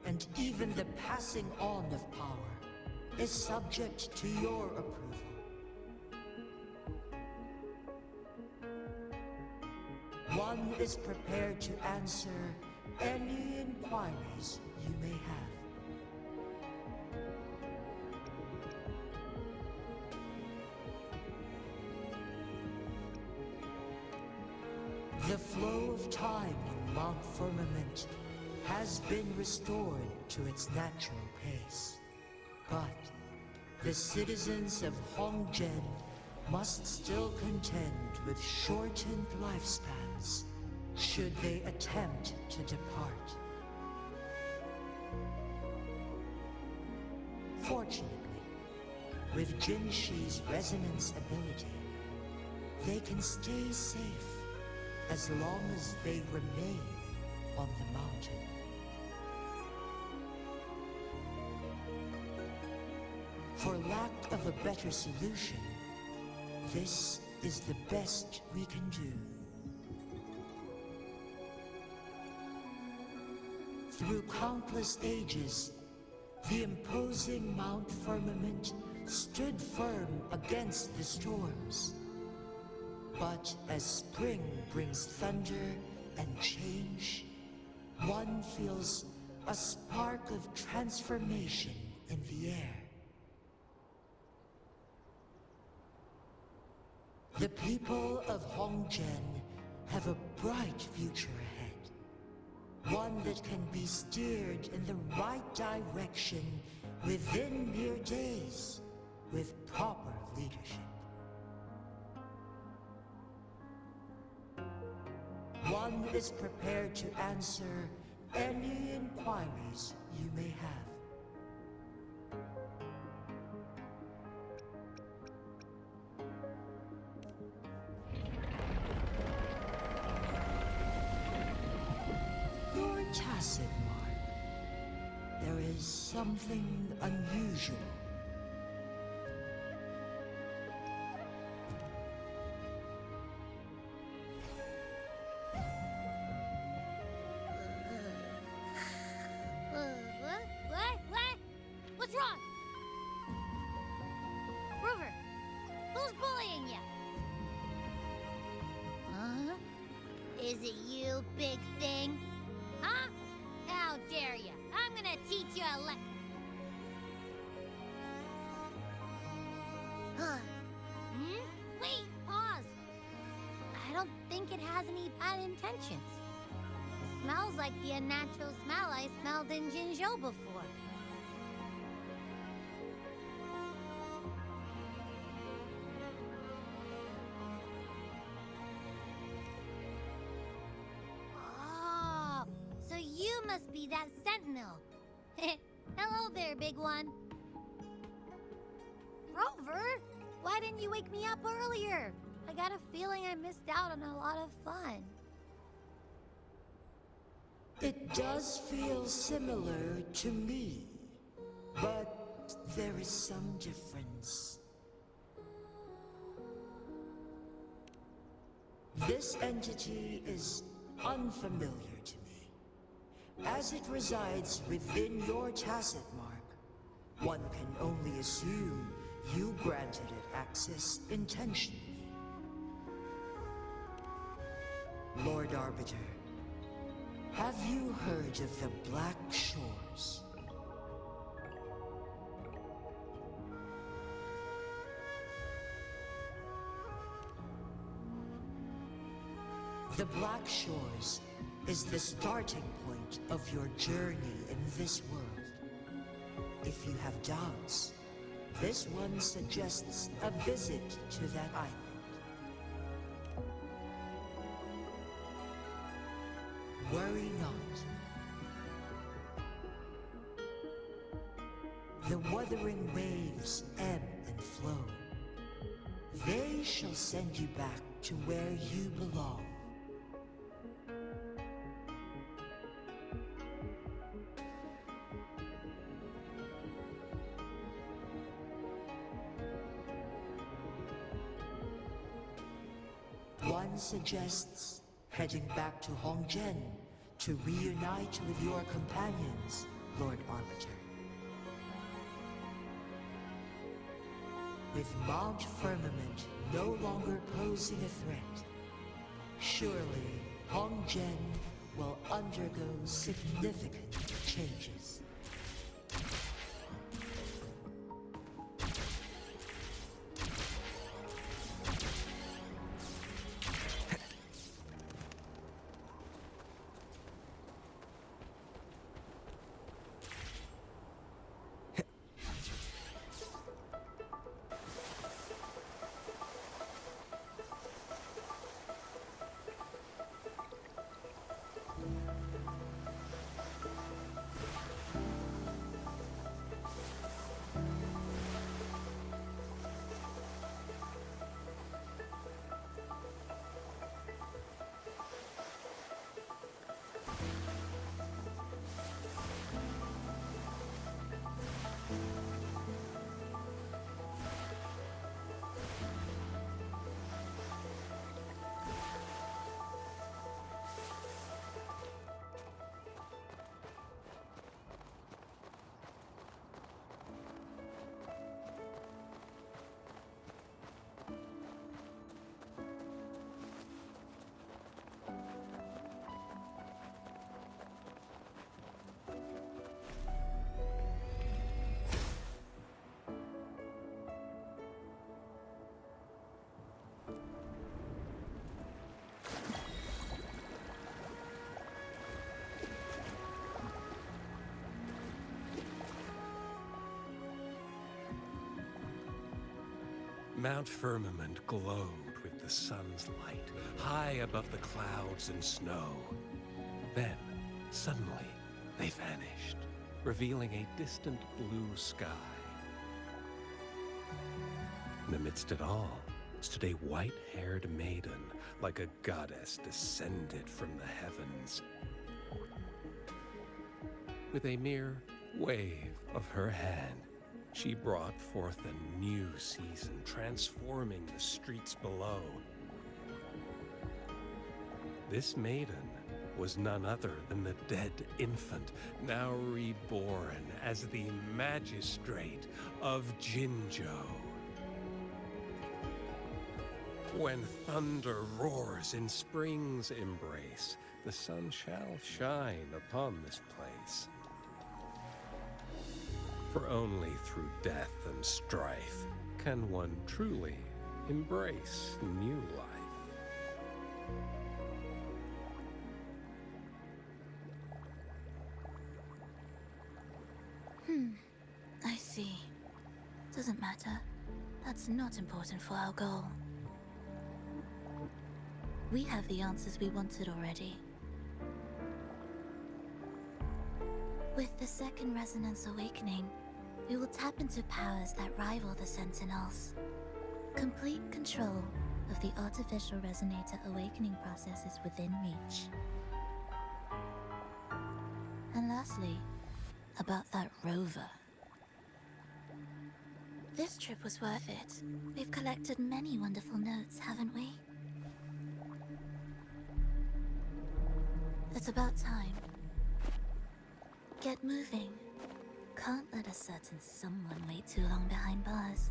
and even the passing on of power, is subject to your approval. One is prepared to answer any inquiries you may have. The flow of time in Mount Firmament has been restored to its natural pace. But the citizens of Hongzhen must still contend with shortened lifespans should they attempt to depart. Fortunately, with Jinshi's resonance ability, they can stay safe as long as they remain on the mountain. For lack of a better solution, this is the best we can do. Through countless ages, the imposing Mount Firmament stood firm against the storms. But as spring brings thunder and change, one feels a spark of transformation in the air. The people of Hongzhen have a bright future ahead. One that can be steered in the right direction within mere days with proper leadership. One is prepared to answer any inquiries you may have. Your tacit mark. There is something unusual. What? What's wrong? Rover, who's bullying you? Huh? Is it you, big thing? Huh? How dare you? I'm gonna teach you a Wait, pause. I don't think it has any bad intentions. It smells like the unnatural smell I smelled in Jinzhou before. Oh, so you must be that sentinel. Hello there, big one. Rover, why didn't you wake me up earlier? I got a feeling I missed out on a lot of fun. It does feel similar to me, but there is some difference. This entity is unfamiliar to me. As it resides within your tacit mark, one can only assume you granted it access intentionally. Lord Arbiter, have you heard of the Black Shores? The Black Shores is the starting point of your journey in this world. If you have doubts, this one suggests a visit to that island. Worry not. The wuthering waves ebb and flow. They shall send you back to where you belong. One suggests heading back to Hongzhen to reunite with your companions, Lord Arbiter. With Mount Firmament no longer posing a threat, surely Hongzhen will undergo significant changes. Mount Firmament glowed with the sun's light, high above the clouds and snow. Then, suddenly, they vanished, revealing a distant blue sky. In the midst of it all stood a white-haired maiden, like a goddess descended from the heavens. With a mere wave of her hand, she brought forth a new season, transforming the streets below. This maiden was none other than the dead infant, now reborn as the magistrate of Jinzhou. When thunder roars in spring's embrace, the sun shall shine upon this place. For only through death and strife can one truly embrace new life. I see. Doesn't matter. That's not important for our goal. We have the answers we wanted already. With the second resonance awakening, we will tap into powers that rival the Sentinels. Complete control of the artificial resonator awakening process is within reach. And lastly, about that rover. This trip was worth it. We've collected many wonderful notes, haven't we? It's about time. Get moving. Can't let a certain someone wait too long behind bars.